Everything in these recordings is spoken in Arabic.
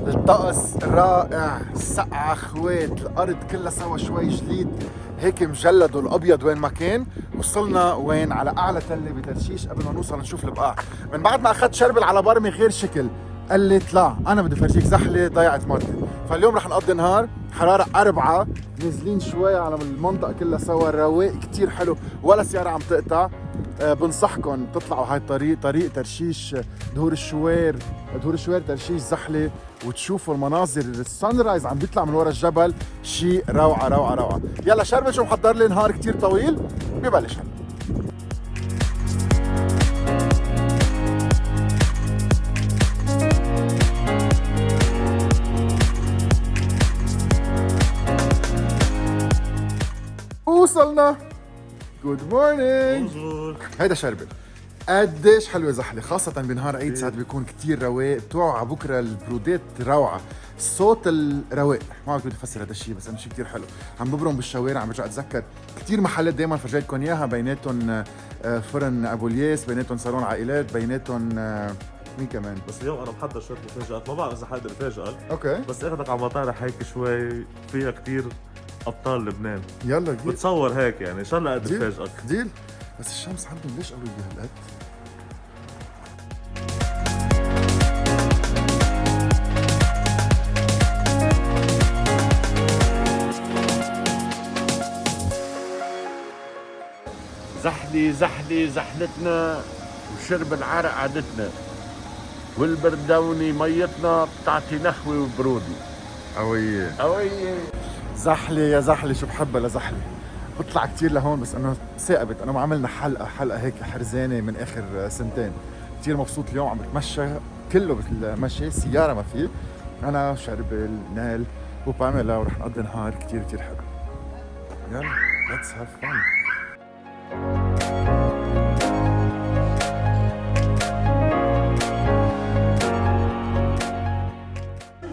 الطقس رائع، سقعة خوات، الأرض كلها سوا شوي جليد هيك مجلد والأبيض وين ما كان. وصلنا وين؟ على أعلى تلة بترشيش. قبل ما نوصل نشوف البقاع، من بعد ما أخذت شربل على برمي غير شكل، قال لي اطلع أنا بدي فرجيك زحلة ضيعت مرتي. فاليوم رح نقضي نهار حرارة 4، نازلين شوي على المنطقة كلها سوا، رواق كتير حلو، ولا سيارة عم تقطع. بنصحكم تطلعوا هاي الطريق، طريق ترشيش دهور الشوير، دهور الشوير ترشيش زحلة، وتشوفوا المناظر السان رايز عم بيطلع من ورا الجبل. شيء روعة روعة روعة. يلا شربل شو محضر لي نهار كتير طويل ببلش هلا. وصلنا. جود مورنينج. هيدا شربل. قديش حلوة زحلة، خاصة بنهار عيد ساعات بيكون كتير رواق. بتوعوا على بكرة البرودات روعة، صوت الرواق ما بدي افسر هذا الشيء، بس انه شيء كتير حلو. عم ببرم بالشوارع، عم برجع اتذكر كتير محلات دائما فرجيتكم اياها، بيناتهم فرن ابو الياس، بيناتهم صالون عائلات، بيناتهم مين كمان. بس اليوم انا محضر شويه مفاجآت، ما بعرف اذا حدا مفاجأة، اوكي بس اخذك على مطارح هيك شوي فيها كتير ابطال لبنان. يلا جيل. بتصور هيك يعني ان شاء الله قد افاجئك. ديل. بس الشمس عندهم ليش قوية هالقد؟ زحلي زحلي زحلتنا، وشرب العرق عادتنا، والبردوني ميتنا بتعطي نخوة وبرودي. قوية قوية. زحلة يا زحلة، شو بحبها لزحلة. بطلع كتير لهون، بس انه ثاقبت. انا ما عملنا حلقة هيك حرزانة من اخر سنتين. كتير مبسوط اليوم، عم بتمشى كله بالمشي، سيارة ما في. انا شربل نال وباميلا، ورح نقضي نهار كتير كتير حلو. يلا let's have fun.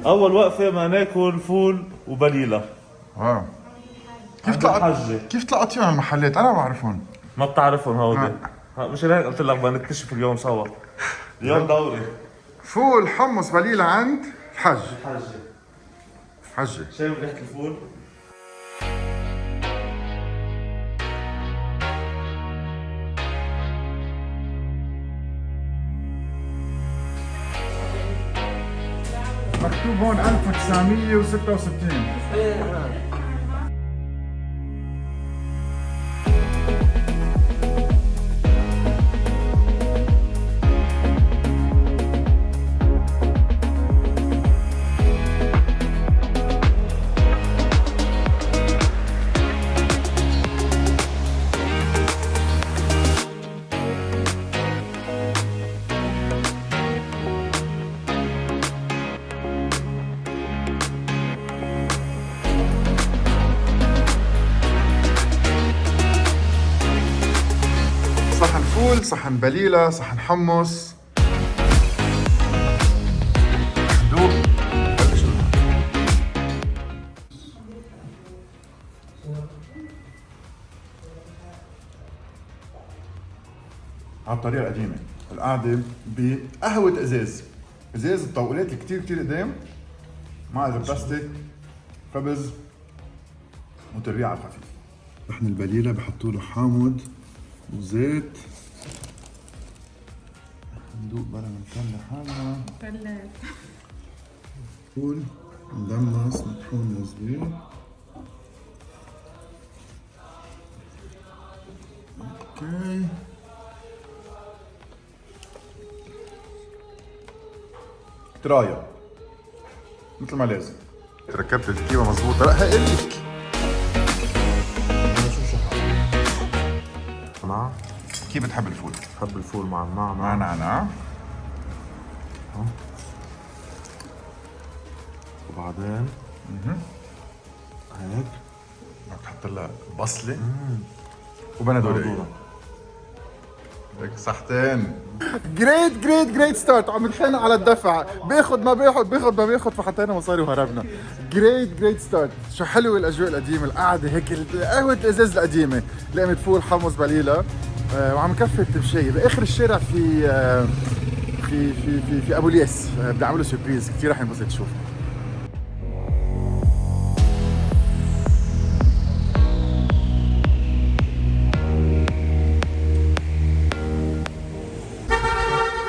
اول وقفه ما ناكل فول وبليله. واو. كيف عند طلعت الحجة. كيف طلعت فيهم المحلات؟ انا ما بعرفهم. ما بتعرفهم هودي. مش هيك قلت لك بدنا نكتشف اليوم سوا. اليوم دوري. فول حمص بليلة عند الحج. حجة. شايف ريحه الفول؟ مكتوب هون 1966. صحن فول، صحن بليلة، صحن حمص. دوق. بلش على الطريقة القديمة، القعدة بقهوة ازاز، ازاز الطاولات كتير كتير قدام، مع البلاستيك، خبز وتربيع على الخفيف. صحن البليلة بحطوا له حامض وزيت. ندوق بلا ما نطلع حالنا. فلات. فول مدمس مطحون صغير. اوكي. ترايا مثل ما لازم. ركبت الكيبة مظبوطة. لا هقلك مع كيف بتحب الفول؟ بحب الفول مع مع النعناع. نعناع. وبعدين هيك بتحط لها بصلة وبندورية. هيك صحتين. جريت ستارت. عم نتخانق على الدفع، باخد ما باخد فحطينا مصاري وهربنا. جريت ستارت. شو حلوة الاجواء القديمة، القعدة هيك، قهوة الازاز القديمة، لقمة فول حمص بليلة، وعم نكفي التمشية. باخر الشارع في في ابو الياس، بدي اعمله سربريز كثير رح ينبسط تشوف.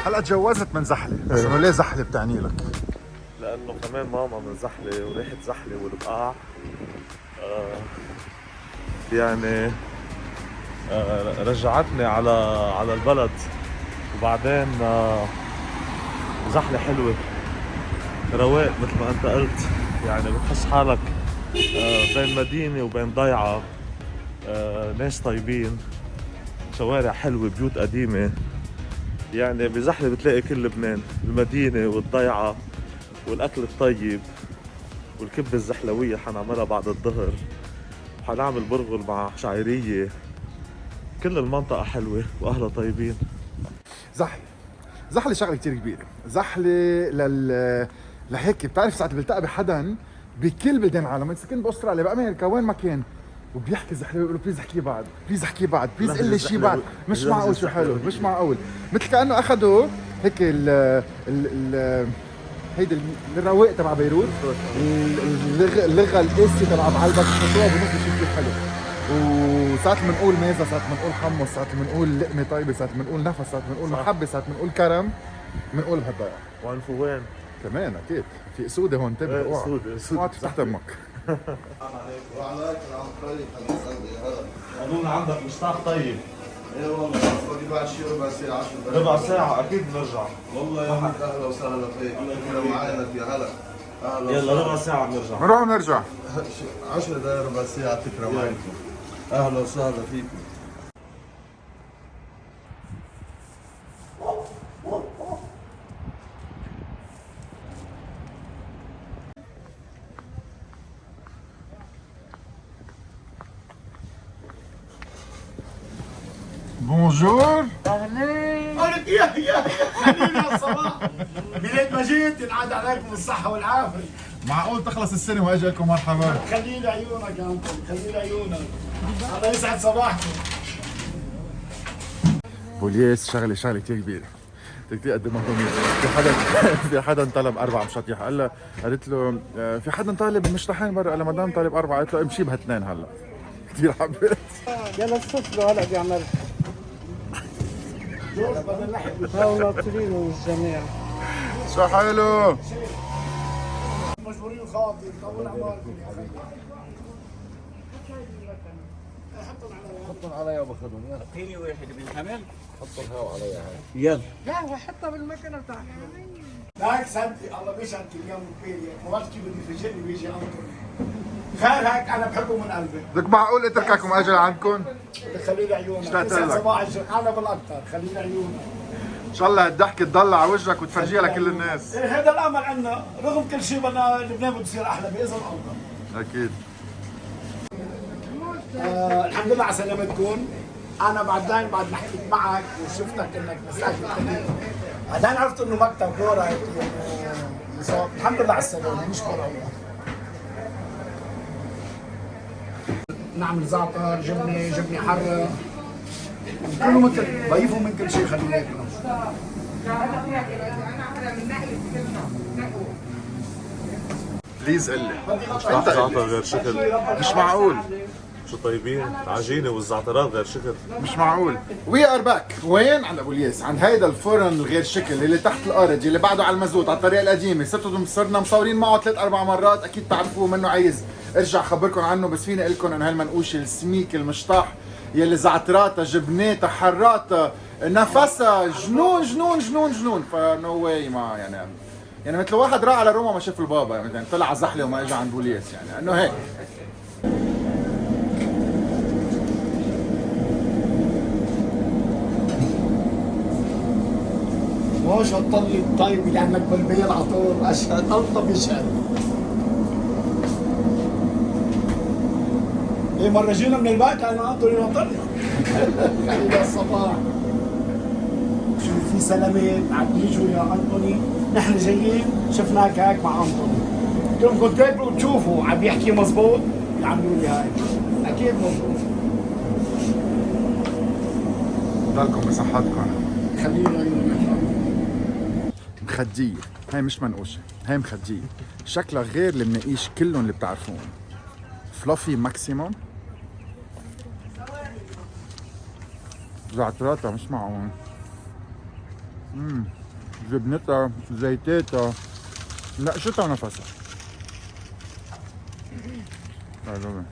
هلا تجوزت من زحله، بس انه ليه زحله بتعني لك؟ لانه كمان ماما من زحله وريحه زحله والبقاع يعني رجعتني على البلد. وبعدين زحله حلوه رواق مثل ما انت قلت، يعني بتحس حالك بين مدينه وبين ضيعه، ناس طيبين، شوارع حلوه، بيوت قديمه. يعني بزحله بتلاقي كل لبنان، المدينه والضيعه والاكل الطيب والكبه الزحلويه حنعملها بعد الظهر، وحنعمل برغل مع شعيريه. كل المنطقه حلوه واهلها طيبين. زحله شغله كثير كبيره، زحله لهيك بتعرف ساعات بلتقى بحدا بكل بلدان العالم، انت كنت باستراليا بامريكا وين ما كان وبيحكي زحله بيقول له بليز احكي بعد، بليز احكي بعد، بليز قل لي شيء بعد. مش معقول شو حلو، مش معقول. مثل كانه اخذوا هيك ال هيدي الرواق تبع بيروت، اللغه القاسيه تبع بعلبك حطوها بنص شيء كثير حلو. وساعات بنقول ميزه، ساعات بنقول حمص، ساعات بنقول لقمه طيبه، ساعات بنقول نفس، ساعات بنقول محبه، ساعات بنقول كرم، بنقول بهالضيعه. وعنفوان كمان اكيد في اسوده هون، انتبه اوعى اوعى تفتح تمك. قانون عندك مشتاق طيب. ايه والله باقي بعد شي ربع ساعة 10 دقائق. ربع ساعة أكيد بنرجع. والله يا عمك اهلا وسهلا فيك، كده معانا يا هلا. اهلا يلا ربع ساعة بنرجع. بنروح ونرجع. 10 دقائق ربع ساعة تكرم معكم. اهلا وسهلا فيكم. بونجور. قالت يا خلينا يا صباح. بلاد ما جيت ينعاد عليكم الصحة والعافية. معقول تخلص السنه واجي لكم مرحبا؟ خلي لي عيونك يا انت، خلي لي عيونك. الله يسعد صباحكم. بوليس شغله كثير كبيره، كثير قد ما هون. في حدا طلب 4 مشاطيح، قالت له في حدا طالب مشطحين برا، قال لها مدام طالب 4، قالت له امشي بهاثنين هلا. كثير حبيت. يلا استفلوا هلا بيعمل هاو ناطرين الجميع. شو حلو. مجبورين خاطر طول عمركم. حطهم علي وباخذهم يلا. اعطيني واحد بالحمل. حط الهواء علي هاي. يلا لا حطها بالمكنه بتاعتك. لا سنتي الله بيسعدك اليوم كبير، ما بعرف كيف بده يفاجئني ويجي انطر. خير هيك انا بحبه من قلبي. بدك معقول اترككم اجل عندكم؟ بدك خلي لي عيونك. اشتقت يسعد لك. صباح الجمعة انا بالاكثر، خلي لي عيونك. ان شاء الله هالضحكه تضل على وجهك وتفرجيها لكل الناس. إيه هذا الامل عندنا، رغم كل شيء بدنا لبنان بده يصير احلى باذن الله. اكيد. الحمد لله على سلامتكم. انا بعدين بعد ما حكيت معك وشفتك انك مساك القديم، بعدين عرفت انه مكتب كوره الحمد لله على السلامه، نشكر الله. نعمل زعتر، جبنه حره، كله مثل ضيفوا من كل شيء خلينا ناكله. بليز قل لي مشتاق زعتر غير شكل. مش معقول، شو طيبين، العجينة والزعترات غير شكل. مش معقول. وي ار باك. وين؟ عند ابو الياس، عند هيدا الفرن الغير شكل اللي تحت الارض، اللي بعده على المازوت على الطريقه القديمه. صرنا مصورين معه 3-4 مرات، اكيد تعرفوه منه. عايز ارجع خبركم عنه، بس فيني اقول لكم انه هالمنقوشه السميك المشطاح يلي زعتراتها، جبناتها، حراتها، نفسها جنون جنون جنون جنون. فنو واي ما يعني مثل واحد راح على روما ما شاف البابا، يعني طلع على زحله وما اجى عند بوليس، يعني انه هيك. واش هالطلي الطيب اللي عندك بالبيت على طول، اشهد الله بيشهد. ايه مرة جينا من البيت انا انطوني نطلع. خلينا الصباح. شوف في سلامات عم يجوا يا انطوني، نحن جايين شفناك هيك مع انطوني. قلت لهم كنت تاكلوا تشوفوا عم يحكي مزبوط، يعملوا لي هيك. اكيد مزبوط. ضلكم بصحتكم. خلينا مخدية، هاي مش منقوشة، هاي مخدية. شكلها غير المناقيش كلهم اللي بتعرفون. فلافي ماكسيموم. زعتراتها مش معقول. جبنتها، زيتاتها، نقشتها ونفسها. حلوة.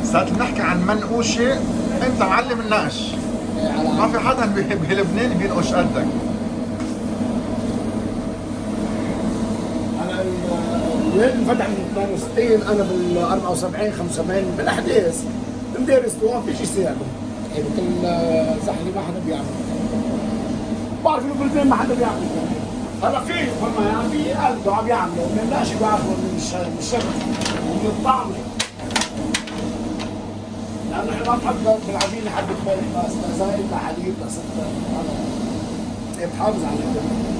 ساعة نحكي عن منقوشة، أنت معلم النقش. ما في حدا بلبنان بينقش قدك. انا الواد انفتح من 62، انا بال 74 85 بالاحداث مدارس طوال في شيء ساعده. يعني كل زحلي ما حدا بيعمل. بعرف انه بلبنان ما حدا بيعمل. هلا في فما يعني في قلبه عم يعملوا، ما بلاش بيعرفوا من الشغل ومن الطعمه. لانه احنا ما بنحب بالعجينه حبه ملح بس، لا زائد لا حليب لا سكر. بتحافظ على الدنيا.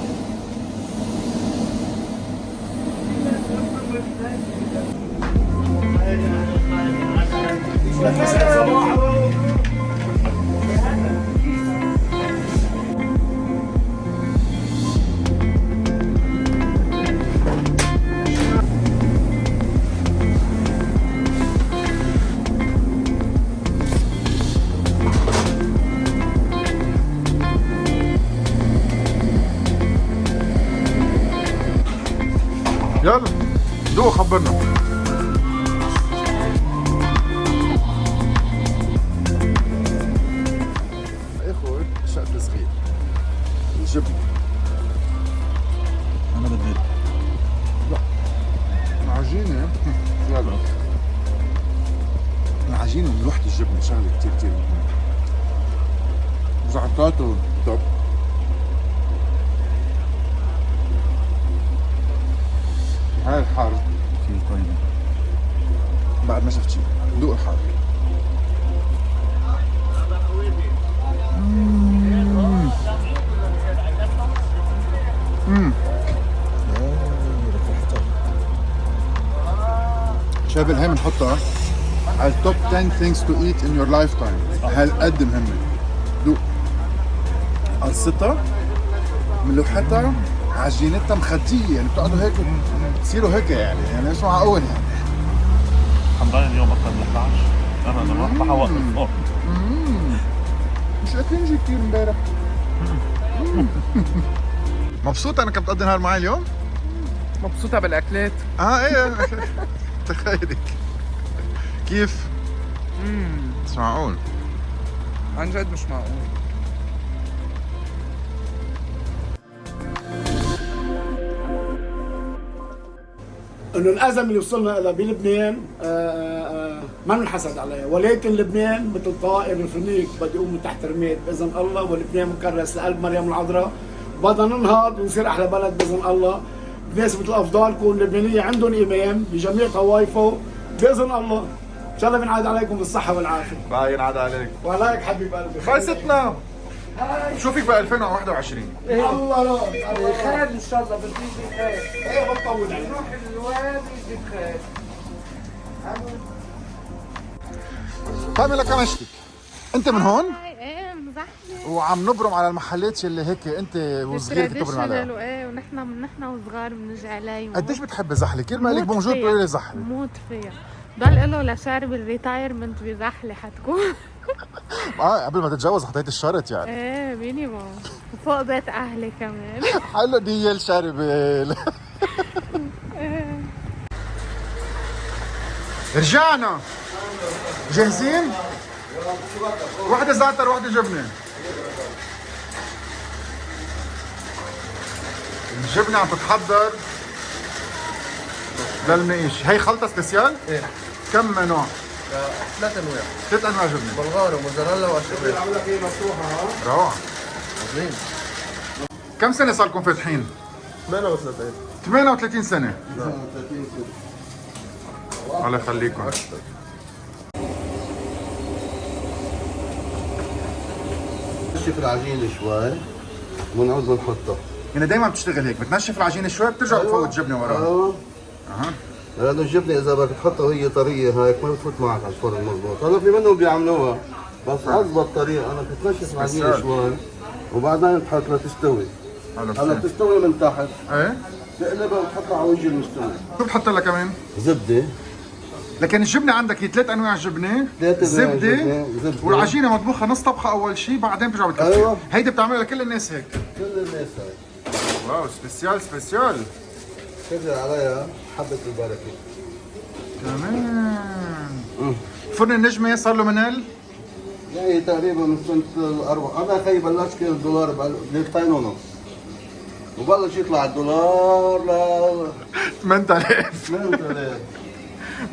يلا دوق خبرنا. اخذ شقف صغير الجبنة. انا بدي العجينة يلا. العجينة وملوحة الجبنة شغلة كتير كتير مهمة. زعتراته توب. هاي الحار كثير طيبة. بعد ما شفت شيء دوق الحار. شابل هاي بنحطها على التوب 10 things to eat in your lifetime. هالقد مهمة. دوق قصتها، ملوحتها، عجينتها مخدية، يعني بتقعدوا هيك تصيروا هيك يعني مش معقول يعني. حمضان اليوم اكثر من 11. انا ما حوقف فوق. مش اكلين شي كثير امبارح. مبسوطة انك بتقضي نهار معي اليوم؟ مبسوطة بالأكلات. ايه تخيلك. كيف؟ مش معقول. عن جد مش معقول. انه الازمه اللي وصلنا لها بلبنان ما ننحسد عليها، ولكن لبنان مثل طائر الفنيك بده يقوم من تحت رماد باذن الله، ولبنان مكرس لقلب مريم العذراء. بدنا ننهض ونصير احلى بلد باذن الله. ناس مثل افضالكم اللبنانيه عندهم ايمان بجميع طوائفه باذن الله. ان شاء الله بنعاد عليكم بالصحه والعافيه. باين ينعاد عليك. وعليك حبيب قلبي. خلصتنا. شوفك ب 2021. الله لا خير ان شاء الله بتيجي خير. ايه بتطول عليك. نروح الوادي يجيب خير. تعمل لك مشتك. انت من هون ايه مزحمة وعم نبرم على المحلات اللي هيك انت وصغير كنت تبرم عليها. ايه ونحن وصغار بنجي علي. قديش بتحبي زحله؟ كل ما لك بونجور بتقولي لي زحله. موت فيها. ضل له لشارب الريتايرمنت بزحلة حتكون. قبل ما تتجوز حطيت الشرط يعني. ايه مينيموم وفوق بيت اهلي كمان. حلو دي الشارب. رجعنا جاهزين؟ واحدة زعتر واحدة جبنة. الجبنة عم تتحضر للمقيش. هي خلطة سبيسيال؟ ايه. كم نوع؟ 3 انواع. 3 انواع جبنة. بلغارة وموزاريلا واشربيت. روعة. كم سنة صار لكم فاتحين؟ 38. 38 سنة. 30 سنة. الله يخليكم. نشف العجينة شوي ونعود بنحطها. يعني دايما بتشتغل هيك، بتنشف العجينة شوي بترجع بتفوت الجبنة وراها. ايوه. اها. لأنه الجبنة إذا بدك تحطها وهي طرية هيك ما بتفوت معك على الفرن مضبوط. هلا في منهم بيعملوها بس أضبط طريقة أنا بتنشف العجينة شوي وبعدين تحط لتستوي. هلا بتستوي من تحت، ايه تقلبها وتحطها على وجه المستوي. شو بتحط لها كمان؟ زبده، لكن الجبنه عندك هي 3 انواع جبنه، ثلاث أنواع زبده زبدة. والعجينه مطبوخه نص طبخه اول شيء، بعدين بترجع بتكفي. أيوة. هيدي بتعملها لكل الناس هيك. كل الناس هاي واو سبيسيال سبيسيال. كثر عليها حبه البركه. كمان فرن النجمه صار له منال؟ يعني تقريبا من سنه انا خي بلشت كان الدولار ب 2 ونص، وبلش يطلع الدولار ل 8000 8000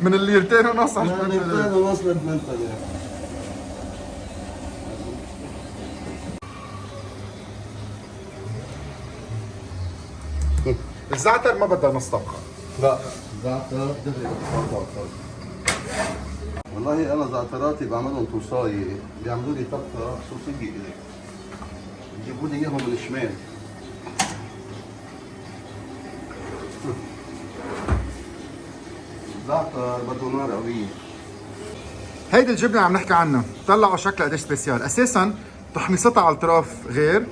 من الليرتين ونص على من 8000. 2 ونص ل 8000. الزعتر ما بدها نص طبخه. لا زعتر دغري والله انا زعتراتي بعملهم توصايه، بيعملوا لي طبخه خصوصيه الي، بيجيبوا لي اياهم من الشمال. زعتر بده نار قويه. هيدي الجبنه عم نحكي عنها، طلعوا شكلها قديش سبيسيال. اساسا تحميصتها على الاطراف غير،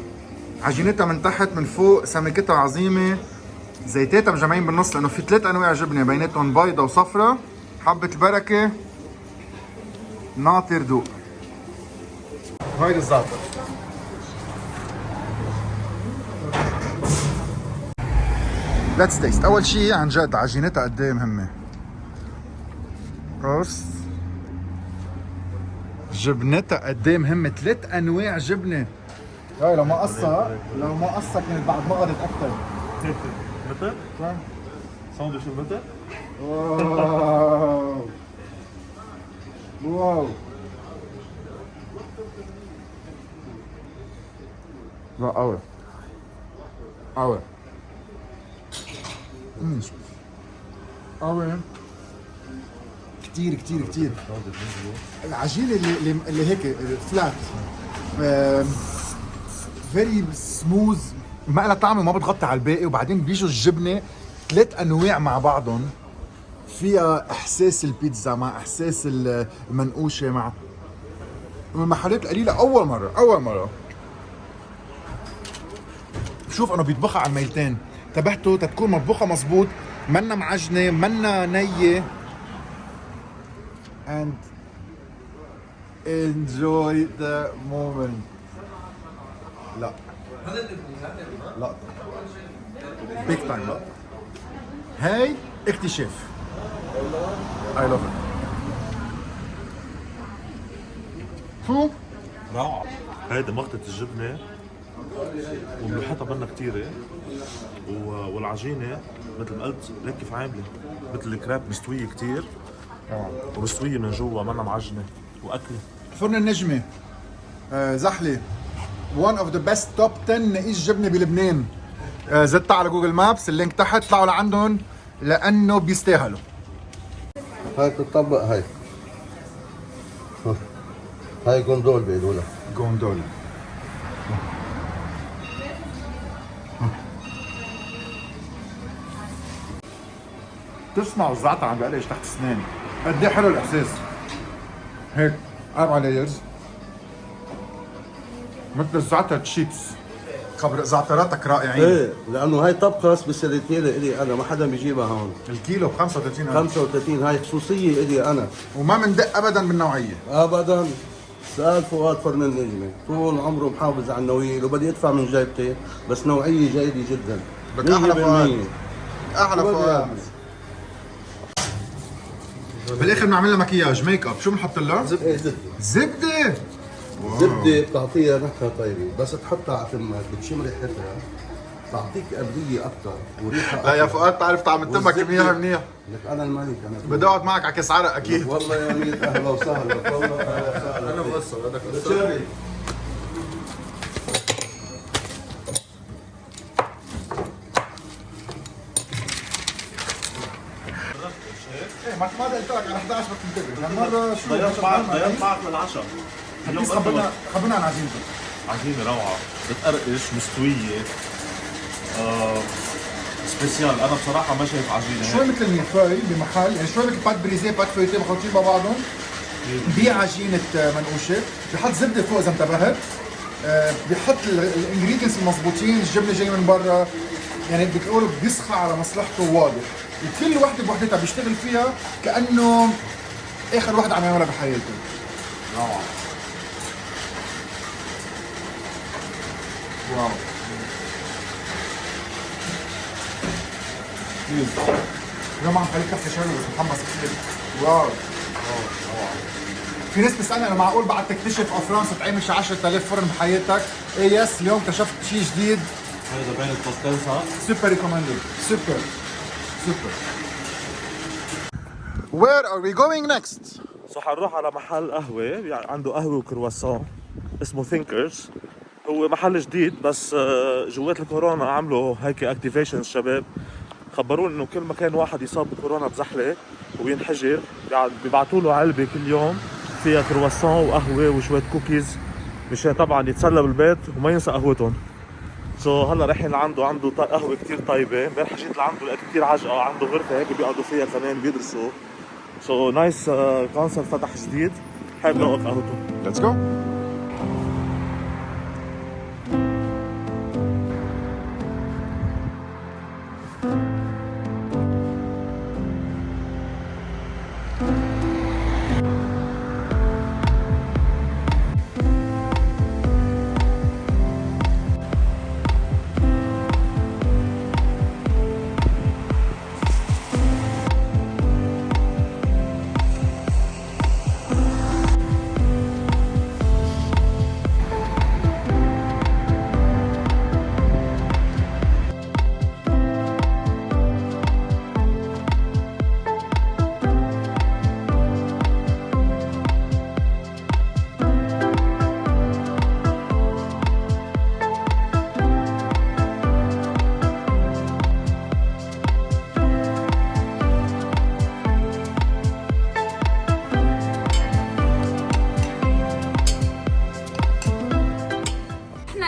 عجينتها من تحت من فوق سمكتها عظيمه، زيتاتها مجمعين بالنص لانه في 3 انواع جبنه بيناتهم بيضه وصفرة. حبه البركه ناطر دوق. هيدي الزعتر. ليتس تيست. اول شيء عن جد عجينتها قد ايه مهمه. روست جبنتها قد ايه مهمه، 3 انواع جبنه. هاي لو ما قصها كانت بعد ما قضت اكثر. متر؟ ساندويتش المتر؟ واو واو لا قوي قوي قوي كتير كتير كتير. العجينة اللي هيك فلات فيري سموز، ما لها طعم وما بتغطي على الباقي، وبعدين بيجوا الجبنة 3 انواع مع بعضهم، فيها احساس البيتزا مع احساس المنقوشة مع من المحلات القليلة. اول مرة بشوف انه بيطبخها على الميلتين، انتبهتوا تتكون مطبوخة مزبوط، منا معجنة منا نية. and enjoy the moment. لا لا big time لا. هاي اكتشاف. I love it. شو؟ روعة. هيدي مخطة الجبنة وملوحتها منها كتيرة، والعجينة مثل ما قلت لك كيف عاملة مثل الكراب، مستوية كتير ومستوية من جوا منها معجنة وأكلة. فرن النجمة زحلة one of the best top 10 نقيس جبنة بلبنان. زدتها على جوجل مابس، اللينك تحت، طلعوا لعندهم لأنه بيستاهلوا. هاي بتطبق هاي جوندول بيقولوا لها. جوندول. تسمعوا الزعتر عم بقلش تحت اسناني، قد ايه حلو الاحساس. هيك 4 لايرز مثل الزعتر تشيبس. خبر زعتراتك رائعين. ايه لانه هاي طبخه سبيسياليتي لي انا، ما حدا بيجيبها هون. الكيلو ب 35 35 هاي خصوصيه لي انا، وما بندق ابدا بالنوعيه. ابدا. سأل فؤاد فرن النجمة طول عمره محافظ على النويل وبدي يدفع من جيبتي، بس نوعية جيدة جدا. لك احلى فؤاد، احلى فؤاد. بالاخر بنعمل لها مكياج ميك اب، شو بنحط لها؟ زبدة. زبده. زبدة بتعطيها نكهة طيبة، بس تحطها على فمك بتشم ريحتها تعطيك قبلية أكثر وريحة لا يا أكثر. فؤاد تعرف طعم تمك منيح منيح. لك أنا الملك أنا. بدي اقعد معك على كاس عرق اكيد. والله يا ميت أهلا وسهلا، والله أهلا وسهلا. انا بوصل بدك شاري. ايه ما قلت لك على 11 ما تنتبه هالمره. شو ضيعت معك للعشاء. اليوم خبرنا عن عجينتك. عجينة روعة، بتقرقش، مستوية، سبيسيال. أنا بصراحة ما شايف عجينة شوي هيك. مثل الميلفاي بمحل، يعني شوي مثل بات بريزيه بات فويتيه مخلطين مع بعضهم. بعجينه منقوشه، بحط زبده فوق اذا انتبهت. بيحط الانجريدينتس المضبوطين، الجبنه جاي من برا، يعني بتقول بيسخى على مصلحته واضح، وكل وحده بوحدتها بيشتغل فيها كانه اخر وحده عم يعملها بحياته. روعه. واو. بليز. اليوم عم خليك كفي شغله بس متحمس كثير. واو. في ناس بتسالني انا معقول بعد تكتشف افرانس تعمل شي 10000 فرن بحياتك؟ ايه يس، اليوم اكتشفت شيء جديد. هذا بين الباستيل صح؟ سوبر ريكومندد. سوبر. Where are we going next? سو حنروح على محل قهوة يعني عنده قهوة وكرواسون اسمه ثينكرز. هو محل جديد بس جوات الكورونا عملوا هيك اكتيفيشن الشباب، خبرونا انه كل ما كان واحد يصاب بكورونا بزحلة وينحجر بيبعتوا له علبة كل يوم فيها كرواسون وقهوة وشوية كوكيز مشان طبعا يتسلى بالبيت وما ينسى قهوتهم. هلا رايحين عنده قهوة كتير طيبة. امبارح جيت لعنده لقيت كتير عجقة، عنده غرفة هيك بيقعدوا فيها كمان بيدرسوا. نايس كونسبت فتح جديد، حابب نوقف قهوته. Let's go.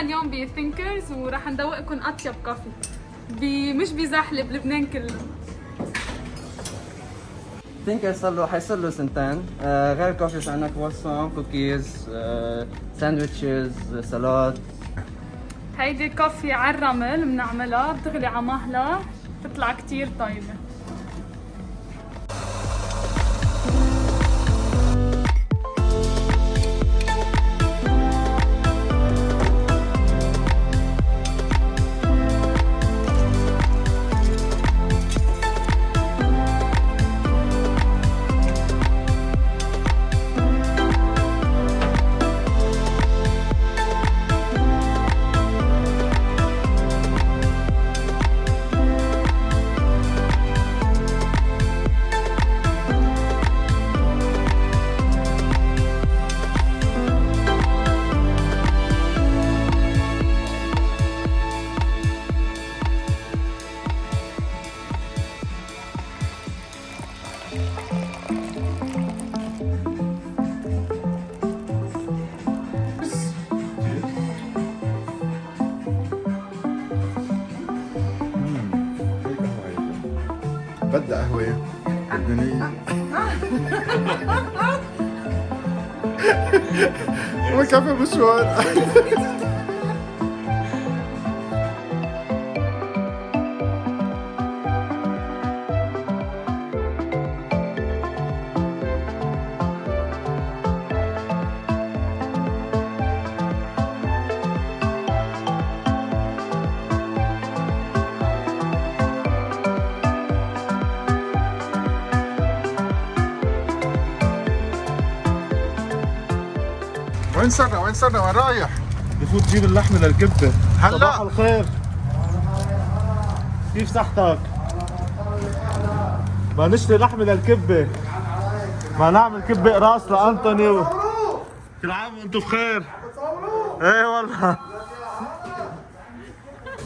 اليوم بثينكرز وراح ندوقكم اطيب كافي مش بزحله بلبنان كله. ثينكر حيصير له سنتين. غير كوفي عندنا كرواسون، كوكيز، ساندويتشز، سلطات. هيدي كافي على الرمل بنعملها، بتغلي على مهلة بتطلع كتير طيبة. بدها قهوة لبنانية. وكافي مشوار. وين صرنا وين رايح؟ بفوت جيب اللحمة للكبة. هلا. صباح الخير، كيف صحتك؟ ما نشتري لحمة للكبة، ما نعمل كبة قراص لأنطوني كل عام وانتم بخير. ايه والله.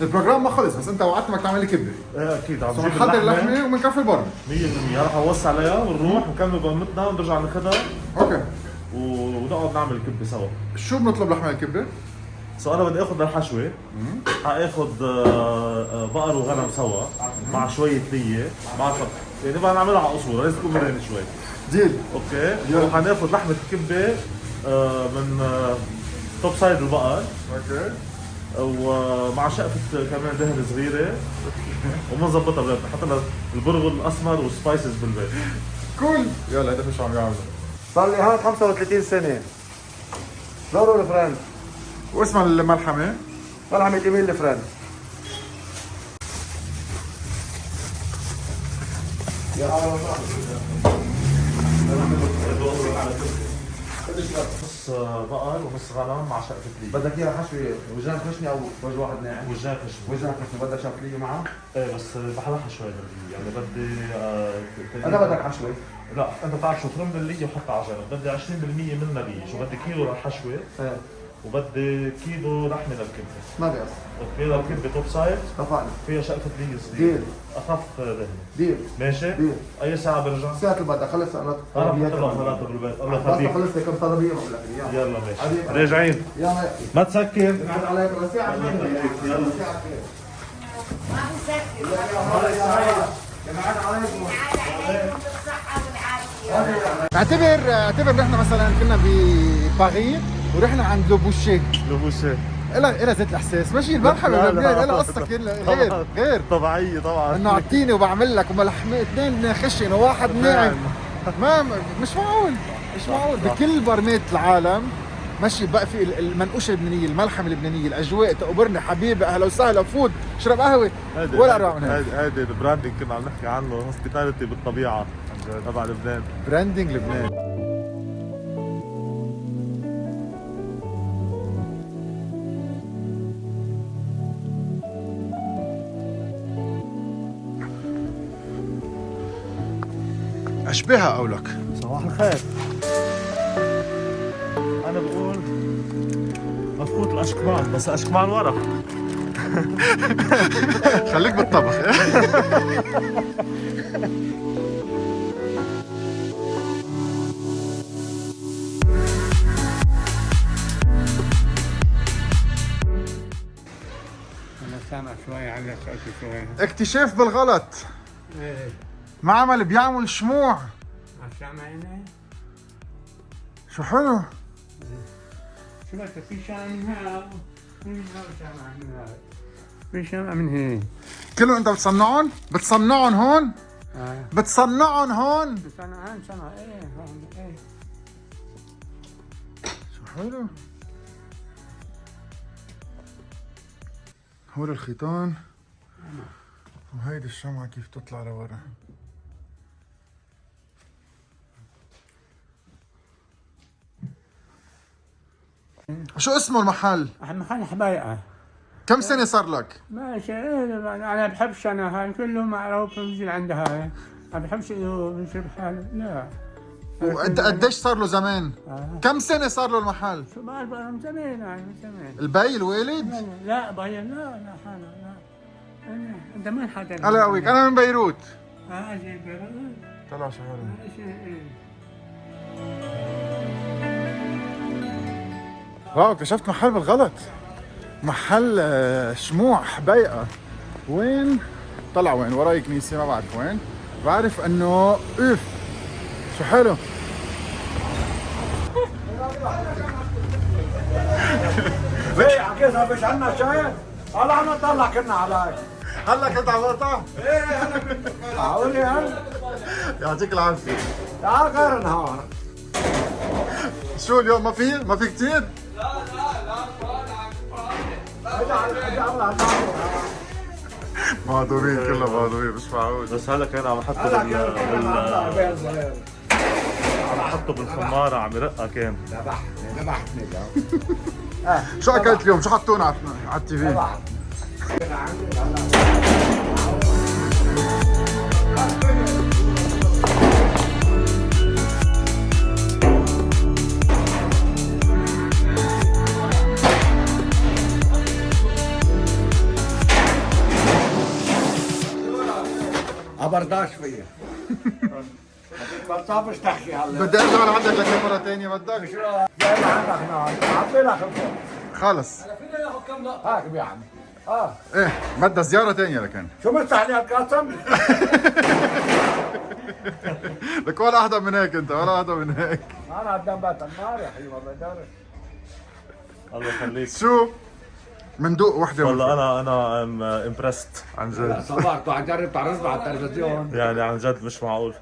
البروجرام ما خلص بس انت وعدت انك تعمل لي كبه. ايه اكيد عم سو نجيب بنحضر اللحمة اللحمه وبنكفي برا. 100%. رح اوصي عليها ونروح ونكمل بقمتنا ونرجع ناخذها اوكي. ونقعد نعمل الكبة سوا. شو بنطلب لحمه الكبه؟ انا بدي اخذ الحشوة، حاخذ بقر وغنم سوا مع شوية لية مع يعني بدنا نعملها على اصول، لازم تكون مرنة شوي. ديل. اوكي. وحناخذ لحمة الكبة من توب سايد البقر اوكي. ومع شقفة كمان دهن صغيرة ومنظبطها بلاد، حتى البرغل الأسمر والسبايسز بالبيت. كول. يلا هذا شو عم يعملوا. صار لي هون 35 سنة. لورو الفرنس. واسمها الملحمة؟ ملحمة إيميل الفرنس. نص بقر ونص غنم مع شقفة ليه. بدك إياها حشوة وجهان خشني أو وجه واحد ناعم؟ وجهان خشمة. وجهان خشني. بدك شافلية معها؟ ايه بس بحلحها شوي باللي يعني بدي أنا بدك حشوة. لا انت بتعرف شو فرم باللي وحطها على جنب، بدي 20% منها لي، شو بدي كيلو للحشوة إيه. وبدي كيلو لحمة للكبدة. ما بيقص. اوكي للكبدة توب سايد اتفقنا. فيها شقفة لي صغيرة. ديل. اخف دهن. ديل. ماشي؟ ديل. اي ساعة برجع؟ ساعة اللي بدك خلص أنا انا بحط لهم ثلاثة بالبيت، الله بس يخليك. خلص لي كم طلبية بقول لك إياها. يلا ماشي. حبيبي. راجعين. يلا ما تسكر. بعد عليك بس ساعة الله يخليك. يلا. اعتبر نحن مثلا كنا بباريس ورحنا عند لوبوشي. لبوشة. إلها ذات الاحساس، ماشي الملحمه لا، لا، بلبنان لا. إلها قصه غير طبيعية طبعا. انه اعطيني وبعمل لك وملحمه اثنين خشن وواحد ناعم. ما مش معقول، مش معقول. بكل برمات العالم ماشي بقى في المنقوشه اللبنانيه، الملحمه اللبنانيه، الاجواء تقبرني حبيبي، اهلا وسهلا، فود اشرب قهوه ولا اروع من هيك. هيدي البراندنج كنا عم نحكي عنه، هوسبيتاليتي بالطبيعة تبع لبنان. براندنج لبنان. اشبهها قولك. صباح الخير. أنا بقول مفقود الأشكمان، بس أشكمان ورا. خليك بالطبخ. انا سامع شوي على صوتي شوي. اكتشاف بالغلط. ايه معمل بيعمل شموع. عشان عيني شو حلو. شو بدك في شمع من هنا في شمع من هنا. كله انت بتصنعهم هون. اه بتصنعهم هون. صنع ايه هون ايه. شو حلو. هول الخيطان وهيدي الشمعة كيف تطلع لورا. شو اسمه المحل؟ محل حبايقة. كم سنة صار لك؟ ماشي انا بحبش انا هاي كله معروف بنزل عند هاي. ما بحبش انه بنشرب حاله لا. وانت قديش صار له زمان؟ كم سنة صار له المحل؟ شو بعرف من زمان يعني من زمان. البي الوالد؟ لا بيان لا حاله لا. انت من حدا؟ الله يقويك انا من بيروت. اجي بيروت. طلع شو حلو. واو اكتشفت محل بالغلط. محل شموع حبيقة. وين؟ طلع وين؟ وراي كنيسة ما بعرف وين. بعرف انه اوف شو حلو. ايه عكيزها فيش عنا شاي؟ هلا عم نطلع كنا عليك. هلا كنت عم بقطع؟ ايه انا كنت معقولي هلا؟ يعطيك العافية. تعال غير نهار. شو اليوم ما في كتير؟ مهضومين كلهم مهضومين مش معقول. بس هلا كان عم حطه عم حطه بالخمارة عم يرقها كان. ذبحتني شو اكلت اليوم؟ شو حطونا على التي في؟ عبرداش فيا. ما بتصافش تحكي هلا. بدي ارجع لعندك لكم مرة ثانية بدك؟ جاي لعندك نهار. عطي لك الفرن. خلص. هاك يا عمي. ايه بدها زيارة ثانية لكن. شو مستحلي هالقاسم؟ لك ولا اهدى من هيك انت ولا اهدى من هيك. انا قدام بيت النار يا حبيبي الله يدارك. الله يخليك. شو مندوق وحده والله انا ام امبرست عن جد. صباح تجرب تعرضنا على التلفزيون. يعني عن جد مش معقول.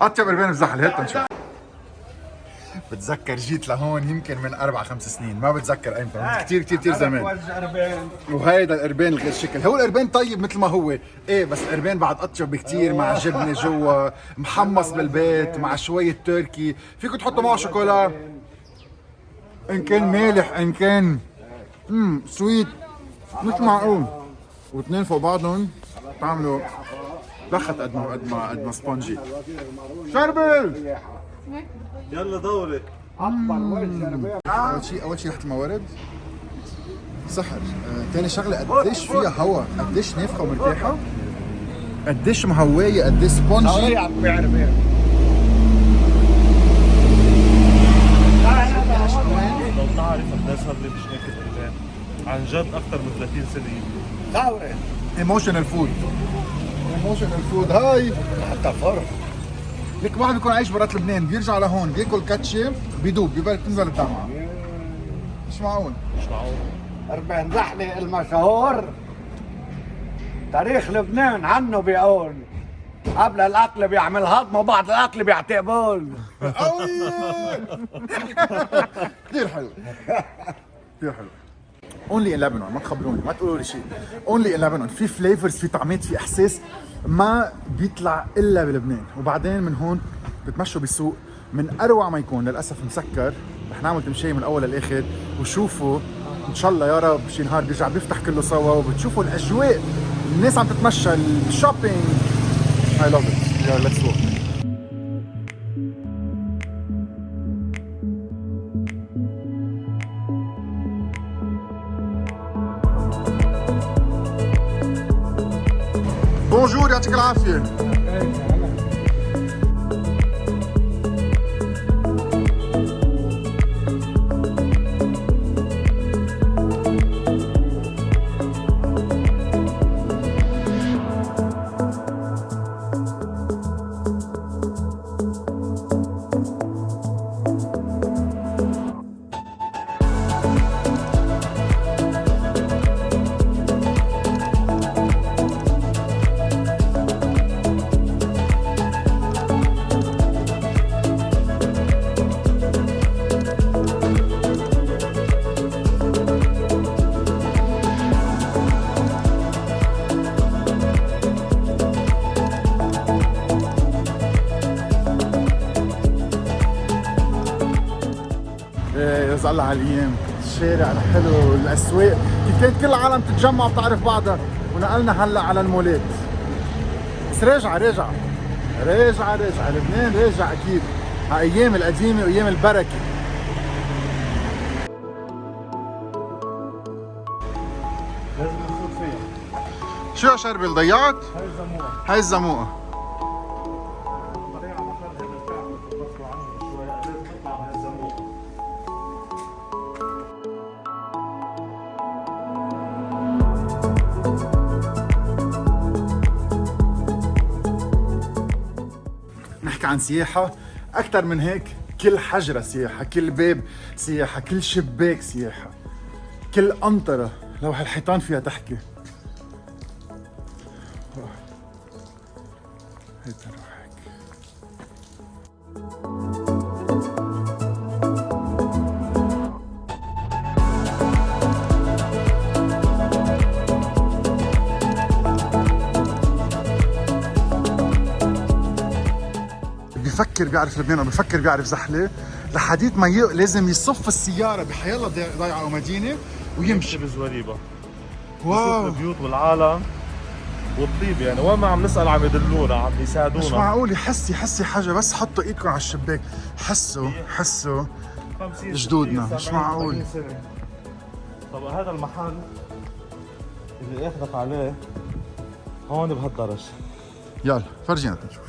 اطيب قربان بزحل هات نشوف. بتذكر جيت لهون يمكن من 4-5 سنين، ما بتذكر ايمتى، كثير زمان. وهيدا القربان الغير شكل، هو القربان طيب مثل ما هو، ايه بس القربان بعد اطيب بكثير مع جبنه جوا، محمص بالبيت مع شويه تركي، فيكم تحطوا معه شوكولا. ان كان مالح ان كان سويت مش معقول. واثنين فوق بعضهم تعملوا دخت قد ما سبونجي. شربل يلا دوري. اول شيء ريحه الموارد سحر. ثاني شغله قديش فيها هواء، قديش نافخه ومرتاحه، قديش مهوايه، قديش سبونجي. لو تعرف قديش صار لي مش ناكل قربان عن جد اكثر من 30 سنه. ايموشنال فود هاي حتى فرق. لك واحد بيكون عايش برات لبنان بيرجع لهون بياكل كاتشب بيدوب بتنزل الدمعه. مش معقول. قربان زحلة المشهور تاريخ لبنان عنه بيقول قبل الاكل بيعمل هضم وبعد الاكل بيعطي قبول. قوي. كثير حلو. اونلي ان لبنان، ما تخبروني، ما تقولوا لي شيء. اونلي ان لبنان، في فليفرز، في طعمات، في احساس ما بيطلع الا بلبنان. وبعدين من هون بتمشوا بالسوق من اروع ما يكون، للاسف مسكر، رح نعمل تمشي من الاول للاخر وشوفوا ان شاء الله يا رب شي نهار بيرجع بيفتح كله سوا وبتشوفوا الاجواء، الناس عم تتمشى، الشوبينج. I love it. Yeah, let's walk. بونجور، يعطيك العافية. يا الله على الايام، الشارع الحلو، الاسواق، كيف كانت كل العالم تتجمع بتعرف بعضها، ونقلنا هلا على المولات. بس راجعة لبنان راجع اكيد على ايام القديمة وايام البركة. لازم نفوت فيها. شو يا شربل ضيعت؟ هاي الزموقة. نحكي عن سياحة أكثر من هيك، كل حجرة سياحة، كل باب سياحة، كل شباك سياحة، كل قنطرة لو هالحيطان فيها تحكي. هيك نروح هيك. بفكر بيعرف لبنان او بفكر بيعرف زحله لحديت ما لازم يصف السياره بحيالله ضيعه او مدينه ويمشي بزوريبه. واو البيوت والعالم والطيب، يعني وين ما عم نسال عم يدلونا، عم يساعدونا. مش معقول يحس حاجه، بس حطوا ايدكم على الشباك، حسوا جدودنا، مش معقول. طب هذا المحل اللي اخذك عليه هون بهالدرج. يلا فرجينا نشوف.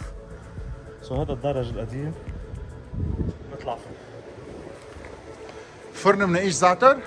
سو هذا الدرج القديم نطلع فيه. فرن مناقيش زعتر.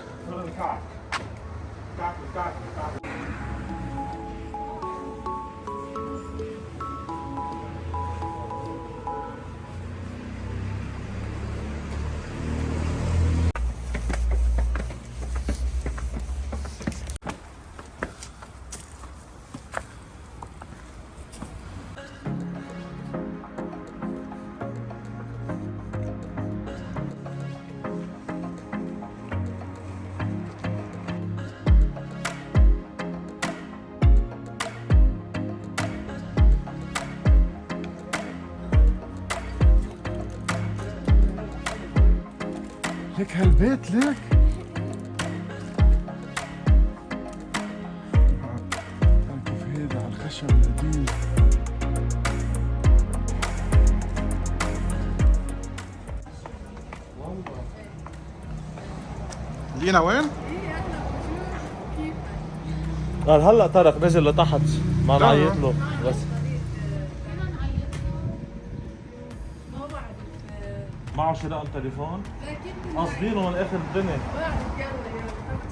لك هالبيت لك كيف هيدا على الخشب القديم. لينا وين؟ قال هلا طرق نزل لتحت ما نعيط له بس. معه شي رقم تليفون؟ قاصدينه من اخر الدنيا.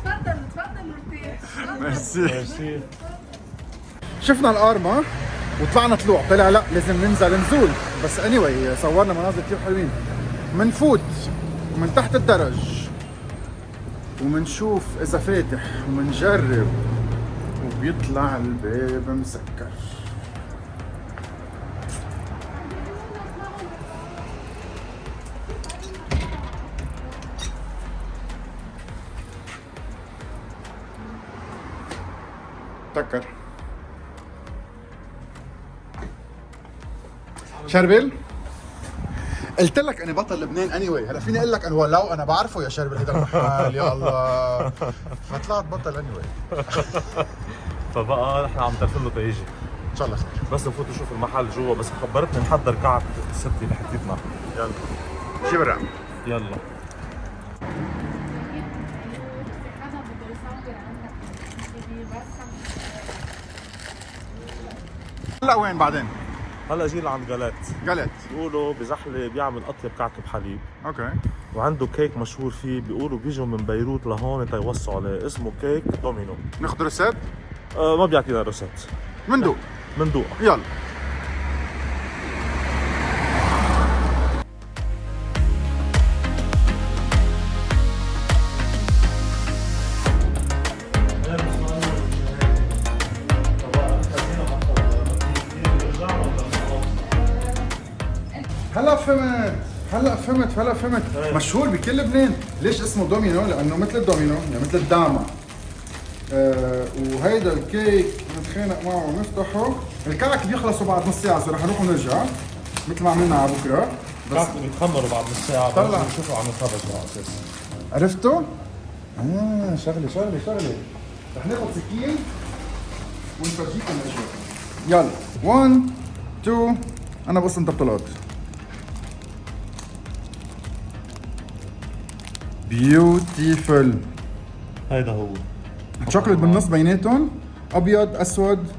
تفضل تفضل ارتاح. ميرسي. ميرسي. شفنا الارما وطلعنا طلع لا لازم ننزل نزول، بس anyway صورنا مناظر كثير حلوين. منفوت ومن تحت الدرج ومنشوف اذا فاتح ومنجرب وبيطلع الباب مسكر. تذكر شربل قلت لك انا بطل لبنان anyway. هلا فيني اقول لك انه ولو انا بعرفه يا شربل هيدا المحل يا الله، فطلعت بطل anyway. فبقى نحن عم نتلفن له تيجي ان شاء الله خير. بس نفوت نشوف المحل جوا، بس خبرتني نحضر كعك ستي اللي حكيتنا. يلا شي برا يلا هلا وين بعدين؟ هلا جينا عند جالات. قالت بيقولوا بزحله بيعمل اطيب كعك بحليب، اوكي. وعنده كيك مشهور فيه، بيقولوا بيجوا من بيروت لهون تيوصوا عليه، اسمه كيك دومينو. ناخذ رسد ما بيعطينا روسيت، مندوق مندوق. يلا. هلا فهمت مشهور بكل لبنان. ليش اسمه دومينو؟ لانه مثل الدومينو يعني مثل الدامة. وهيدا الكيك نتخانق معه ونفتحه. الكعك بيخلصوا بعد نص ساعة، رح نروح ونرجع مثل ما عملنا على بكره. بس بيتخمروا بعد نص ساعة، طلع. بنشوفوا عم يتخرجوا على اساس. عرفتوا؟ شغلة رح ناخذ سكين ونفرجيكم الاجواء. يلا 1 2 انا بص انت بتلقط. بيوتيفل. هيدا هو شوكليت بالنص بيناتهم، ابيض اسود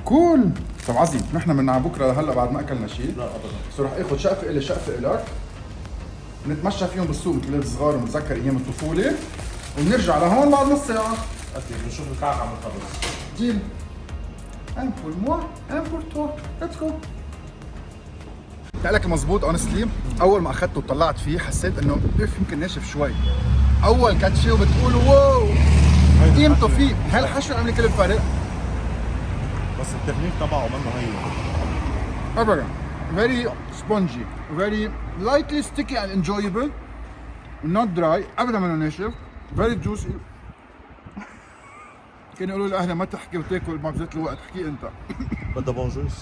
كول. طب عظيم، نحن من على بكره لهلا بعد ما اكلنا شيء. لا ابدا. بس رح اخذ شقفه الي شقفه الك، نتمشى فيهم بالسوق مثل ولاد صغار ونتذكر ايام الطفوله، ونرجع لهون بعد نص ساعه. اكيد بنشوف الكعك عم يخلص. جيل ان بور موا ان بور توا ليتس جو. لك مزبوط اونستلي، اول ما اخذته وطلعت فيه حسيت انه يمكن ناشف شوي اول كاتشي، وبتقولوا واو قيمته فيه. هالحشو عمل كل الفرق. بس التكنيك تبعه منه هي ابدا very spongy very lightly sticky and enjoyable not dry ابدا منه ناشف very juicy. كانوا يقولوا لي اهلا ما تحكي وتاكل ما بذات الوقت، احكي انت. بدها بونجوس.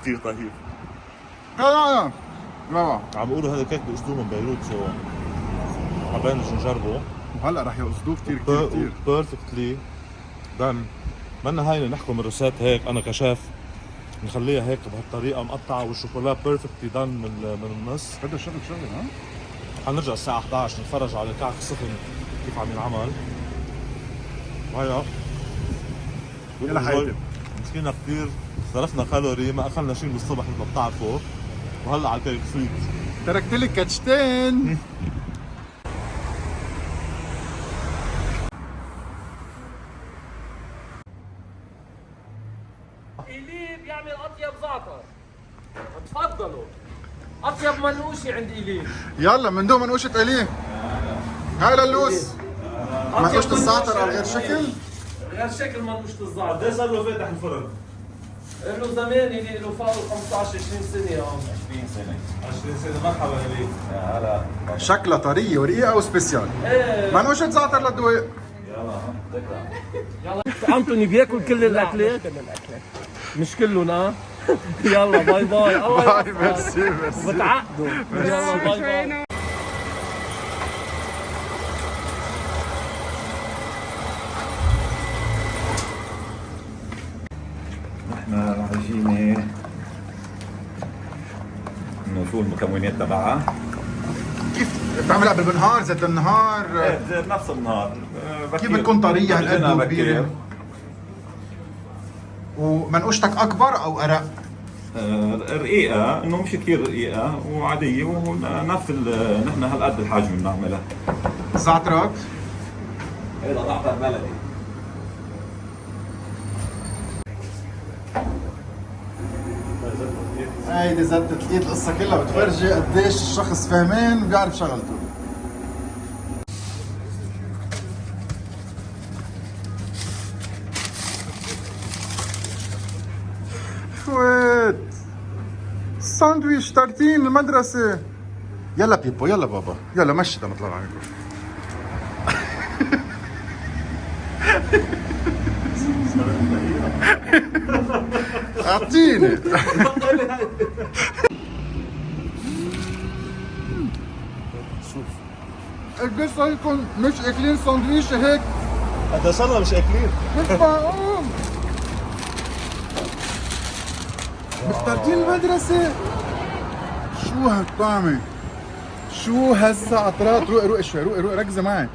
كثير طيب. لا عم بيقولوا هذا كيك باسلوب من بيروت، سو حابين نجربه. وهلا رح يقصدوه كثير. بيرفكتلي دن. منا هاي نحكوا من روسات هيك، انا كشاف نخليها هيك بهالطريقه مقطعه، والشوكولا بيرفكتلي دن من النص. هذا شغل ها. حنرجع الساعه 11 نتفرج على الكعك السخن كيف عم ينعمل. وهيا يلا حياتي مسكينة كثير، صرفنا كالوري، ما اكلنا شيء من الصبح مثل ما بتعرفوا، وهلا على الكيك سويت. تركت لك كاتشتين. إيلي بيعمل أطيب زعتر، تفضلوا. أطيب منقوشة عند إيلي. يلا من دون منقوشة إليه. هاي للوس. منقوشة الزعتر على غير شكل. غير شكل منقوشة الزعتر. قد ايه صار له فاتح الفرن؟ له زمان إيلي له فوق 15 20 سنة يا عم. 20 سنة. مرحبا إليك. يا هلا. شكلها طرية ورقيقة وسبيسيال. إيه. منقوشة زعتر للدواء. يلا. أنتوني بياكل كل الأكلات؟ مش كلهم ها؟ يلا باي باي. الله باي ميرسي. بتعقدوا. يلا باي باي. احنا العجينة انه شو المكونات تبعها؟ كيف بتعملها بالنهار زيت النهار؟ ايه زي نفس النهار. كيف بتكون طرية هالقد بجينا وكبيرة؟ بكير. ومنقوشتك اكبر او ارق؟ رقيقة، انه مش كثير رقيقة وعادية ونفس نحن هالقد الحجم بنعملها. زعترات؟ هيدا زعتر بلدي. هيدي زبدة تلقيت القصة كلها بتفرجي قديش الشخص فاهمان وبيعرف شغلته. ويت ساندويش تارتين المدرسة. يلا بيبو يلا بابا يلا مشي ده نطلع عليكم. اعطيني. شوف قديش صار لكم مش اكلين ساندويش هيك؟ هذا صرنا مش اكلين. مش معقول. مستعدين المدرسة؟ شو هالطعمة؟ شو هالزعترات؟ روقي شوي، روقي ركزي معي.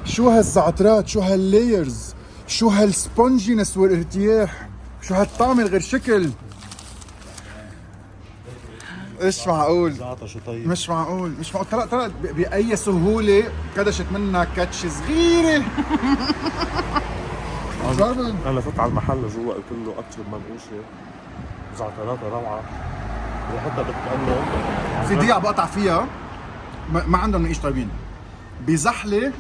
شو هالزعترات؟ شو هاللايرز؟ شو هالسبونجينس والارتياح؟ شو هالطعمة الغير شكل؟ ايش معقول؟ زعتر شو طيب. مش معقول مش معقول. طلعت بأي سهولة كدشت منها كاتش صغيرة. جرب. انا فت على المحل جوا قلت له اطلب منقوشه زعتراتها روعه وحتى بتقلب في دقيقة بقطع فيها ما عندهم منقيش طيبين. بزحلة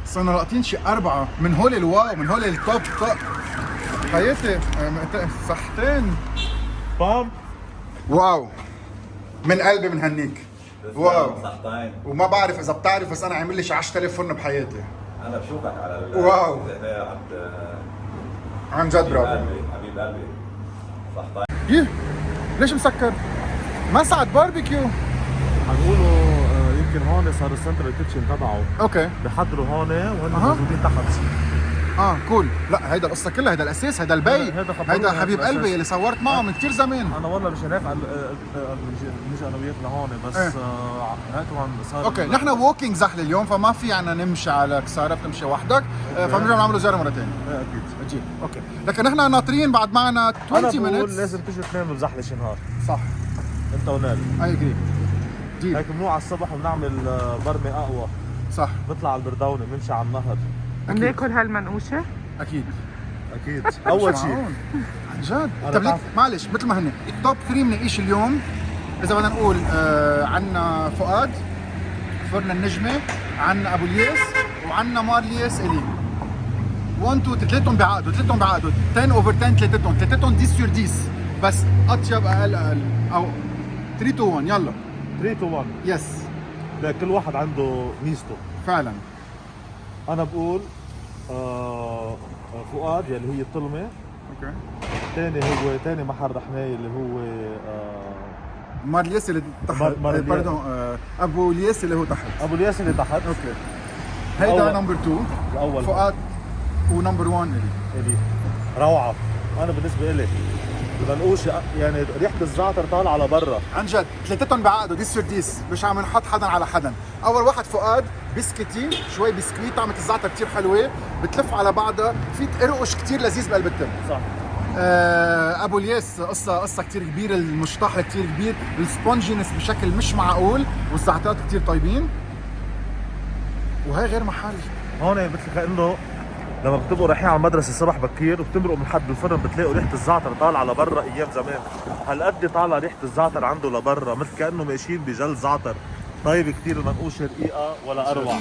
صرنا لاقطين شي 4 من هول الواو من هول التوب توب. حياتي صحتين. بام واو من قلبي بنهنيك. واو. صحتين. وما بعرف اذا بتعرف بس انا عامل لي شي 10,000 فرن بحياتي. انا بشوفك على واو. عن جد برافو. حبيب قلبي. صحتين. يه ليش مسكر؟ مسعد باربيكيو. حنقولوا يمكن هون صار السنترال كيتشن تبعه اوكي بحضروا هون وهن موجودين تحت. كول. لا هيدا القصه كلها، هيدا الاساس، هيدا البي، هيدا حبيب قلبي اللي صورت معه من كثير زمان. انا والله مش هناك نجي انا وياك لهون بس هاتوا صار اوكي نحن ووكينج زحله اليوم فما في عنا نمشي على كساره بتمشي وحدك فبنرجع نعمله زياره مره ثانيه. اكيد اجي اوكي لكن نحن ناطرين بعد معنا 20 انا بقول مينتس. لازم تيجي اثنين بنزحلش نهار. صح انت ونال اي اجري ديل. هيك بنوع على الصبح وبنعمل برمي اقوى. صح بنطلع على البردونه بنمشي على النهر بناكل هالمنقوشه. اكيد اكيد. اول شيء عن جد. طب ليك معلش مثل ما هن التوب 3 منقيش اليوم اذا بدنا نقول عنا فؤاد فرن النجمه، عنا ابو الياس، وعنا مارلياس الي. 1 2 ثلاثتهم بعقدوا 10 اوفر 10 ثلاثتهم 10 سور 10 بس اطيب اقل او 3 2 1 يلا 3 2 1 يس. كل واحد عنده ميزته فعلا. انا بقول فؤاد يلي هي الطلمه. اوكي. الثاني هو ثاني محل رحناي اللي هو مارلياس اللي تحت. باردون ابو الياس اللي هو تحت. ابو الياس اللي تحت. اوكي هيدا نمبر 2 الاول فؤاد ونمبر 1 الي روعه. انا بالنسبه لي المنقوشه يعني ريحه الزعتر طالعه على برا عن جد. ثلاثتهم بعقدوا 10 سور 10 مش عم نحط حدا على حدا. اول واحد فؤاد بسكتي شوي بسكويت طعمة الزعتر كثير حلوه بتلف على بعضها في تقرقش كثير لذيذ بقلب التم. صح. ابو الياس قصه كثير كبيره. المشطح كثير كبير. السبونجينس بشكل مش معقول والزعترات كثير طيبين وهي غير محل. هون مثل كانه لما بتبقوا رايحين على المدرسه الصبح بكير وبتمرقوا من حد الفرن بتلاقوا ريحه الزعتر طالعه لبرا. ايام زمان هالقد طالعه ريحه الزعتر عنده لبرا مثل كانه ماشيين بجل زعتر طيب كثير. المنقوشه رقيقه ولا اروع.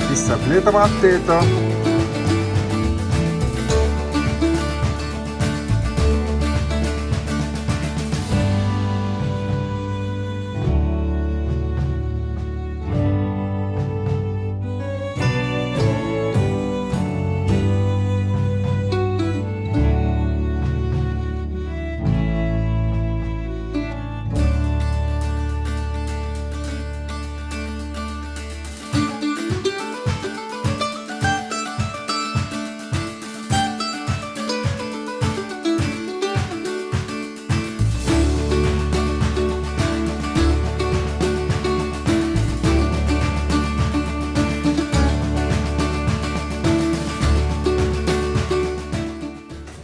في السابليه تبع التيتا.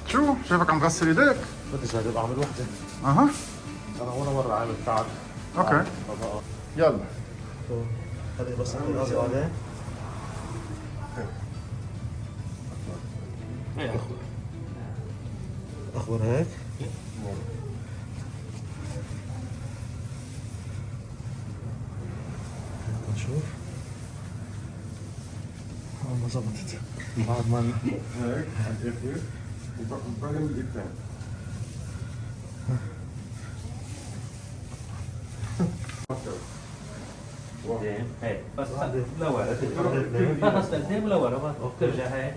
شو شايفك عم تغسل ايديك؟ بدي جرب اعمل وحده. اها انا ولا مره عامل تعب. اوكي يلا. خليني بس احط راسي عليه. اخبر هيك؟ نشوف. ما زبطت. بعد ما هيك على الاخر وبعدين بالايد الثانيه. هيك بس لورا بس قدام لورا ترجع هيك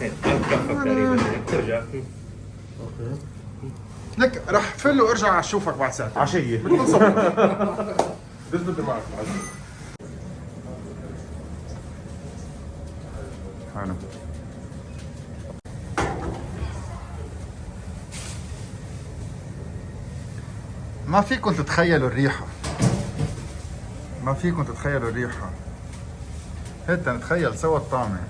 هيك كفك تقريبا هيك ترجع. لك رح فل وارجع اشوفك بعد ساعتين. عشيه. دز بدي معك العشية. حلو. ما فيكم تتخيلوا الريحة. ما فيكم تتخيلوا الريحة. هيك نتخيل سوا الطعمة.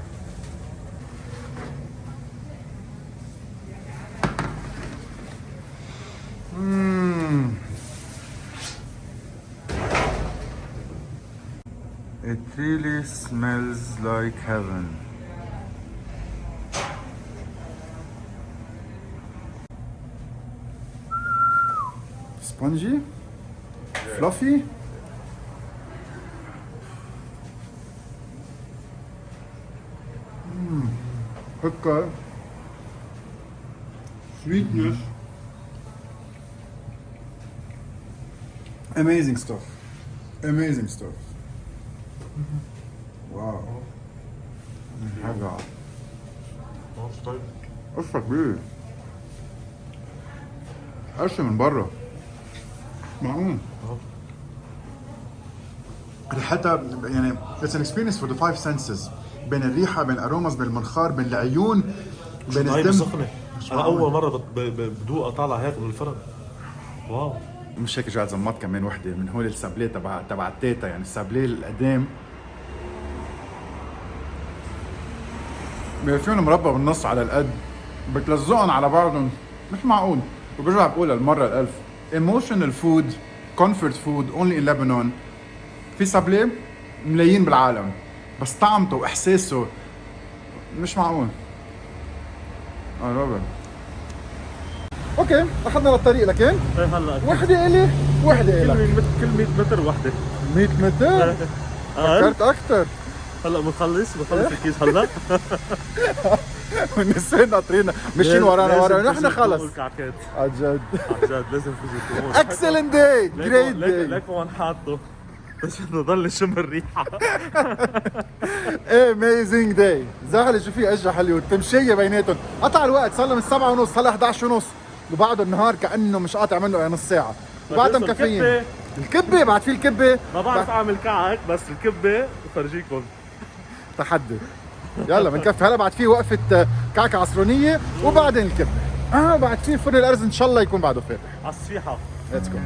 It really smells like heaven. Spongy, fluffy. Hookah, sweetness. Amazing stuff. Amazing stuff. واو حاجة قصة كبيرة. قش من برا معقول. ريحتها يعني it's an experience for the five senses. بين الريحة، بين الأروماز، بين المنخار، بين العيون، بين الدم. سخنة. أنا أول مرة بدوقها طالعة هيك من الفرن. واو. مش هيك رجعت زمط كمان وحدة من هول السابليه تبع التيتا، يعني السابليه القديم فيهم مربى بالنص على القد، بتلزقهم على بعضهم مش معقول. وبرجع بقولها المرة الألف، emotional food, comfort food only in Lebanon. في سابليه ملايين بالعالم بس طعمته وإحساسه مش معقول. رابع. اوكي اخذنا للطريق لكن هلا وحده الي وحده الك. كل 100 متر وحده. 100 متر؟ فكرت اكثر. هلا بنخلص الكيس هلا. والنسوان ناطرينا ماشيين ورانا نحن خلص. عن جد جد لازم فوز. اكسلنت داي جريت داي. لك هون حاطه بس انه ضل شم الريحه. اميزنج داي. زعل شو في اجى حلو التمشيه بيناتهم. قطع الوقت صار من 7:30 هلا 11:30 وبعده النهار كانه مش قاطع منه نص ساعه وبعدها مكفيين. الكبه بعد في الكبه ما بعرف اعمل كعك بس الكبه بفرجيكم تحدي. يلا بنكفي هلا بعد في وقفه كعكه عصرونيه وبعدين الكبه. بعد في فرن الارز ان شاء الله يكون بعده فاتح على الصفيحه. ليتس جو.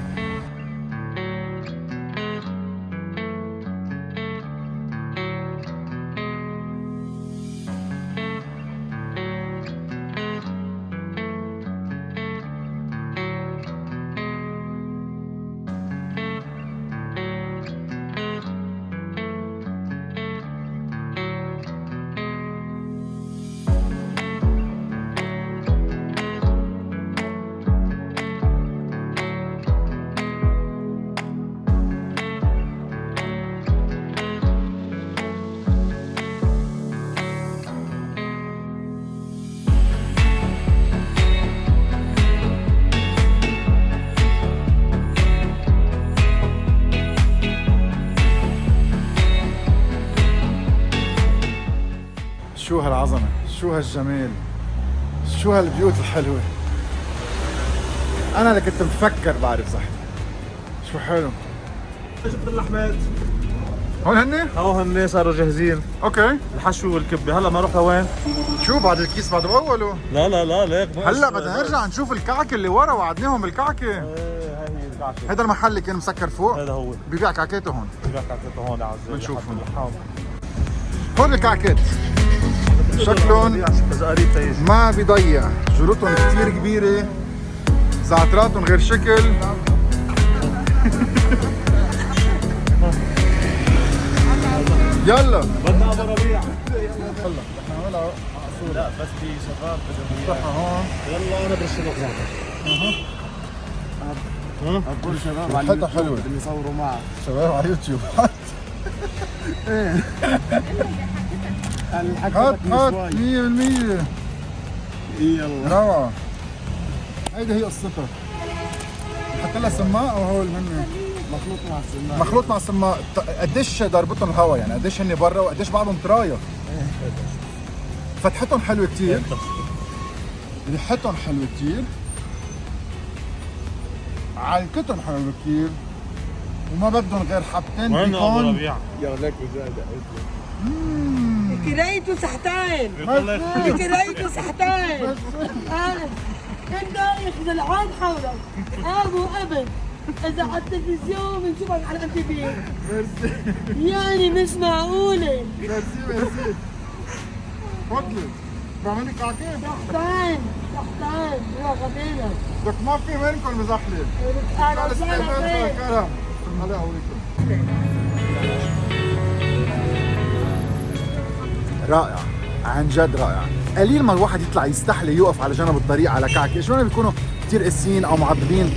هالعظمه، شو هالجمال، شو هالبيوت الحلوه. انا اللي كنت مفكر بعرف زحمه. شو حلو. جبت اللحمات هون هن؟ هن صاروا جاهزين. اوكي. الحشو والكبه. هلا ما نروح لوين؟ شو بعد الكيس بعد اوله؟ لا ليك هلا بدنا نرجع نشوف الكعكه اللي ورا، وعدناهم بالكعكه. ايه هي الكعكه. هذا المحل اللي كان مسكر فوق هذا هو ببيع كعكاته هون. بيبيع كعكته هون يا عزيزي. بنشوفهم. هون الكعكات شكلهم قريب تيجي. ما بيضيع، جرتهم كثير كبيره، زعتراتهم غير شكل. يلا بدنا ابو ربيع. يلا نحن هلا لا بس في شباب بدهم نفتحها هون. يلا انا برش لك زعتر. هدول شباب ريحتها حلوه، اللي يصوروا معه شباب على يوتيوب. هات 100%. يلا روعه. هيدي هي قصتها. حط لها سماء او هول هن مخلوط مع السماء. مخلوط مع السماء. قديش ضربتهم الهواء يعني، قديش هن برا وقديش بعضهم ترايا. فتحتهم حلوه كثير، ريحتهم حلوه كثير، علكتهم حلوه كثير، وما بدهم غير حبتين وين ابو بيكون. ربيع؟ يا لك وزاده. كرايته سحتين كرايته سحتين. كان دايخ زلعان حولك ابو ابن. اذا على التلفزيون بنشوفك على ام تي في. يعني مش معقوله. ميرسي. تفضلي. بعمل لك كعكه؟ سحتين يا غبينا. لك ما في منكم مزحلق. انا وسهلا فيك. كرم. هلا اوريكم. رائع، عن جد رائع. قليل ما الواحد يطلع يستحلي يوقف على جنب الطريق على كعكه، شو بيكونوا كثير قاسيين او معضبين.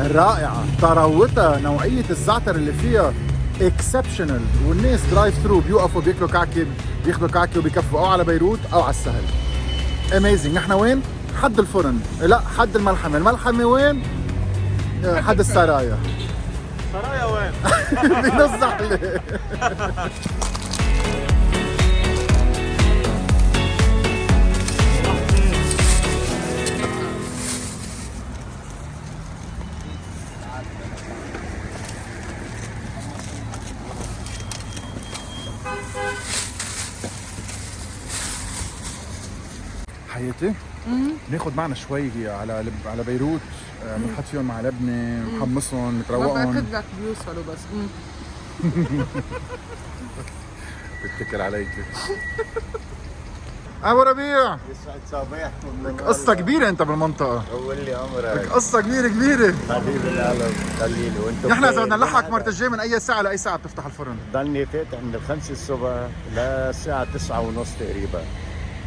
رائعه، طراوتها، نوعيه الزعتر اللي فيها اكسبشنال، والناس درايف ثرو بيوقفوا بياكلوا كعكه، بياخذوا كعكه وبيكفوا او على بيروت او على السهل. اميزنج. نحن وين؟ حد الفرن، لا حد الملحمه. الملحمه وين؟ حد السرايا. سرايا وين؟ بنص زحله. حياتي ناخذ معنا شوي على بيروت، بنحط فيهم مع لبنه، نحمصهم، نتروقهم. باكد لك بيوصلوا بس. بتكل عليك. ابو ربيع، يسعد صباحكم. لك قصه كبيره انت بالمنطقه. قول لي لك عمرك. قصه كبيره. حبيبي القلب خليني. وانتم نحن اذا بدنا نلحق مرت الجاي من اي ساعه لاي ساعه بتفتح الفرن؟ ضلني فاتح من 5 الصبح للساعة 9:30 تقريبا.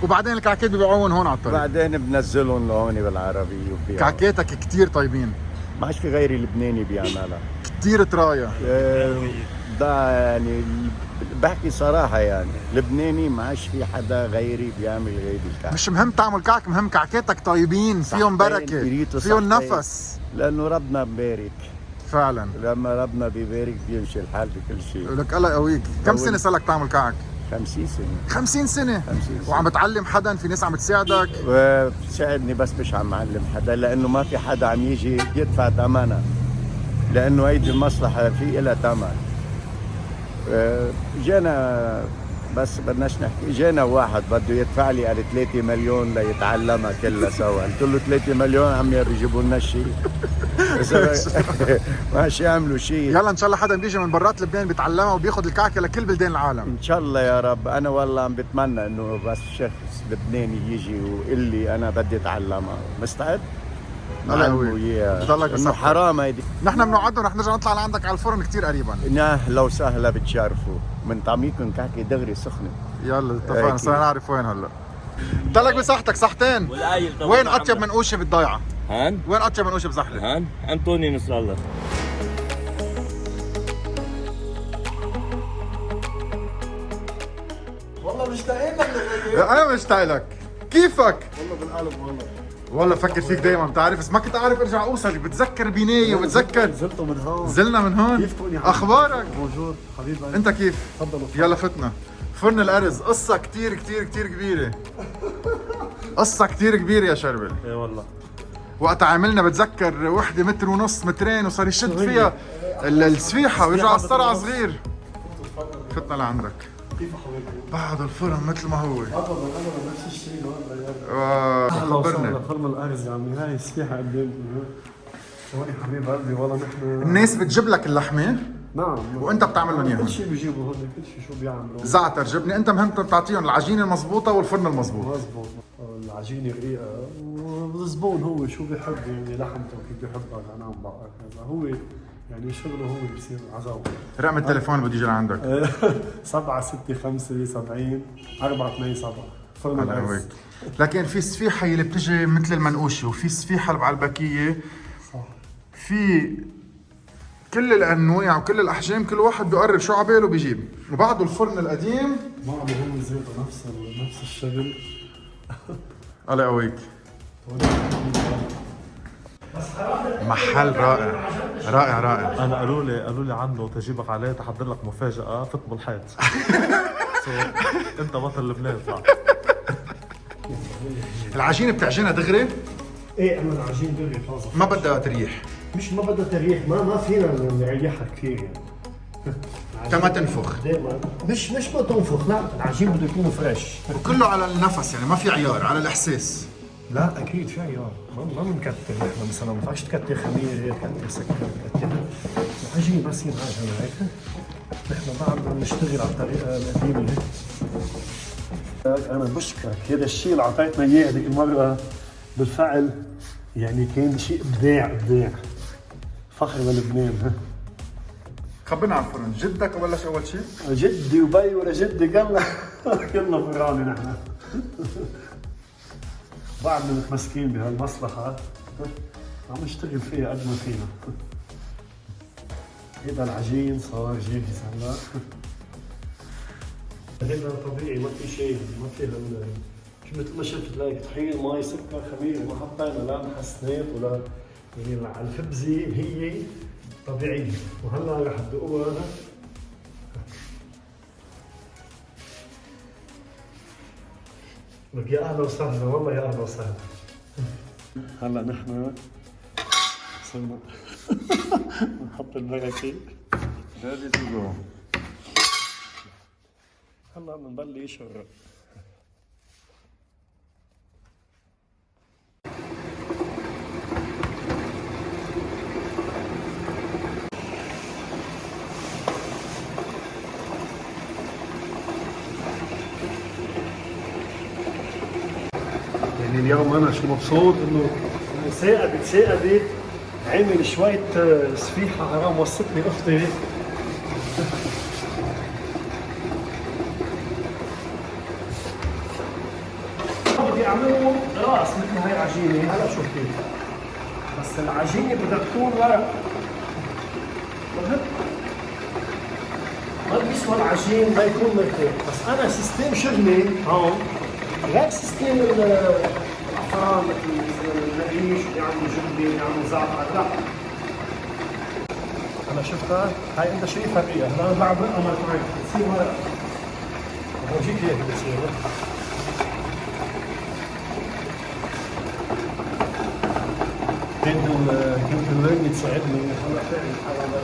وبعدين الكعكات ببيعوهم هون على الطريق. بعدين بنزلهم لهون بالعربية وبيعوا. كعكاتك كتير طيبين، ما عادش في غيري لبناني بيعملها. كتير ترايا. ده يعني بحكي صراحة يعني لبناني ما عادش في حدا غيري بيعمل غير الكعك. مش مهم تعمل كعك، مهم كعكاتك طيبين، فيهم بركه، فيهم نفس. لأنه ربنا مبارك. فعلا لما ربنا بيبارك بيمشي الحال بكل شيء. لك الله يقويك. كم سنه صار لك تعمل كعك؟ 50 سنة. 50 سنه. 50 سنة. وعم بتعلم حدا؟ في ناس عم تساعدك؟ وبتساعدني بس مش عم معلم حدا، لانه ما في حدا عم يجي يدفع ثمنها، لانه هيدي المصلحه في لها ثمن. جانا بس بدناش نحكي، جانا واحد بده يدفع لي 3 مليون ليتعلمها كلها سوا. قلت له 3 مليون عم يجيبوا لنا شيء. ماشي يعملوا شيء. يلا ان شاء الله حدا بيجي من برات لبنان بيتعلمها وبياخذ الكعكه لكل بلدان العالم. ان شاء الله يا رب. انا والله عم بتمنى انه بس شخص لبناني يجي ويقول لي انا بدي اتعلمها. مستعد؟ معلمه اياها. انه حرام هيدي. نحن بنوعدهم رح نرجع نطلع لعندك على الفرن كثير قريبا. اهلا وسهلا، بتشرفوا. بنطعميكم كعكه دغري سخنه. يلا اتفقنا، صرنا نعرف وين هلا. ضلك بصحتك صحتين. وين اطيب منقوشه بالضيعه؟ هان؟ وين اطيب منقوشه بزحله؟ هان؟ انطوني نصر الله. والله مشتاقين لك. انا مشتاق لك. كيفك؟ والله بالقلب والله فكر فيك دايما، بتعرف بس ما كنت اعرف ارجع اوصل. بتذكر بنايه وبتذكر نزلتوا من هون. نزلنا من هون. كيفكم يا اخبارك؟ بونجور حبيبي. انت كيف؟ تفضلوا. يلا فتنا. فرن الأرز قصة كتير كتير كتير كبيرة. قصة كتير كبيرة يا شربل. ايه والله. وقت عملنا بتذكر وحدة متر ونص مترين وصار يشد فيها السفيحة ويرجع على الصرعة صغير. فتنا لعندك. بعد الفرن مثل ما هو. ابدا نفس الشيء خبرنا. فرن الارز يا عمي، هاي السفيحه قدامي. ثواني حبيب قلبي والله نحن الناس بتجيب لك اللحمة نعم وانت بتعمل لهم اياها. كل شيء بيجيبوا هون، كل شيء شو بيعملوا. زعتر جبنة، انت مهمتك تعطيهم العجينة المضبوطة والفرن المضبوط. مزبوط. العجينه رقيقه والزبون هو شو بيحب، يعني لحمته كيف بيحبها. انا عم بقى هذا هو يعني شغله، هو بصير عزاوي. رقم التليفون بده يجي لعندك. 765 427 فرن الارز. لكن في السفيحة اللي بتجي مثل المنقوشة، وفي السفيحة اللي بعلبكية. صح. في كل الانواع وكل الاحجام، كل واحد بيقرر شو عباله بيجيب. وبعده الفرن القديم ما عم هو زيادة نفس الشغل. الله يقويك. محل رائع رائع رائع. انا قالوا لي عنه تجيبك عليه تحضر لك مفاجأة فت بالحيط. انت بطل لبنان صح. العجينة بتعجنها دغري؟ ايه انا العجين دغري طازه، ما بدها تريح. مش ما بدها تريح، ما فينا نريحها كثير يعني. كما تنفخ. دائما مش ما تنفخ، لا العجين بده يكون فريش. وكله على النفس يعني، ما في عيار، على الاحساس. لا اكيد في عيار، ما بنكتر نحن مثلا، ما ينفعش تكتر خميره، تكتر سكر، تكتر العجين بس ينعجن هيك. نحن بعد بنشتغل على الطريقه القديمه هيك. انا بشكرك، هذا الشيء اللي اعطيتنا اياه هذيك المره بالفعل يعني كان شيء ابداع. فخر للبنان. خبرنا عن الفرن، جدك بلش اول شيء؟ جدي وبي ولا جدي كلنا فراني نحن. بعدنا متمسكين بهالمصلحه، عم نشتغل فيها قد ما فينا. هذا العجين صار جاهز هلا. هذا طبيعي، ما في شيء، ما في شو مثل ما شفت لك طحين مي سكر خميره، ما حطينا لا محسنات ولا يعني. الخبزه هي طبيعيه، وهلا رح تدوقوها. لك يا اهلا وسهلا، والله يا اهلا وسهلا. هلا نحن صرنا نحط البركه. هلا بنبلش الرق. يعني اليوم انا شو مبسوط انه ثاقبت عامل شوية سفيحة حرام وصتني اختي. بدي اعملهم راس مثل هاي العجينة. هلا شوف كيف، بس العجينة بدها تكون ورق. ما بيسوى العجين ما يكون مرتاح. بس انا سيستم شغلي هون غير سيستم الافران مثل النقيش اللي عملوا جبنه اللي عملوا زعتر. لا انا شفتها هاي انت شايفها فيها. هلا انا بعمل امر معي بتصير ورق. بورجيك هيك بتصير. كنت اللي تساعدني. هلا فعلا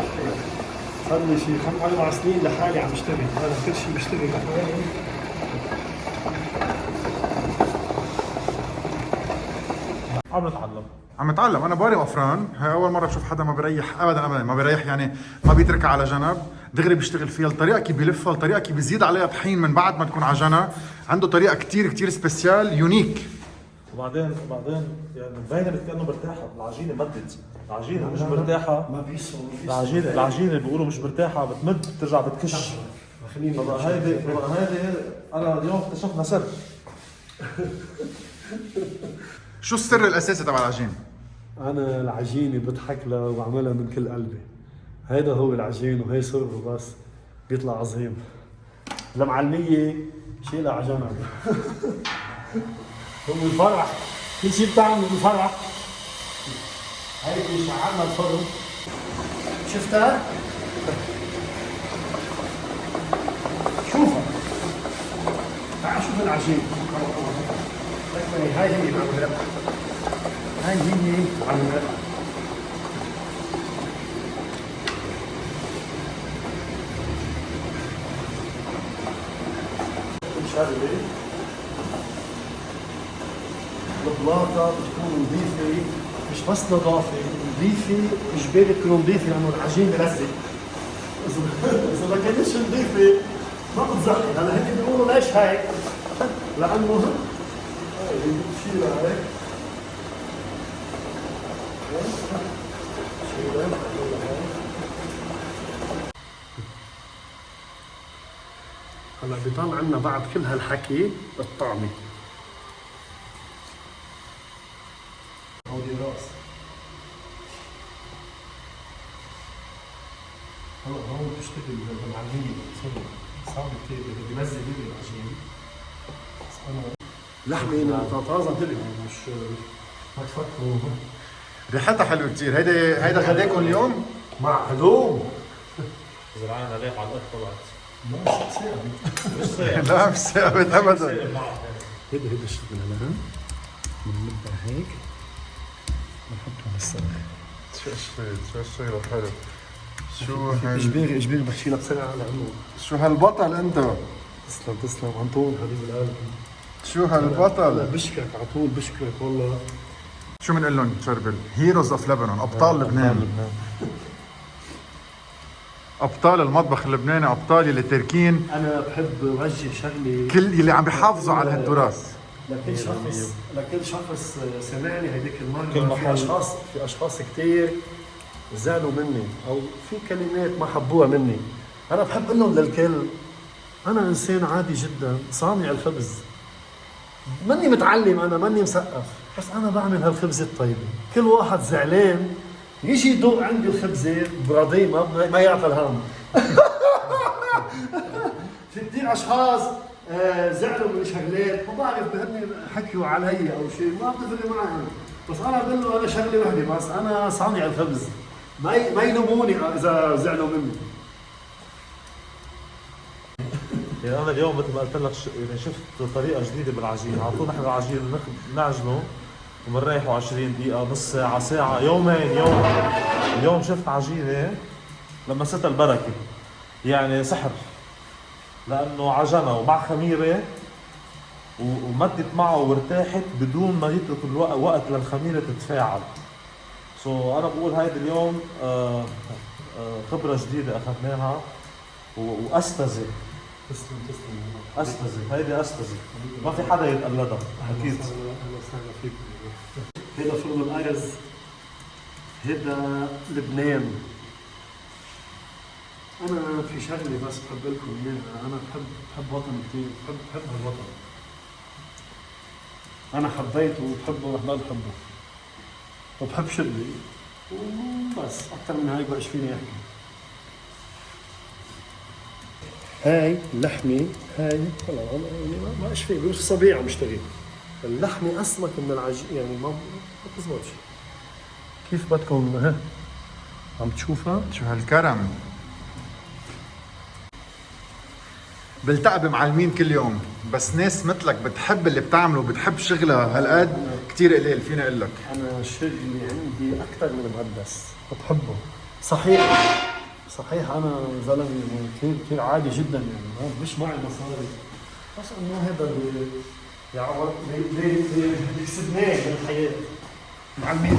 صار لي شيء 4 سنين لحالي عم اشتغل. هذا كل شيء بشتغل لحالي. عم نتعلم. انا بارم افران، هاي اول مره بشوف حدا ما بيريح ابدا ما بيريح يعني، ما بيتركها على جنب، دغري بيشتغل فيها. الطريقه كيف بيلفها، الطريقه كيف بيزيد عليها طحين من بعد ما تكون على جنب، عنده طريقه كتير سبيسيال يونيك. وبعدين يعني مبينه كانه مرتاحه. العجينه مدت، العجينه مش مرتاحه. ما بيسوى العجينه بيقولوا مش مرتاحه، بتمد بترجع بتكش. طبعا هيدي انا اليوم اكتشفنا سر. شو السر الاساسي تبع العجين؟ انا العجينه بضحك لها وبعملها من كل قلبي. هيدا هو العجين وهي سره بس بيطلع عظيم. المعلميه شيلها على جنب. هو الفرح، كل شيء بتعمله بالفرح. هيدي شعلنا الفرن، شفتها؟ شوفها العجين. هاي هي العمل. هاي هي العمل. مش هذا اللي البلاطة بتكون نظيفة، مش بس نظافة، نظيفة إجباري تكون نظيفة لأنه العجين بلزق. إذا ما كانتش نظيفة ما بتزحلق. هلا هيك بيقولوا ليش هيك؟ لأنه هاي بتشيلها هيك. هلا بيضل عندنا بعد كل هالحكي الطعمة. هودي راس. هلا هون بشتغل بالعجين، صعب كثير بنزل لي العجين. بس انا لحمة طازة دلي مش ما تفكروا. ريحتها حلوه كثير. هيدا غداكم اليوم؟ مع هدوم. زرعنا عليك على الارض طلعت. لا مش ثابت ابدا. هيدا الشغل هلا بنلبها هيك بنحطها على السلخ. شو الشغله حلو. شو اجباري بحشيلها بسرعه على عمو. شو هالبطل انت؟ تسلم انطون حبيب القلب. شو هالبطل؟ بشكرك على طول، بشكرك والله. شو بنقول لهم شربل؟ هيروز اوف لبنان، ابطال لبنان. ابطال المطبخ اللبناني، ابطال اللي تاركين. انا بحب اوجه شغله كل اللي عم بيحافظوا على هالتراث. لكل شخص سمعني هيديك المره. كل محل. في اشخاص كثير زعلوا مني او في كلمات ما حبوها مني. انا بحب اقول لهم للكل انا انسان عادي جدا صانع الخبز. ماني متعلم، انا ماني مثقف، بس انا بعمل هالخبزه الطيبه. كل واحد زعلان يجي يدوق عندي الخبزه براضي ما يعطى الهم. في كثير اشخاص زعلوا من شغلات ما بعرف بهن حكيوا علي او شيء، ما بتفرق معهم. بس انا بقول له انا شغله وحده بس، انا صانع الخبز. ما يلوموني اذا زعلوا مني. يعني انا اليوم مثل ما قلت لك يعني شفت طريقه جديده بالعجين. على طول نحن العجين نعجنه وبنريحه 20 دقيقه، نص ساعه، ساعه، يومين، يوم. اليوم شفت عجينه لمستها البركه، يعني سحر، لانه عجنها ومع خميره ومدت معه وارتاحت بدون ما يترك الوقت للخميره تتفاعل. انا بقول هيدي اليوم خبره جديده اخذناها واستزي. تسلم. هيدي استزي، ما في حدا يتقلدها اكيد. اهلا وسهلا فيك. هيدا فرن الارز، هيدا لبنان. انا في شغله بس بحب لكم اياها، انا بحب وطني كثير، بحب هالوطن. انا حبيته وبحبه ورح ضل بحبه وبحب شغلي وبس. اكثر من هيك بقاش فيني احكي. هاي اللحمه هاي ما بقاش في بيوش صبيعه مشتري. اللحمه اسمك من العجين، يعني ما بتزبطش. كيف بدكم ها عم تشوفها؟ شو هالكرم. بلتقى بمعلمين كل يوم، بس ناس مثلك بتحب اللي بتعمله وبتحب شغلها هالقد كثير قليل. فيني اقول لك انا شغلي عندي اكثر من مقدس، بحبه. صحيح انا زلمه كثير عادي جدا، يعني مش معي مصاري، بس انه هذا اللي يعوض اللي كسبناه بالحياه. معلمين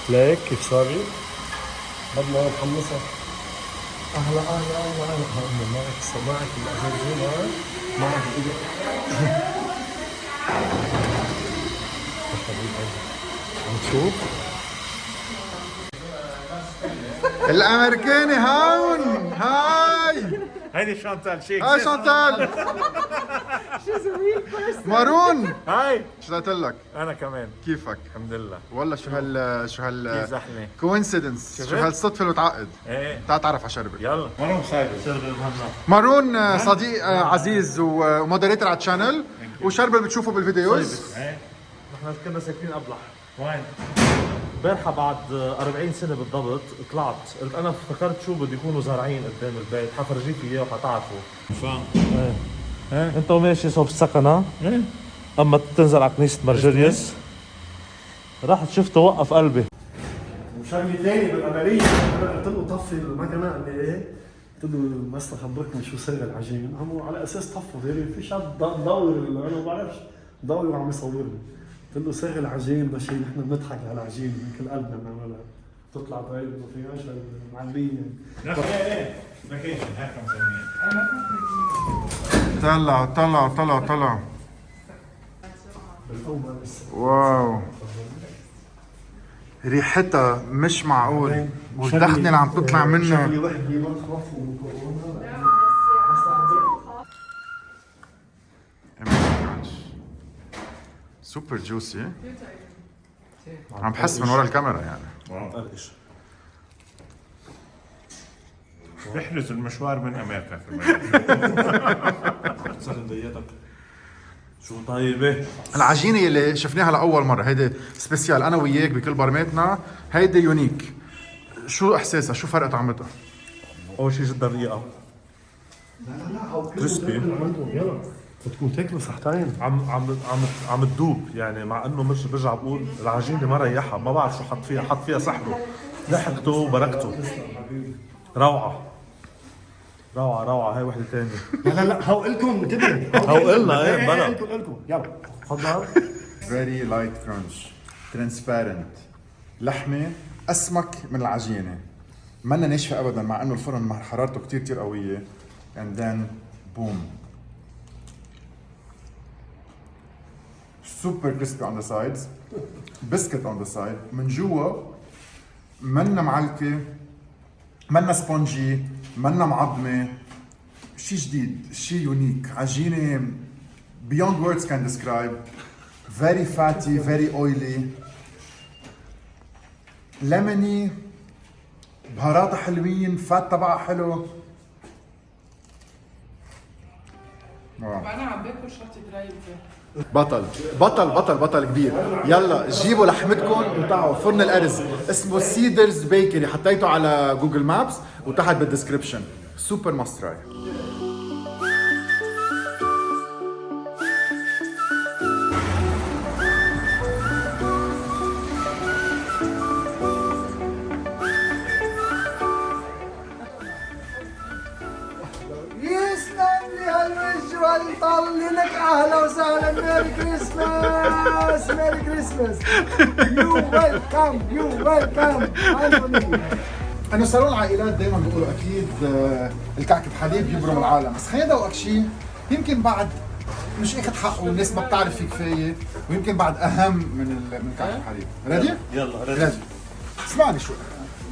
ليك كيف صارت؟ بدنا نحمصها. اهلا معك الأزرزين، معك عم تشوف؟ الامريكاني هون. هاي هيدي شانتال شيك. هاي شانتال. مارون هاي شو قلت لك؟ انا كمان كيفك؟ الحمد لله. والله شو هال زحمه. كوينسيدنس، شو هالصدفه اللي بتعقد. ايه تعال تعرف على شربل. يلا مارون صايبه شربل مهنا. مارون صديق عزيز ومودريتر على الشانل، وشربل بتشوفه بالفيديوز. ايه نحن كنا ساكنين ابلح. وين؟ امبارحه بعد 40 سنه بالضبط طلعت قلت انا افتكرت شو بده يكونوا زارعين قدام البيت، حفرجيكم اياه وحتعرفوا. فاهم. ايه انت وماشي صوب السكن ها؟ ايه اما تنزل على كنيسه مرجريوس رحت شفته وقف قلبي. وشغله ثانيه بالعمليه انا قلت له طفي المكنه، قال لي ايه؟ قلت له ما استخبركم شو صار العجين، هم على اساس طفوا ديري في شاب ضوي انا ما بعرفش ضوي وعم يصورني. قلت له صار العجين بشي نحن بنضحك على العجين من كل قلبنا بنعملها تطلع طيب ما فيهاش معليه. ايه فاكيشن هيك مسميها. طلع واو ريحتها مش معقول، والدخنه اللي عم تطلع منها. سوبر جوسي، عم بحس من ورا الكاميرا يعني. قرقش. رحلة المشوار من امريكا في صار مضيقك. شو طيبه؟ العجينه اللي شفناها لاول مره هيدي سبيسيال انا وياك بكل برماتنا، هيدي يونيك. شو احساسها؟ شو فرق طعمتها؟ اول شيء جدا رقيقه. لا كريسبي. يلا بتكون تاكلوا صحتين. عم تدوب يعني، مع انه مش برجع بقول العجينه ما ريحها، ما بعرف شو حط فيها سحبه، لحقته وبركته. روعه هاي وحده ثانيه. لا هو الكم انتبه. هو إلنا ايه بلا. الكم يلا تفضل. فيري لايت كرانش، ترانسبيرنت، لحمه اسمك من العجينه، منا ناشفه ابدا مع انه الفرن حرارته كتير قويه. and then boom super crispy on the sides, biscuit on the side. من جوا منا معلكه، منا سبونجي، منا معظمه، شيء جديد، شيء يونيك. عجينه beyond words can describe. very fatty, very oily, lemony، بهاراتها حلوين، فات تبعها حلو. انا عم باكل شطه قريبه. بطل كبير. يلا جيبوا لحمتكم وتعوا فرن الارز، اسمه سيدرز بيكري، حطيته على جوجل مابس وتحت بالدسكربشن. سوبر ماست تراي. يسلم لي هالوجه والطل لك اهلا وسهلا. ميري كريسماس ميري كريسماس. يو ويلكم. انه صالون العائلات دائما بيقولوا اكيد الكعك بحليب يبرم العالم، بس خلينا ندوقك شيء يمكن بعد مش اخذ حقه والناس ما بتعرف فيه كفايه، ويمكن بعد اهم من كعك بحليب. ريدي؟ يلا ريدي. اسمعني شوي،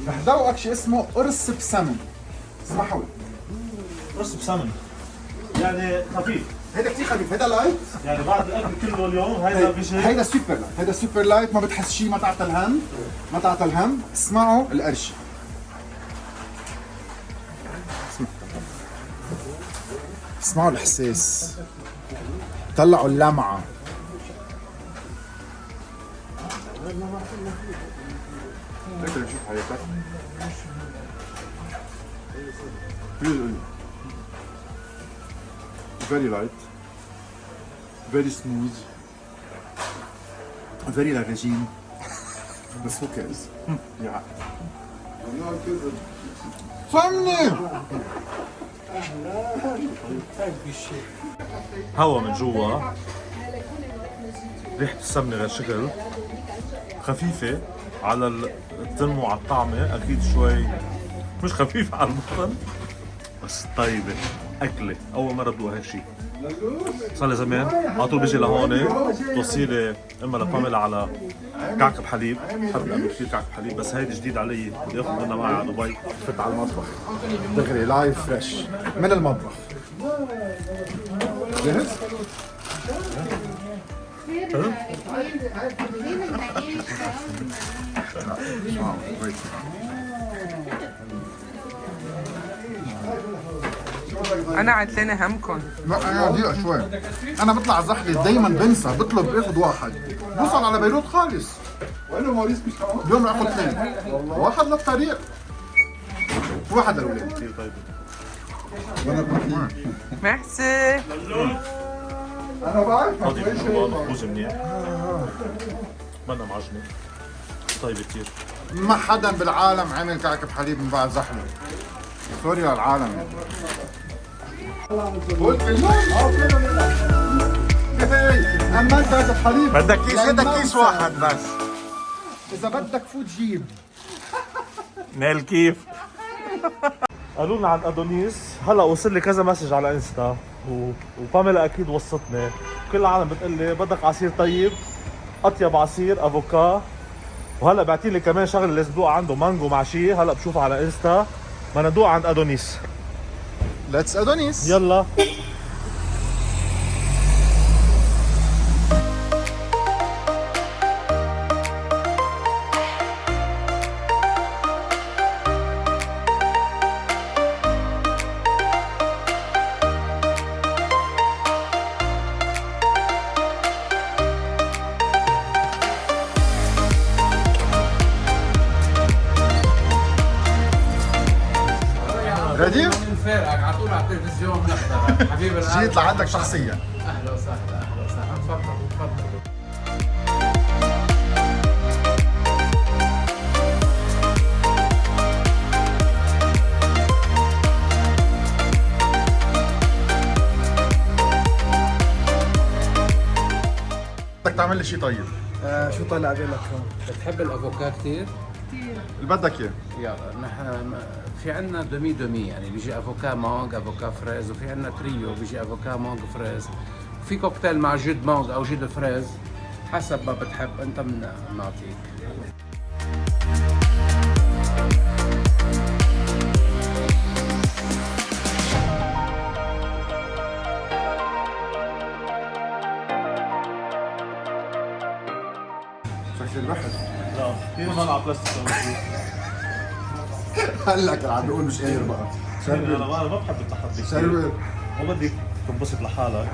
رح دوقك شيء اسمه قرص بسمن. اسمحوا لي. قرص بسمن يعني خفيف. هيدا كثير خفيف، هيدا لايت يعني بعد الاكل كله اليوم. هيدا بشيء، هيدا سوبر لايت، هيدا سوبر لايت، ما بتحس شيء، ما تعطى الهم. اسمعوا القرشه. اسمعوا الاحساس، طلعوا اللمعه. فكر نشوف حياتك. very light, very smooth, very like regime. بس who cares? فهمني. هوا من جوا، ريحة السمنة غير شكل، خفيفة على التم وعلى الطعمة، أكيد شوي مش خفيفة على البطن، بس طيبة. أكلة أول مرة بدوق هالشي. صار لي زمان على طول بيجي لهون توصيلي اما لباميلا على كعك بحليب، بحب اعمل كثير كعك بحليب، بس هيدي جديد علي بدي اخذ منها معي على دبي. فت على المطبخ دغري لايف فريش من المطبخ. جاهز؟ انا عتلانه همكم. لا انا دقيقة شوي. انا بطلع زحلة دايما بنسى بطلب اخذ واحد بوصل على بيروت خالص. وين موريس مش اليوم اخذ اثنين، واحد للطريق واحد للولاد. كثير طيبه. ميرسي. انا بعرف هذه مخبوزه منيح، منا معجنه، طيبه كثير. ما حدا بالعالم عمل كعك بحليب من بعد زحلة. سوري للعالم. اما انت كعك بحليب بدك كيس واحد بس. اذا بدك فوت جيب. نال كيف؟ قالوا لنا عن ادونيس، هلا وصل لي كذا مسج على انستا وباميلا اكيد وصتني، كل العالم بتقول لي بدك عصير طيب، اطيب عصير افوكا، وهلا بعتي لي كمان شغله لازم ادوق عنده مانجو مع شيء، هلا بشوفها على انستا. بدنا ندوق عند ادونيس. ليتس ادونيس. يلا. ريدي؟ نفارقك على طول على التلفزيون بنحضرك حبيب القلب. جيت لعندك شخصيا. اهلا وسهلا اهلا وسهلا، تفضل تفضل. بدك تعمل لي شيء طيب. شو طلع بالك هون؟ بتحب الافوكا كثير؟ اللي بدك اياه. يلا نحن في عندنا دومي دومي، يعني بيجي افوكا مانج افوكا فريز، وفي عندنا تريو بيجي افوكا مانج فريز، في كوكتيل مع جود مانج او جود فريز، حسب ما بتحب انت بنعطيك. شكل البحر. لا كثير ملعب بلاستيك. هلا كان عم بيقول مش قادر بقى. انا ما بحب التحدي كثير. شربت. ما بدك تنبسط لحالك. انا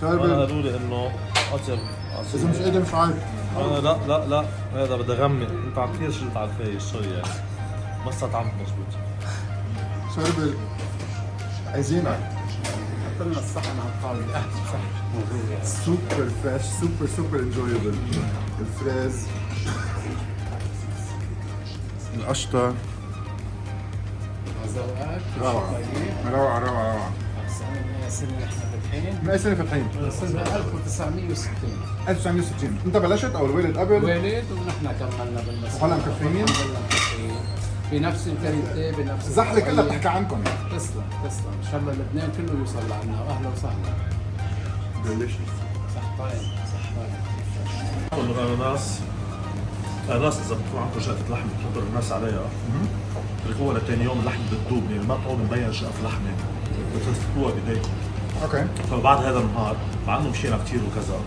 شربت. قالوا لي انه اطيب عصير. اذا مش قادر مش عارف. انا لا هذا بدي اغمق، انت عم كثير شلت على الفايش، سوري يعني ما استطعمت مزبوط. شربت. عايزينك. حط لنا الصحن على الطاوله. اهلا وسهلا. سوبر فريش سوبر انجويبل. الفريز، القشطة، روعة روعة روعة. السنه اللي احنا فاتحين من اي سنة فاتحين؟ سنه 1960. 1960. انت بلشت او الوالد قبل؟ ولد ونحن كملنا بالمسيرة. وهلا مكفيين؟ بنفس الكاليتي بنفس الزحلة كلها بتحكي عنكم. تسلم تسلم، ان شاء الله لبنان كله يوصل لعنا، واهلا وسهلا. ديليشيس. صحتين صحتين. الاناناس اذا بتكون عندكم شقفة لحمة بتحضر الناس عليها، تتركوها لتاني يوم اللحمة بتذوب، يعني ما بتقعد مبين شقف لحمة، بتفتحوها بايديكم. اوكي. فبعد هذا النهار مع انه مشينا كثير وكذا،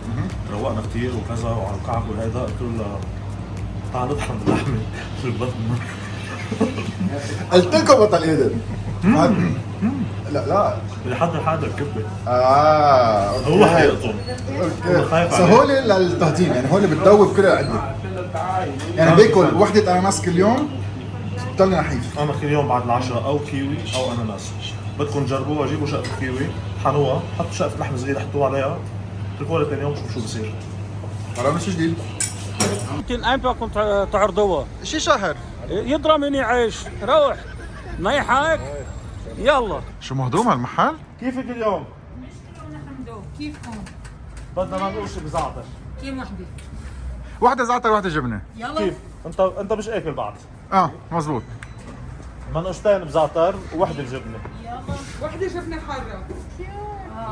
روقنا كثير وكذا وعلى الكعك وهذا، قلت له تعال نطحن اللحمة في البطن. قلت لكم بطل قادر. لا اللي حضر حاضر كبه. اوكي. هو حيقطم. اوكي. خايف هول للتهضيم، يعني هول بتذوب كل العده. يعني باكل وحده اناناس كل يوم بضلني نحيف. انا كل يوم بعد العشاء او كيوي او اناناس. بدكم تجربوها، جيبوا شقفة كيوي، طحنوها، حطوا شقفة لحمة صغيرة حطوها عليها، اتركوها لثاني يوم شوف شو بصير. ترى مش جديد. يمكن ايمتى تعرضوها؟ شي شهر. يضرب مني عيش، روح نيحك يلا. شو مهضوم هالمحل؟ كيفك اليوم؟ كيفكم؟ بدنا ما نقول شي بزعتر. كم وحدة؟ وحده زعتر وحده جبنه. يلا. كيف؟ انت مش اكل بعد. مزبوط. منقوشتين بزعتر ووحده بجبنه. وحده جبنه حاره.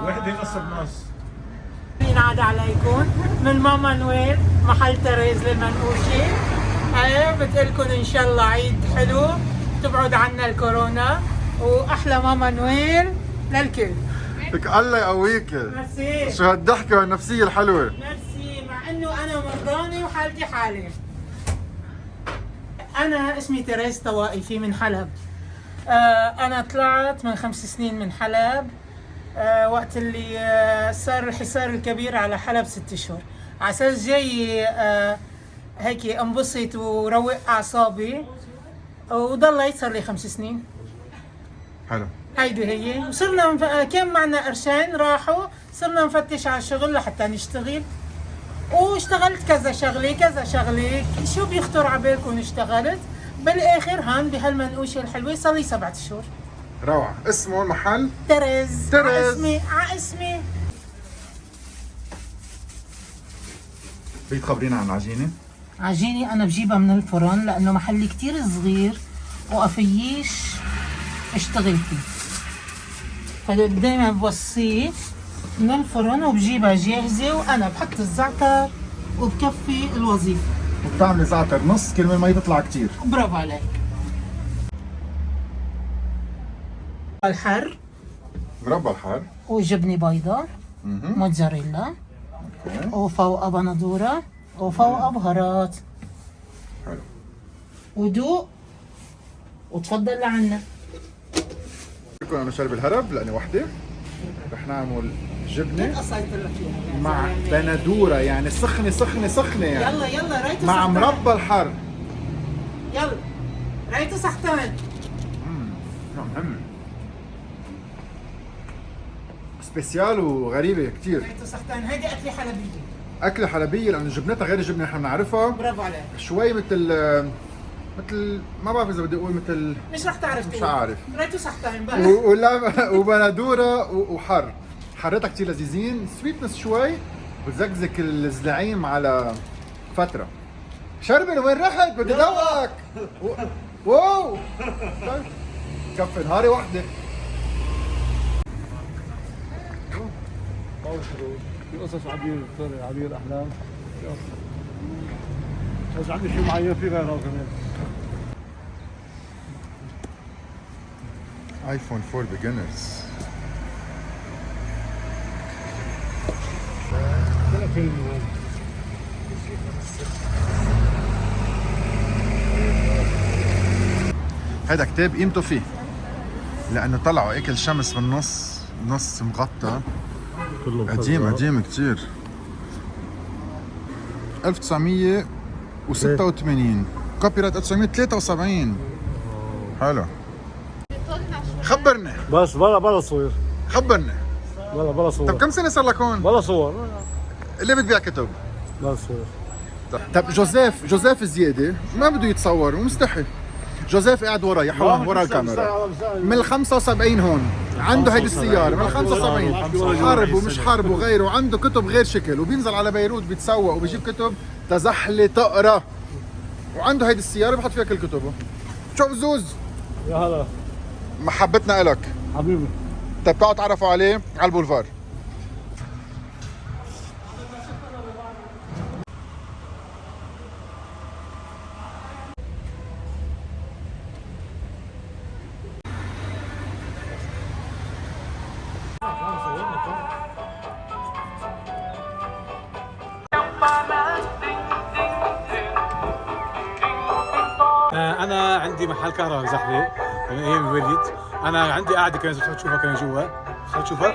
وحده نص بنص. ينعاد عليكم من ماما نويل محل تريز للمنقوشي. بتقلكم ان شاء الله عيد حلو، تبعد عنا الكورونا، واحلى ماما نويل للكل. لك الله يقويك. ميرسي. شو هالضحكه والنفسيه الحلوه. ميرسي، مع انه انا مرضاني وحالتي حالي. انا اسمي تريز طوائفي من حلب. انا طلعت من 5 سنين من حلب، وقت اللي صار الحصار الكبير على حلب 6 اشهر، على اساس جاي هيك انبسط وروق اعصابي، وضليت صار لي 5 سنين. حلو. هيدي هي، وصرنا كان معنا قرشين راحوا، صرنا نفتش على الشغل لحتى نشتغل، واشتغلت كذا شغله شو بيخطر على بالكم اشتغلت، بالاخر هان بهالمنقوشه الحلوه صار لي 7 اشهر. روعه. اسمه المحل تريز. تريز. على اسمي. بدك تخبرينا عن العجينه؟ عجيني انا بجيبها من الفرن لانه محلي كتير صغير وقفيش اشتغل فيه، فدايما بوصيه من الفرن وبجيبها جاهزه، وانا بحط الزعتر وبكفي الوظيفه. وبتعملي زعتر نص كرمال ما يطلع كتير. برافو عليك. الحر، مربى الحار، وجبنه بيضاء، موتزاريلا، وفوقها بندوره، وفوقها بهارات. حلو. ودوق وتفضل لعنا. بكون انا شرب الهرب لاني وحده. رح نعمل جبنه اسيطر فيها مع بندوره، يعني سخنه يعني. يلا ريتو مع صحتين. مربى الحر. يلا ريتو صحتين. سبيسيال وغريبه كثير. ريتو صحتين. هيدي اكله حلبيه. اكله حلبيه لانه جبنتها غير الجبنه اللي احنا بنعرفها. برافو عليك. شوي مثل ما بعرف اذا بدي اقول مثل، مش رح تعرف مش تقول. عارف. ريتو صحتين بس. ولا وبندوره وحر. حرتها كثير لذيذين، سويتنس شوي، بتزقزق الزلعيم على فتره. شربل وين رحت؟ بدي ادوقك. واو كفي نهاري وحده. في قصص عبير احلام. بس عندي شيء معين في غيرها كمان. ايفون 4 beginners. هذا كتاب قيمته فيه لانه طلعوا اكل شمس بالنص، نص مغطى، قديم كتير. 1986 كوبي رايت 1973. حلو. خبرني بس بلا صور. خبرني بلا صور. طب كم سنه صار لك هون؟ بلا صور. اللي بتبيع كتب. بلا صور. طب جوزيف زياده ما بده يتصور ومستحي. جوزيف قاعد وراي ورا الكاميرا من ال 75 هون، عنده هيدي السياره من ال 75، حرب ومش حرب وغيره، وعنده كتب غير شكل، وبينزل على بيروت بيتسوق وبيجيب كتب تزحلي تقرا، وعنده هيدي السياره بحط فيها كل كتبه. شو بزوز؟ يا هلا محبتنا إلك حبيبي. طب تعالوا تعرفوا عليه على البولفار. انا عندي محل كهرباء بزحله من ايام الوليد. انا عندي قاعده كمان تدخل تشوفها كمان جوا. تدخل تشوفها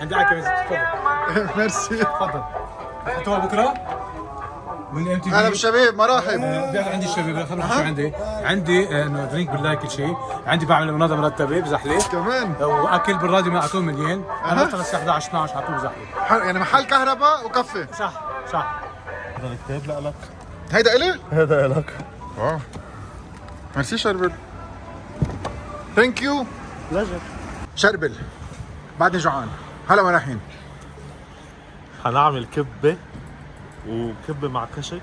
عندي قاعده كمان. تفضل. ميرسي. تفضل. حطوها بكره من MTV. هلا بالشباب، مرحب. عندي الشباب خلينا شو عندي انه درينك بالله كل شيء. عندي بعمل مناظره مرتبه بزحله كمان، واكل بالراديو من اعطوه مليون. انا بشتغل الساعه 11 12 على طول بزحله. يعني محل كهرباء وكفي. صح. هذا الكتاب لك. هيدا إلي؟ هذا لك. واو ميرسي شربل. ثانك يو. بليجر. شربل بعدني جوعان. هلا وين رايحين؟ حنعمل كبة وكبة مع كشك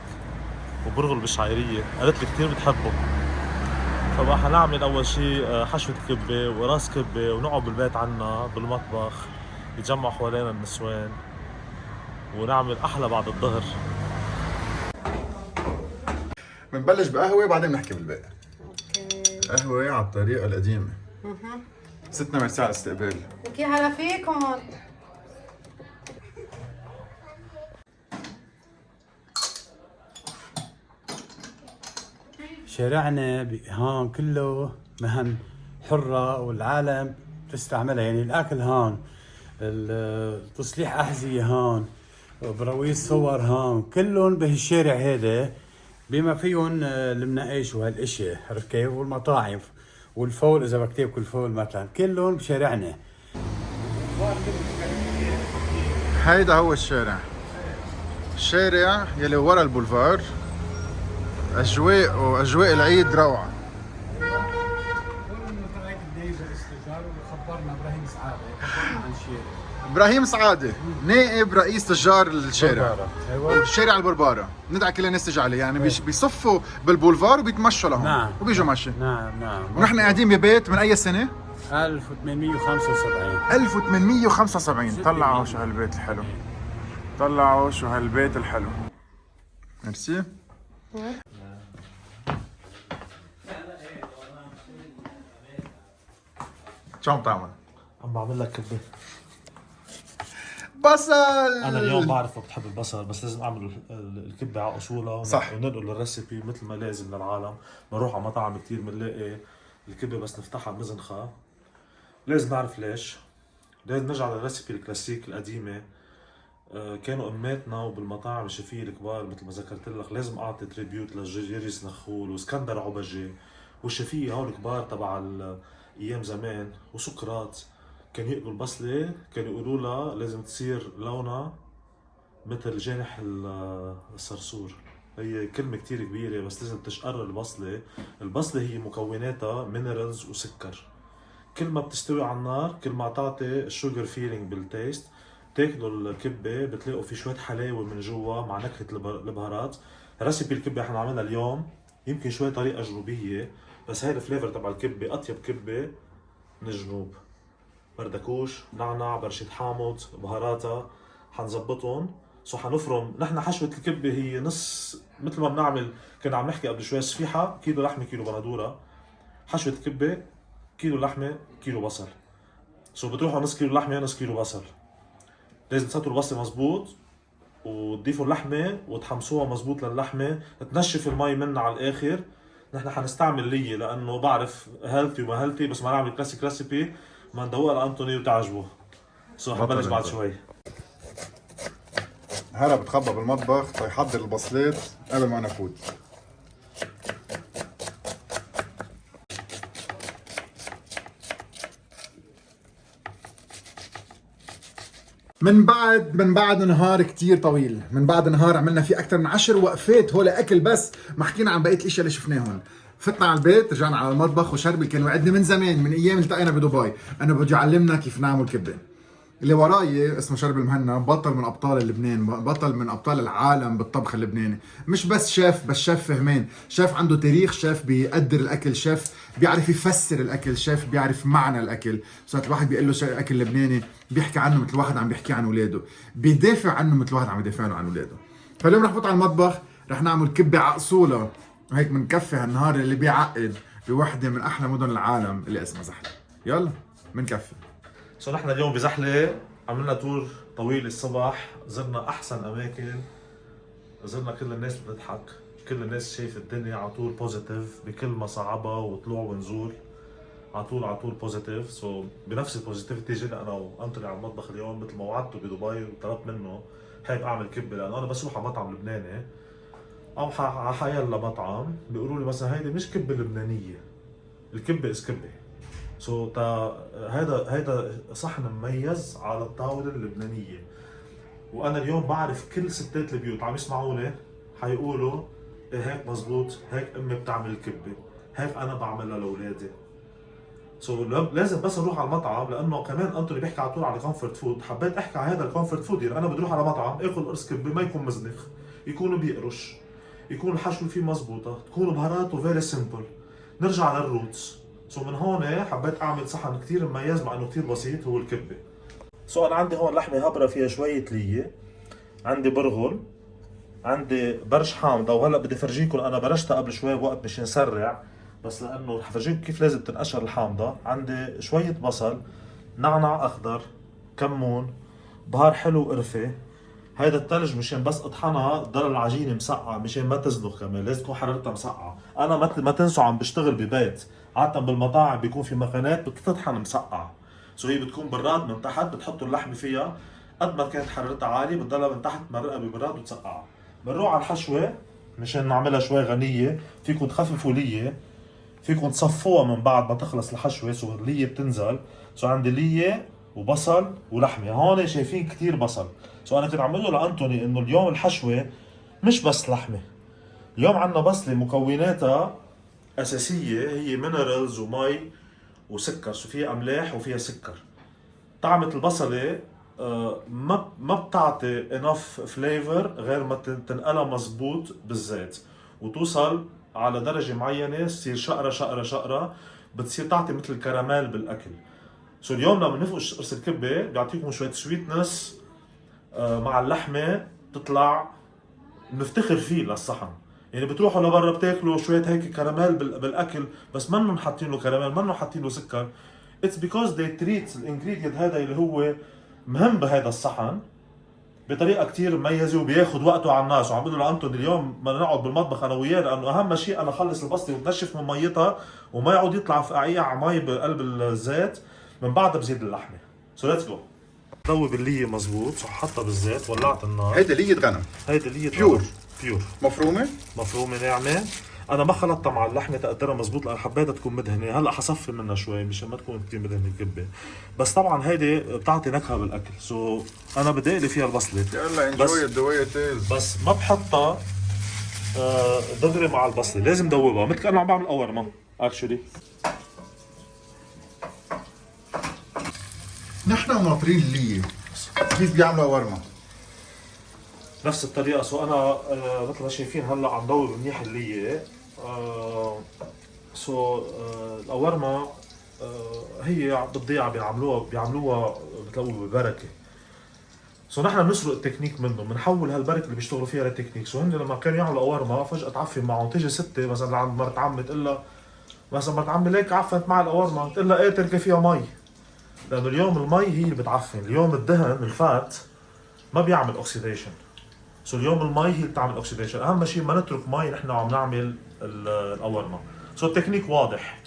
وبرغل بالشعيرية، قالت لي كثير بتحبه. فبقى حنعمل أول شيء حشوة كبة وراس كبة ونقعد بالبيت عنا بالمطبخ يتجمعوا حوالينا النسوان ونعمل احلى بعد الظهر. بنبلش بقهوه بعدين بنحكي بالباقي. قهوه على الطريقه القديمه. ستنا ميرسي على الاستقبال. كيف هلا فيكم؟ شارعنا هون كله مهن حرة والعالم تستعملها، يعني الأكل هون، تصليح أحذية هون، براويز صور هون، كلهم بهالشارع هذا بما فيهم المناقيش وهالاشياء، عرفت كيف؟ والمطاعم والفول إذا بدك تاكل فول مثلا، كلهم بشارعنا. هيدا هو الشارع. الشارع يلي ورا البولفار، أجواء العيد روعة. ابراهيم سعاده نائب رئيس تجار الشارع، الشارع البربارة. ندعي كل الناس تجي عليه، يعني بيصفوا بالبولفار وبيتمشوا لهون. نعم. وبيجوا مشي. نعم. ونحن قاعدين ببيت من اي سنة؟ 1875. 1875. طلعوا شو هالبيت الحلو. طلعوا شو هالبيت الحلو. ميرسي. شو عم تعمل؟ عم بعمل لك كبه بصل. انا اليوم بعرف بتحب البصل، بس لازم اعمل الكبه على اصولها. صح. وننقل الريسيبي مثل ما لازم للعالم. بنروح على مطاعم كثير بنلاقي الكبه بس نفتحها مزنخه. لازم نعرف ليش. لازم نرجع للريسيبي الكلاسيك القديمه. كانوا اماتنا وبالمطاعم الشيفيه الكبار مثل ما ذكرت لك لازم اعطي تريبيوت لجيريس نخول واسكندر عبجي والشيفيه هول الكبار تبع ايام زمان وسقراط. كانوا ياكلوا البصله، كانوا يقولوا لها لازم تصير لونها مثل جانح الصرصور. هي كلمه كتير كبيره بس لازم تشقر البصله. البصله هي مكوناتها مينرالز وسكر. كل ما بتستوي على النار كل ما تعطي الشوجر فيلينج بالتيست. تاكلوا الكبه بتلاقوا في شويه حلاوه من جوا مع نكهه البهارات. ريسيبي الكبه احنا عملنا اليوم يمكن شوي طريقه جنوبيه، بس هاي الفليفر تبع الكبه اطيب كبه من الجنوب. بردكوش، نعناع، برشة حامض، بهاراتها حنظبطهم. حنفرم. نحن حشوة الكبه هي نص مثل ما بنعمل. كنا عم نحكي قبل شوي صفيحه كيلو لحمه كيلو بندوره. حشوة الكبه كيلو لحمه كيلو بصل. بتروحوا نص كيلو لحمه نص كيلو بصل. لازم تسطروا البصل مزبوط وتضيفوا اللحمه وتحمصوها مزبوط للحمه. تنشف المي منها على الاخر. نحن حنستعمل ليه لانه بعرف هيلثي وما هيلثي، بس ما نعمل كلاسيك ريسيبي ما ندوقها لانتوني وتعجبه. حنبلش بعد شوي. هلا بتخبى بالمطبخ تيحضر البصلات قبل ما انا فوت. من بعد نهار كتير طويل، من بعد نهار عملنا فيه اكثر من 10 وقفات. هول اكل بس، ما حكينا عن بقيه الاشياء اللي شفناهم. فتنا على البيت، رجعنا على المطبخ، وشربي كان وعدني من زمان، من ايام التقينا بدبي، انه بده يعلمنا كيف نعمل كبه. اللي وراي اسمه شربي المهنا، بطل من ابطال لبنان، بطل من ابطال العالم بالطبخ اللبناني. مش بس شيف، بس شيف فهمان، شيف عنده تاريخ، شيف بيقدر الاكل، شيف بيعرف يفسر الاكل، شيف بيعرف معنى الاكل. صارت الواحد بيقول له اكل لبناني بيحكي عنه مثل واحد عم بيحكي عن اولاده، بيدافع عنه مثل واحد عم يدافع له عن اولاده. فاليوم رح نفوت على المطبخ، رح نعمل كبه على اصولها، وهيك بنكفي هالنهار اللي بيعقد بوحده من احلى مدن العالم اللي اسمها زحله. يلا بنكفي. نحن اليوم بزحله عملنا تور طويل الصبح. زرنا احسن اماكن، زرنا كل الناس بتضحك، كل الناس شايفه الدنيا على طول بوزيتيف بكل مصاعبها وطلوع ونزول. على طول بوزيتيف. بنفس البوزيتيفيتي جينا انا وانطوني على المطبخ اليوم مثل ما وعدته بدبي وطلبت منه حابب اعمل كبه، لانه انا بس روح على مطعم لبناني او على حيلا مطعم بيقولوا لي مثلا هيدي مش كبه لبنانيه، الكبه اس كبه. هيدا صحن مميز على الطاوله اللبنانيه. وانا اليوم بعرف كل ستات البيوت عم يسمعوني حيقولوا إيه هيك مزبوط، هيك امي بتعمل الكبه، هيك انا بعملها لاولادي. لازم بس نروح على المطعم، لانه كمان انطوني بيحكي على طول على كومفورت فود. حبيت احكي على هذا الكومفورت فود. يعني انا بدي اروح على مطعم اكل قرص كبه ما يكون مزنخ، يكون بيقرش، يكون الحشوه فيه مزبوطه، تكون بهاراته فيري سمبل، نرجع للروتس. من هون حبيت اعمل صحن كثير مميز مع انه كثير بسيط، هو الكبه. سو انا عندي هون لحمه هبره فيها شويه ليه، عندي برغل، عندي برش حامضه. وهلا بدي فرجيكم انا برشتها قبل شوي بوقت مش نسرع، بس لانه رح فرجيكم كيف لازم تنقشر الحامضه. عندي شويه بصل، نعناع اخضر، كمون، بهار حلو وقرفه. هيدا الثلج مشان بس اطحنها تضل العجينه مسقعه، مشان ما تزنخ كمان لازم تكون حرارتها مسقعه. انا ما تنسوا عم بشتغل ببيت، عاده بالمطاعم بيكون في مكانات بتطحن مسقعه، سو هي بتكون براد من تحت، بتحطوا اللحمه فيها قد ما كانت حرارتها عاليه بتضلها من تحت مرقه ببراد وتسقعها. بنروح على الحشوه مشان نعملها شوي غنيه. فيكم تخففوا ليه، فيكم تصفوها من بعد ما تخلص الحشوه، سو الليه بتنزل. سو عندي ليه وبصل ولحمه. هون شايفين كثير بصل. سو انا كنت عم بقول لانتوني انه اليوم الحشوه مش بس لحمه، اليوم عندنا بصله مكوناتها اساسيه هي مينرالز ومي وسكر. سو فيها املاح وفيها سكر. طعمه البصله ما بتعطي انف فليفر غير ما تنقلها مزبوط بالزيت وتوصل على درجه معينه، تصير شقره شقره شقره، بتصير تعطي مثل الكراميل بالاكل. سو اليوم لما نفقش قرص الكبه بيعطيكم شويه سويتنس مع اللحمه، بتطلع بنفتخر فيه للصحن. يعني بتروحوا لبرا بتاكلوا شويه هيك كراميل بالاكل، بس منهم حاطين له كراميل، منهم حاطين له سكر. اتس بيكوز they treat الانجريدينت هذا اللي هو مهم بهذا الصحن بطريقه كتير مميزه وبياخذ وقته على الناس. وعم بقول له لانتون اليوم بدنا نقعد بالمطبخ انا وياه، لانه اهم شيء انا اخلص البصله وتنشف من ميتها وما يعود يطلع فقاعيع مي بقلب الزيت. من بعدها بزيد اللحمه. سو ليتس جو. ذوب الليه مزبوط، حطها بالزيت، ولعت النار. هيدي ليه غنم، هيدي ليه بيور بيور مفرومه ناعمه. انا ما خلطتها مع اللحمه تقدرها مزبوط لان حبيتها تكون مدهنه. هلا حصفي منها شوي مشان ما تكون كثير مدهنه الكبه، بس طبعا هيدي بتعطي نكهه بالاكل. سو انا بدي اقلي فيها البصله، يلا انجوي ذا واي ات از، بس ما بحطها دغري مع البصله، لازم دوبها مثل كأنه عم بعمل اورما اكشولي. نحن ناطرين الليه كيف بيعملوا ورمه نفس الطريقه. سو انا مثل ما شايفين هلا عم دوب منيح الليه. الاورما هي بالضيعه بيعملوها بتلاقوها ببركه. سو نحن بنسرق التكنيك منهم، بنحول هالبركه اللي بيشتغلوا فيها لتكنيك. سو هن لما كانوا يعملوا اورما فجاه تعفن معهم، تيجي ستة مثلا عند مرت عمي تقول لها مثلا مرت عمي ليك عفنت معي الاورما، تقول لها ايه تركي فيها مي، لانه اليوم المي هي اللي بتعفن. اليوم الدهن الفات ما بيعمل اوكسيديشن. سو اليوم المي هي اللي بتعمل اوكسيديشن. اهم شيء ما نترك مي نحن عم نعمل الاورما. سو التكنيك واضح.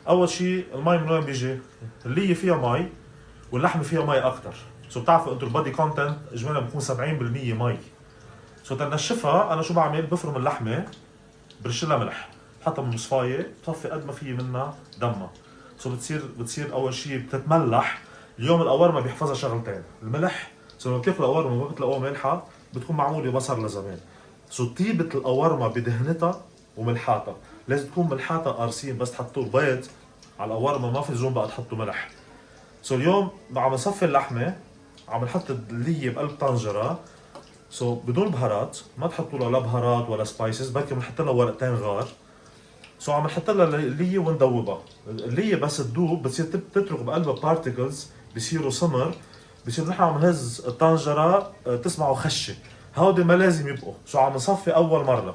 اول شيء المي من وين بيجي؟ اللي فيها مي واللحمه فيها مي اكثر. سو بتعرفوا انتم البادي كونتنت اجمالا بكون 70% مي. سو تنشفها انا شو بعمل؟ بفرم اللحمه برش لها ملح، بحطها بالمصفايه، بصفي قد ما في منها دمها. سو بتصير اول شيء بتتملح. اليوم الاورما بيحفظها شغلتين، الملح. سو لما بتاكلوا اورما ما بتلاقوها مالحه بتكون معموله بصر لزمان. سو طيبه الاورما بدهنتها وملحاتها، لازم تكون ملحاتها قارصين، بس تحطوا البيض على الاورما ما في زوم بقى تحطوا ملح. سو اليوم عم نصفي اللحمه، عم نحط الليه بقلب طنجره. سو بدون بهارات، ما تحطوا لها لا بهارات ولا سبايسز، بلكي بنحط لها ورقتين غار. سو عم نحط لها الليه وندوبها. الليه بس تدوب بتصير تترك بقلبها بارتيكلز بصيروا سمر، بصير نحن عم نهز الطنجره تسمعوا خشه. هودي ما لازم يبقوا. سو عم نصفي اول مره،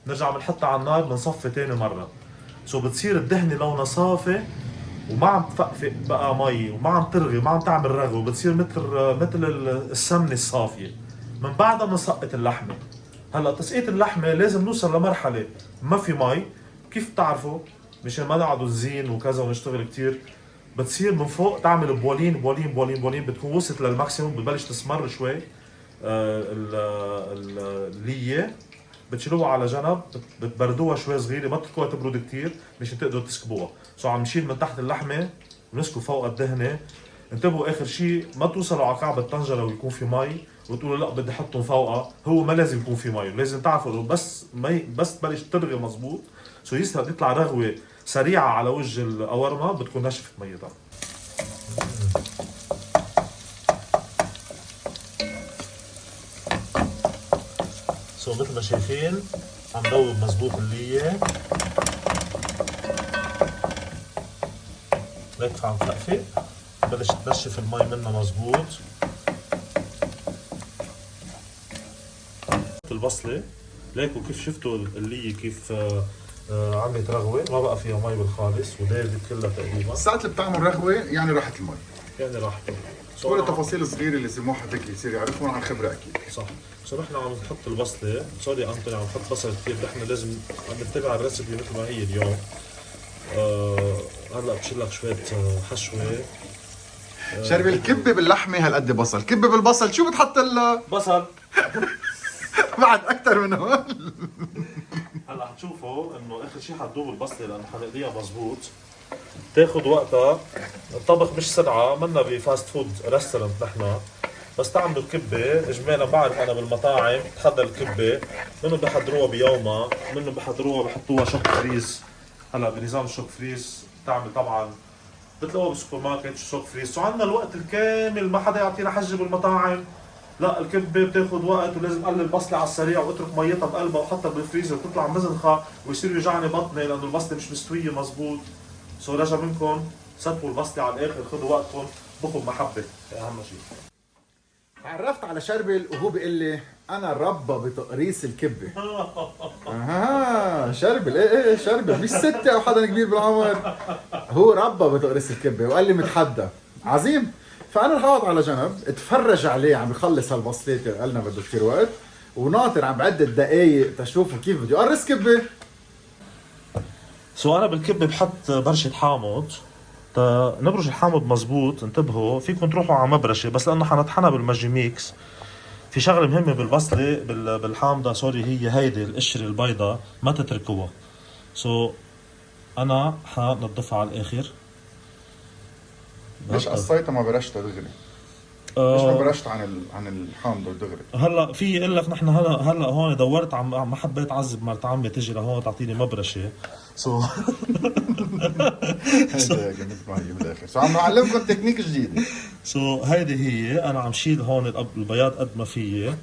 نرجع بنحطها على النار بنصفي ثاني مره. سو بتصير الدهنه لونها صافي وما عم تفقفق بقى مي وما عم ترغي وما عم تعمل رغوه، بتصير مثل السمنه الصافيه. من بعدها بنسقط اللحمه. هلا تسقيط اللحمه لازم نوصل لمرحله ما في مي. كيف بتعرفوا؟ مشان ما نقعدوا نزين وكذا ونشتغل كثير. بتصير من فوق تعمل بولين بولين بولين بولين، بتكون وصلت للماكسيموم، ببلش تسمر شوي. الليه بتشيلوها على جنب، بتبردوها شوي صغيره، ما تتركوها تبرد كثير مشان تقدروا تسكبوها. سو عم نشيل من تحت اللحمه ونسكب فوق الدهنه. انتبهوا اخر شيء ما توصلوا على كعب الطنجره ويكون في مي وتقولوا لا بدي احطهم فوقها. هو ما لازم يكون في مي، لازم تعرفوا انه بس تبلش ترغي مزبوط. سو يطلع رغوه سريعه على وجه الاورما بتكون نشفت ميتها. سو مثل ما شايفين عم دوب مزبوط الليه، ليك عم تفقفق. تبلش تنشف المي منها مزبوط. البصلة ليكوا كيف شفتوا اللي كيف عملت رغوة، ما بقى فيها مي بالخالص ودابت كلها تقريبا. الساعة اللي بتعمل رغوة يعني راحت المي. يعني راحت. كل التفاصيل الصغيرة اللي سموه حكي يصير يعرفون عن خبرة أكيد. صح. سو نحن عم نحط البصلة، سوري أنطوني عم نحط بصل كثير، نحن لازم نتبع الريسبي مثل ما هي اليوم. هلا بشيل شوية حشوة. شربي الكبة باللحمة هالقد بصل، كبة بالبصل شو بتحط بصل. بعد أكثر من هون. هلا حتشوفوا انه اخر شيء حتذوب البصله لانه حنقليها مزبوط. تاخذ وقتها، الطبخ مش سرعه، منا بفاست فود ريستورانت نحن، بس تعملوا الكبه، اجمالا بعرف انا بالمطاعم بتحضر الكبه، منهم بحضروها بيومها، منهم بحضروها بحطوها شوك فريز. هلا بنظام الشوك فريز بتعمل طبعا بتلاقوها بالسوبر ماركت شوك فريز، وعندنا الوقت الكامل ما حدا يعطينا حجه بالمطاعم. لا الكبه بتاخذ وقت ولازم اقلل البصله على السريع واترك ميتها بقلبها وحطها بالفريزر وتطلع مزنخه ويصير يوجعني بطني لانه البصله مش مستويه مزبوط. سو رجا منكم ستفوا البصله على الاخر، خذوا وقتكم، بخوا بمحبه، اهم شيء. تعرفت على شربل وهو بيقول لي انا ربى بتقريص الكبه. شربل ايه شربل مش ستة او حدا كبير بالعمر، هو ربى بتقريص الكبه وقال لي متحدى عظيم. فانا رحت على جنب اتفرج عليه عم يخلص هالبصلات، قالنا بده كثير وقت، وناطر عم بعد الدقايق تشوفوا كيف بده يقرص كبه. سو انا بالكبه بحط برشه حامض نبرش الحامض مزبوط. انتبهوا فيكم تروحوا على مبرشه، بس لانه حنطحنها بالماجي ميكس. في شغله مهمه بالبصله بالحامضه سوري، هي هيدي القشره البيضاء ما تتركوها. سو انا حنضفها على الاخر. ليش قصيتها ما برشتها دغري؟ ليش ما برشت عن الحامضه دغري؟ هلا في يقول لك نحن هلا هون دورت ما حبيت اعذب مرت عمي تجي لهون تعطيني مبرشه. سو هيدا جنبت معي بالاخر، سو عم نعلمكم تكنيك جديد. سو هيدي هي، انا عم شيل هون البياض قد ما فيي،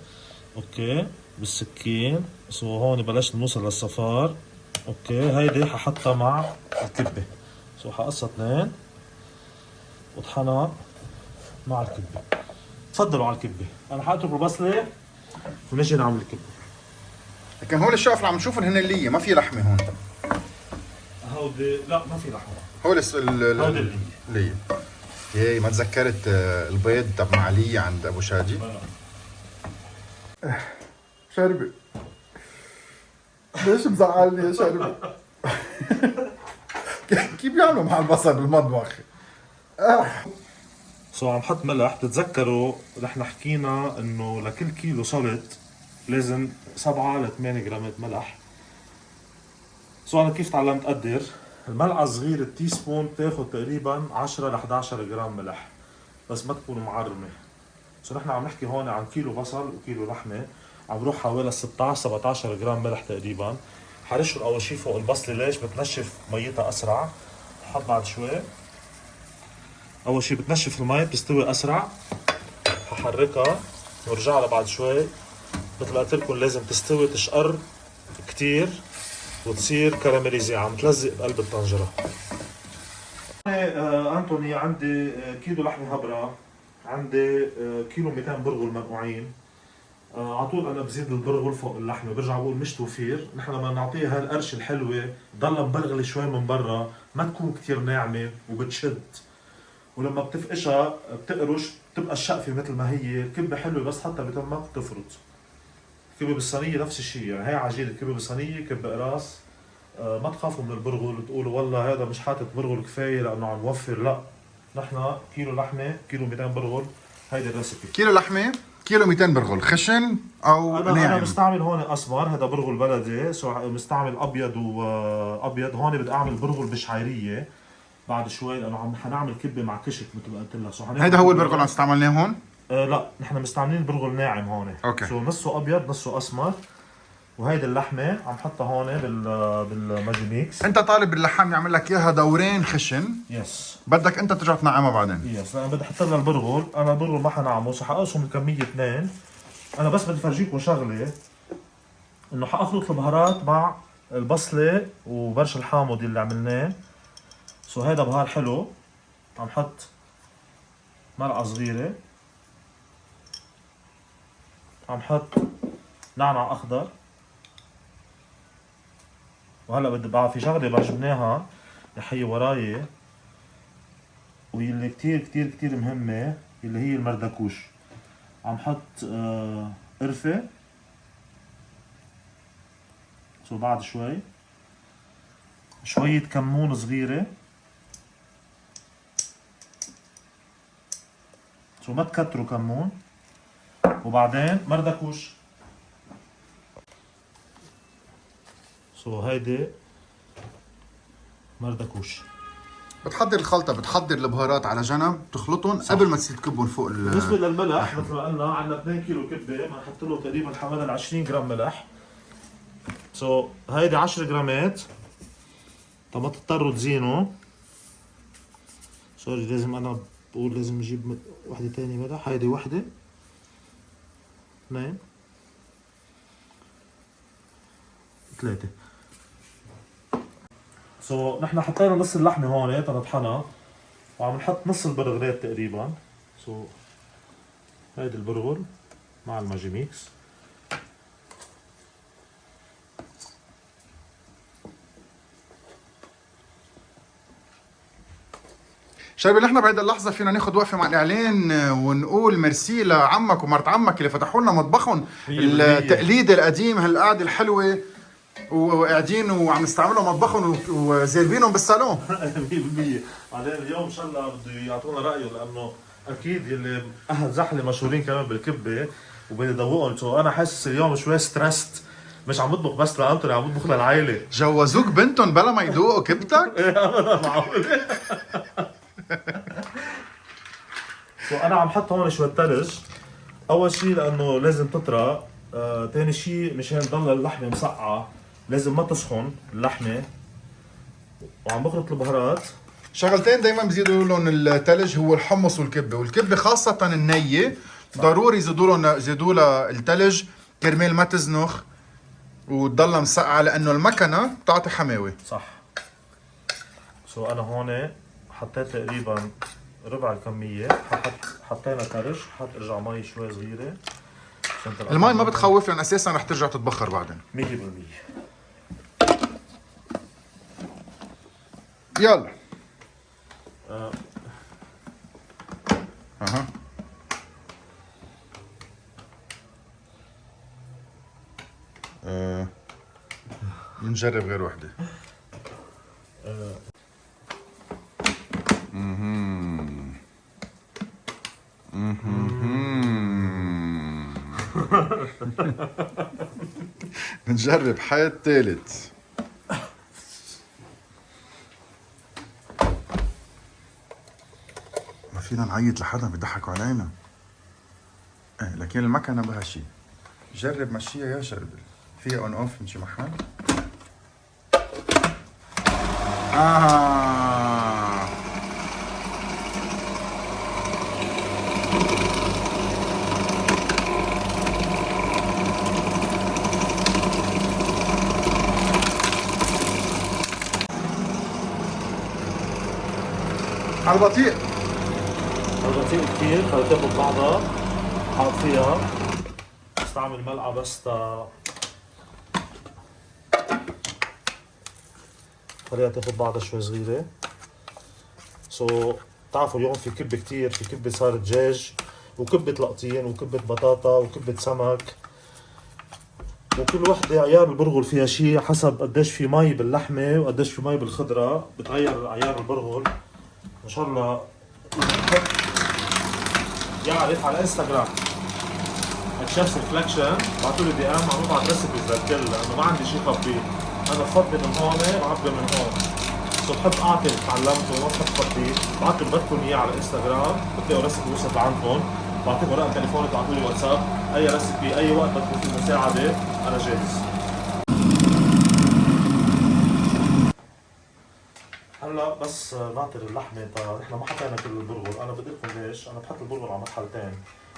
اوكي بالسكين. سو هون بلشنا نوصل للصفار، اوكي. هيدي ححطها مع الكبه، سو حقصها اثنين وطحنها مع الكبه. تفضلوا على الكبه، انا حاترك البصله ونجي نعمل الكبه. لكن هول الشقف اللي عم نشوفهم هن اللي ما في لحمه هون. هودي لا ما في لحمه، هول هودي اللي ياي ما تذكرت البيض تبع علي عند ابو شادي. شربي ليش مزعلني يا شربي؟ كيف بيعملوا مع البصل بالمطبخ؟ سو عم حط ملح. بتتذكروا نحن حكينا انه لكل كيلو سلط لازم 7 ل 8 جرامات ملح. سو انا كيف تعلمت اقدر؟ الملعقه صغيره التي سبون بتاخذ تقريبا 10 ل 11 جرام ملح، بس ما تكون معرمه. سو نحن عم نحكي هون عن كيلو بصل وكيلو لحمه، عم بروح حوالي 16 17 جرام ملح تقريبا. حرشه اول شيء فوق البصله، ليش؟ بتنشف ميتها اسرع. حط بعد شوي، اول شيء بتنشف المي بتستوي اسرع. ححركها وارجع لها بعد شوي. مثل ما قلت لكم لازم تستوي تشقر كتير وتصير كراميليزي، عم تلزق بقلب الطنجره. انطوني عندي كيلو لحمه هبره، عندي كيلو 200 برغل منقوعين. على طول انا بزيد البرغل فوق اللحمه، برجع بقول مش توفير. نحن لما نعطيها هالقرش الحلوه ضلها مبرغله شوي من برا، ما تكون كتير ناعمه وبتشد، ولما بتفقشها بتقرش بتبقى الشقفه مثل ما هي. الكبه حلوه بس حتى بتمك تفرط. كبه بالصينيه نفس الشيء، يعني هي عجينه كبه بالصينيه كبه قراص. ما تخافوا من البرغل وتقولوا والله هذا مش حاطط برغل كفايه لانه عم يوفر، لا. نحن كيلو لحمه كيلو 200 برغل، هيدي الريسبي. كيلو لحمه كيلو 200 برغل، خشن او ناعم؟ انا مستعمل هون اسمر، هذا برغل بلدي. مستعمل ابيض وابيض. هون بدي اعمل برغل بشعيريه بعد شوي لانه حنعمل كبه مع كشك مثل ما قلت لك. هيدا هو البرغل اللي استعملناه هون؟ لا نحن مستعملين البرغل ناعم هون. اوكي. نصه ابيض نصه اسمر. وهيدي اللحمه عم حطها هون بالماجي ميكس. انت طالب اللحام يعمل لك اياها دورين خشن. يس. بدك انت ترجع تنعمها بعدين. يس. انا بدي احط لها البرغل، انا البرغل ما حنعمه، حقصهم الكميه 2. انا بس بدي افرجيكم شغله، انه حاخلط البهارات مع البصله وبرش الحامض اللي عملناه. هيدا بهار حلو. عم حط ملعقة صغيرة. عم حط نعناع اخضر. وهلا بدي بقى في شغله ما جبناها يا حي وراي، واللي كتير كتير كتير مهمه اللي هي المردكوش. عم حط قرفه بعد شويه كمون صغيره، ما تكتروا كمون، وبعدين مردكوش. هيدي مردكوش. بتحضر الخلطة، بتحضر البهارات على جنب، بتخلطهم قبل ما تصير تكبهم فوق بالنسبة للملح مثل ما قلنا عندنا 2 كيلو كبة، بنحط له تقريبا حوالي 20 جرام ملح. هيدي 10 جرامات، طب ما تضطروا تزينوا. سوري لازم انا بقول لازم نجيب وحدة تانية ملح. هيدي وحدة، 2 3. نحن حطينا نص اللحمة هون تنطحنها، وعم نحط نص البرغلات تقريبا. هيدي البرغل مع الماجي ميكس. شايف نحن بهيدي اللحظة فينا ناخذ وقفة مع الإعلان ونقول ميرسي لعمك ومرت عمك اللي فتحوا لنا مطبخهم التقليدي القديم، هالقعدة الحلوة، وقاعدين وعم نستعملوا مطبخهم وزاربينهم بالصالون. 100%. بعدين اليوم ان شاء الله بده يعطونا رايه، لانه اكيد اللي اهل زحله مشهورين كمان بالكبه وبدي ادوقهم. انا حاسس اليوم شوي ستريسد، مش عم بطبخ بس لانتوني، عم بطبخ للعائله. جوزوك بنتهم بلا ما يذوقوا كبتك؟ ابدا معقول. انا عم حط هون شوي ثلج. اول شيء لانه لازم تطرى، ثاني شيء مشان تضل اللحمه مسقعه لازم ما تسخن اللحمه. وعم بخلط البهارات. شغلتين دايما بزيدوا لهم الثلج هو الحمص والكبه، والكبه خاصه النيه ضروري يزيدوا لها الثلج كرمال ما تزنخ وتضلها مسقعه، لانه المكنه بتعطي حماوه. صح. انا هون حطيت تقريبا ربع الكميه. حطينا ثلج، حط ارجع مي شوي صغيره. المي ما بتخوف لان اساسا رح ترجع تتبخر بعدين 100%. يلا. اها بنجرب غير وحده. بنجرب حياة ثالث. ما فينا نعيط لحدا بيضحكوا علينا. لكن المكنة بها شيء. جرب مشيها يا شربل، فيها اون اوف من شي محل. على البطيء. على البطيء كثير، خليها تاخذ بعضها. حاط فيها، استعمل ملعقة بس خليها تاخذ بعضها شوي صغيرة. بتعرفوا اليوم في كبة كتير، في كبة صارت دجاج، وكبة لقطين، وكبة بطاطا، وكبة سمك، وكل وحدة عيار البرغل فيها شيء حسب قديش في مي باللحمة وقديش في مي بالخضرة، بتغير عيار البرغل. ان شاء الله يعرف على انستغرام الشيف's ريفلكشن، بعتوا لي دي ام، عم ببعت ريسيبيز للكل لانه ما عندي شيء خبيه. انا بفضي من هون وعبي من هون. بحب اعطي اللي تعلمته، ما بحب فضي. بعت لي بدكم اياه على انستغرام، بتلاقوا ريسيبي وصلت لعندكم. بعطيكم رقم تليفوني، تعطوا لي واتساب، اي ريسيبي اي وقت بدكم فيه مساعده انا جاهز. هلا بس ناطر اللحمه. نحن ما حطينا كل البرغل. انا بدي لكم ليش. انا بحط البرغل على مرحلتين،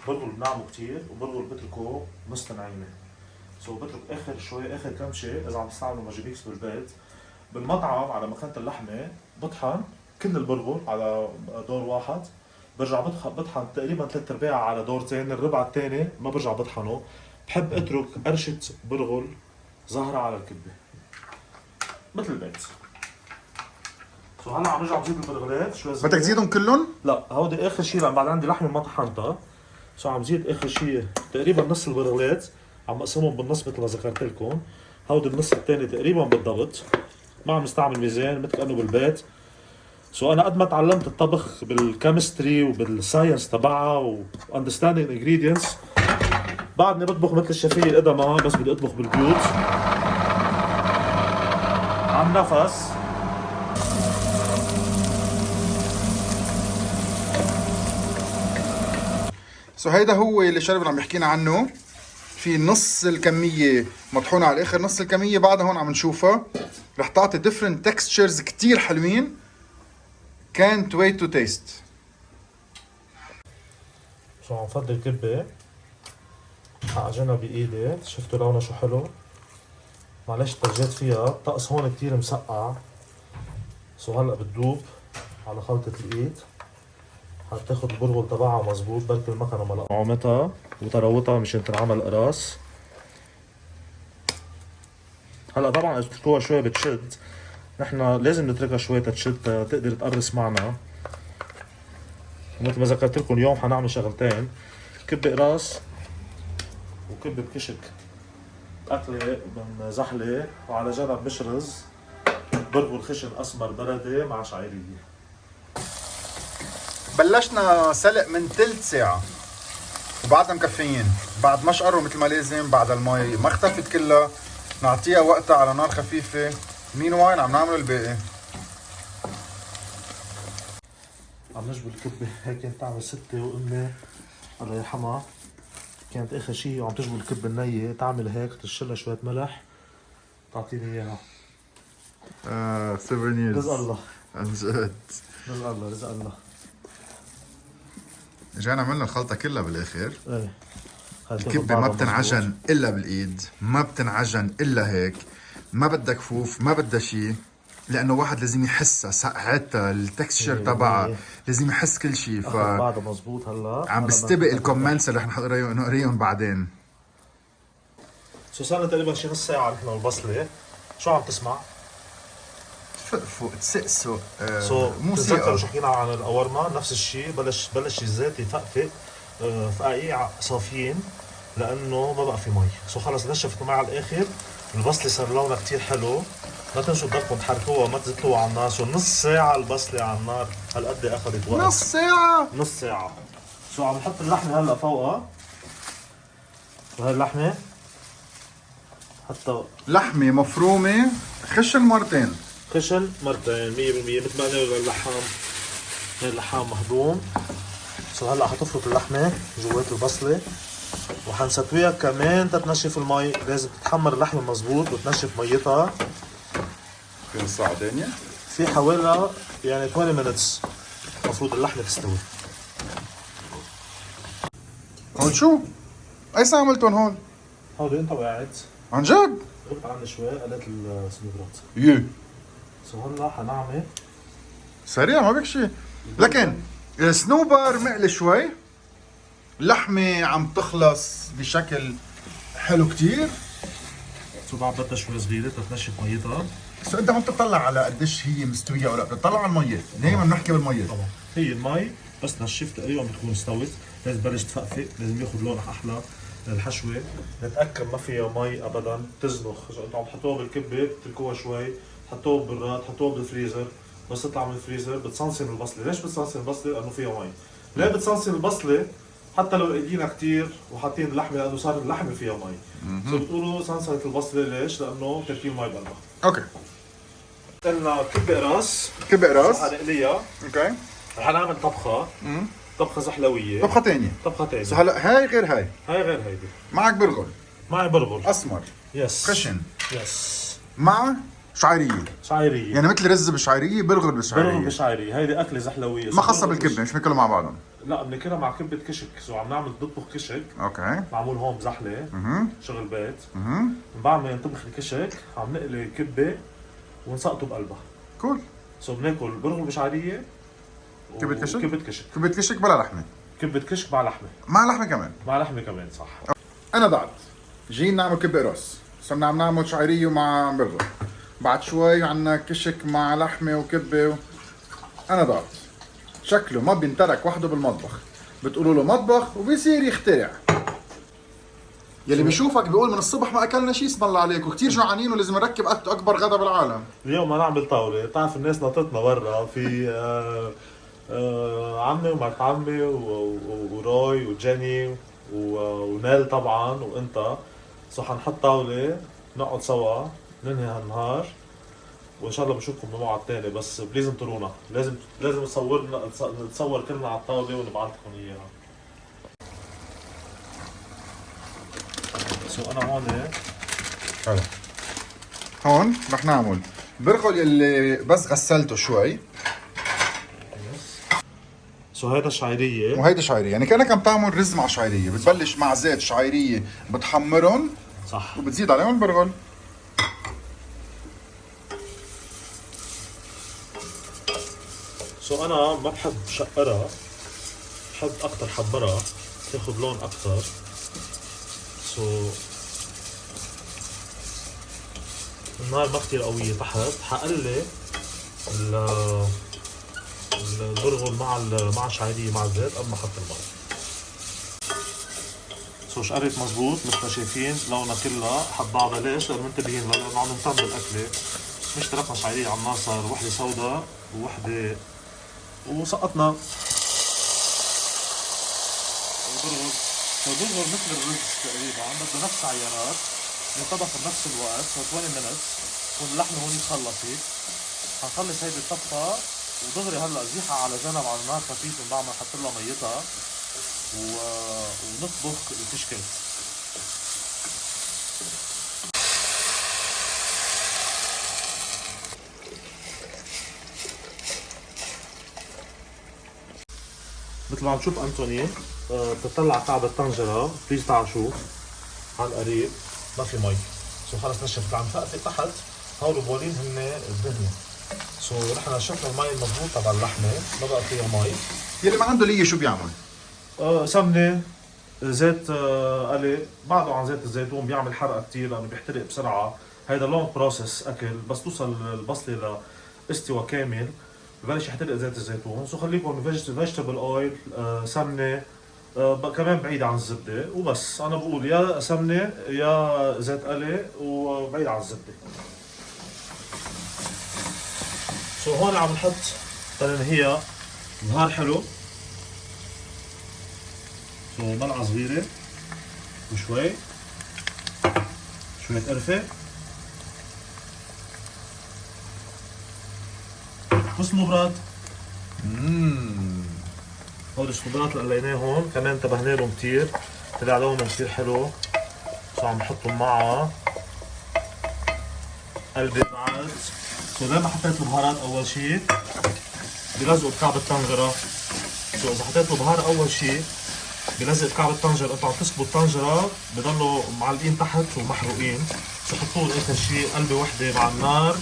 برغل بنعمه كتير وبرغل بتركه نص نعيمه. بترك اخر شوي، اخر كمشه اذا عم تستعملوا ماجي ميكس بالبيت. بالمطعم على مخنة اللحمه بطحن كل البرغل على دور واحد، برجع بطحن تقريبا 3/4 على دورتين، الربع الثاني ما برجع بطحنه. بحب اترك قرشة برغل ظاهرة على الكبة مثل البيت. سو هلا عم برجع بزيد البرغلات شوي صغيرة. بدك تزيدهم كلهم؟ لا هودي اخر شيء، لان بعد عندي لحمة ما طحنتها. سو عم زيد اخر شيء تقريبا نص البرغلات، عم اقسمهم بالنص مثل ما ذكرت لكم. هودي النص الثاني تقريبا بالضبط. ما عم نستعمل ميزان مثل كانه بالبيت. سو انا قد ما تعلمت الطبخ بالكيمستري وبالساينس تبعها واندرستاندينج انجريدينتس، بعدني بطبخ مثل الشفيه القدماء، بس بدي اطبخ بالبيوت عن نفس. سو هيدا هو اللي شرب عم يحكينا عنه. في نص الكمية مطحونة على الاخر، نص الكمية بعدها هون عم نشوفها رح تعطي different textures كتير حلوين. can't wait to taste. شو عم فضل كبة حاجنها بايدي، شفتوا لونها شو حلو. معلش طجيت فيها، الطقس هون كتير مسقع. سو هلا بتدوب على خلطة الايد، حتاخد البرغل تبعها مزبوط، بركي المكنة ملقا نعومتها وطراوتها مشان تنعمل قراص. هلا طبعا اذا بتتركوها شوي بتشد، نحن لازم نتركها شوي تتشد تقدر تقرص معنا. مثل ما ذكرت لكم اليوم حنعمل شغلتين، كبة قراص وكبة بكشك أكلة من زحلة، وعلى جنب مشرز برغل خشن أسمر بلدي مع شعيرية. بلشنا سلق من ثلث ساعة وبعدنا مكفيين، بعد ما شقروا مثل ما لازم، بعد المي ما اختفت كلها، نعطيها وقتها على نار خفيفة. مين واين عم نعمل الباقي. عم نجبر الكبة هيك كانت تعمل ستة، وأمي الله يرحمها كانت آخر شي وعم تجبر الكبة النية تعمل هيك، ترشلها شوية ملح تعطيني إياها. سوفينيرز رزق الله عن جد، رزق الله رزق الله. رجعنا عملنا الخلطة كلها بالاخر. ايه الكبة ما بتنعجن الا بالايد، ما بتنعجن الا هيك، ما بدها كفوف، ما بدها شيء، لانه واحد لازم يحسها، سقعتها، التكستشر تبعها، لازم يحس كل شيء. ف بعدها مزبوط. هلا عم بستبق الكومنتس اللي رح نقريهم بعدين. سو صار لنا تقريبا شي نص ساعة نحن البصلة. شو عم تسمع؟ فوق تسقسق موسيقى. موسيقى. شو حكينا عن القورمة نفس الشيء، بلش الزيت يفقفق فقاقيع صافيين لانه ما بقى في مي. سو خلص نشفت المي على الاخر، البصلة صار لونها كتير حلو. ما تنسوا تضلكم تحركوها، ما تزتوها على النار. سو نص ساعة البصلة على النار، هالقد اخذت وقت. نص ساعة. نص ساعة. سو عم نحط اللحمة هلا فوقها، وهي اللحمة حتى لحمة مفرومة خشن مرتين. خشن مرتين 100% مثل ما قلنا اللحام. هي اللحام مهضوم. سو هلا حتفرط اللحمة جوات البصلة وحنسويها كمان تتنشف المي. لازم تتحمر اللحمة مزبوط وتنشف ميتها. في نص ساعة تانية؟ في حوالي يعني 20 minutes المفروض اللحمة تستوي. هون شو؟ أي ساعة عملتون هون؟ هودي أنت وقاعد عن جد؟ غبت عني شوي قلت السنوبرات. يي سو هلا حنعمل سريع ما بك شيء. لكن السنوبر مقلي شوي، اللحمة عم تخلص بشكل حلو كتير. سو بعد بدها شوي صغيرة تتنشف ميتها. سو انت ما بتطلع على قديش هي مستوية ولا بتطلع على المية، دايما بنحكي بالمية. طبعا هي المي بس نشف تقريبا بتكون استوت، لازم تبلش تفقفق، لازم ياخذ لون احلى للحشوة. نتأكد ما فيها مي ابدا تزنخ. اذا انتم عم تحطوها بالكبة بتركوها شوي، حطوها بالبراد، حطوها بالفريزر. بس تطلع من الفريزر بتصنصن البصلة. ليش بتصنصن البصلة؟ لانه فيها مي. ليه بتصنصن البصلة؟ حتى لو ايدينا كتير وحاطين اللحمة لانه صار اللحمة فيها مي. سو بتقولوا صنصنت البصلة ليش؟ لانه تركين مي بقلبها. اوكي. قلنا كبة راس. كبة راس. حنقليها. اوكي. رح نعمل طبخة. طبخة زحلوية. طبخة تانية. طبخة تانية. سو هلا هاي غير هاي. هاي غير هيدي. معك برغل. معي برغل. اسمر. يس. خشن. يس. مع شعيرية. شعيرية. يعني مثل رز بالشعيرية، برغل بالشعيرية. برغل بالشعيرية، هيدي أكلة زحلوية. ما خاصة بالكبة، مش بناكلها مع بعضهم. لا بناكلها مع كبة كشك. سو عم نعمل نطبخ كشك. اوكي. معمول هون بزحلة. شغل بيت. من بعد ما ينطبخ الكشك عم نقلي كبة ونسقطه بقلبها. كول. سو بناكل برغل بشعيرية كبة كشك؟ كبة كشك. كبة كشك بلا لحمة. كبة كشك مع لحمة. مع لحمة كمان. مع لحمة كمان صح. أنا ضعت. جينا نعمل كبة راس. صرنا عم نعمل شعيرية مع برغل. بعد شوي عنا كشك مع لحمة وكبة أنا ضعت. شكله ما بينترك وحده بالمطبخ. بتقولوا له مطبخ وبيصير يخترع. يلي بيشوفك بيقول من الصبح ما اكلنا شيء اسم الله عليك وكثير جوعانين ولازم نركب اكبر غدا بالعالم. اليوم ما نعمل طاولة، بتعرف الناس نطتنا برا في عمي ومرت عمي وروي وجيني ونال طبعا وانت. سو حنحط طاولة نقعد سوا ننهي هالنهار وان شاء الله بنشوفكم بموعد تاني. بس بليز انطرونا، لازم نتصور كلنا على الطاولة ونبعث لكم اياها. سو انا هون حلو. هون رح نعمل برغل اللي بس غسلته شوي. سو هيدا شعيرية وهيدا شعيرية، يعني كأنك عم تعمل رز مع شعيرية، بتبلش مع زيت شعيرية بتحمرهم صح وبتزيد عليهم البرغل. سو انا ما بحب شقرها، بحب اكتر حمرها تاخد لون اكتر. سو النار ما كتير قوية تحت، حقلي البرغل مع الشعيرية مع الزيت قبل ما احط المي. سو شقرت مزبوط مثل ما شايفين لونها كلها حد بعضها. ليش؟ لأنه منتبهين لأنه عم نهتم بالأكلة. مش تركنا شعيرية على النار صار وحدة سوداء ووحدة وسقطنا البرغل. البرغل مثل الرز تقريبا بده نفس عيارات ينطبخ بنفس الوقت. سو 20 minutes واللحمة هون خلصت. حنخلص هيدي الطبخة ودغري هلا زيحة على جنب على نار خفيفة من بعد ما نحط لها ميتها ونطبخ الكشكات. مثل ما عم تشوف انتوني بتطلع كعب الطنجرة. بليز تعال شوف على القريب ما في مي. سو خلص نشفت عم فقفي تحت. هول البولين هن الدهنة. سو نحن شفنا المي المضبوط تبع اللحمة ما بقى فيها مي. يلي ما عنده ليه شو بيعمل؟ سمنة زيت قلي بعده عن زيت الزيتون بيعمل حرقة كتير لأنه بيحترق بسرعة. هيدا لونج بروسس أكل بس توصل البصلة لاستوى كامل ببلش يحترق زيت الزيتون. سو خليكم فيجيتابل اويل سمنة كمان بعيد عن الزبدة وبس. أنا بقول يا سمنة يا زيت قلي وبعيد عن الزبدة. سو هون عم نحط تنهيها بهار حلو. سو ملعقة صغيرة وشوي شوية قرفة وصنوبرات. هول الصنوبرات اللي قليناهم كمان انتبهنا لهم كتير، طلع لونهم كتير حلو. سو عم نحطهم معها قلبي بعد. سو زي ما حطيت البهارات أول شي بلزقوا بكعب الطنجرة. سو إذا حطيت له بهار أول شي بلزق كعب الطنجرة، انتوا عم تسكبوا الطنجرة بضلوا معلقين تحت ومحروقين. سو حطوه آخر شي قلبة وحدة مع النار.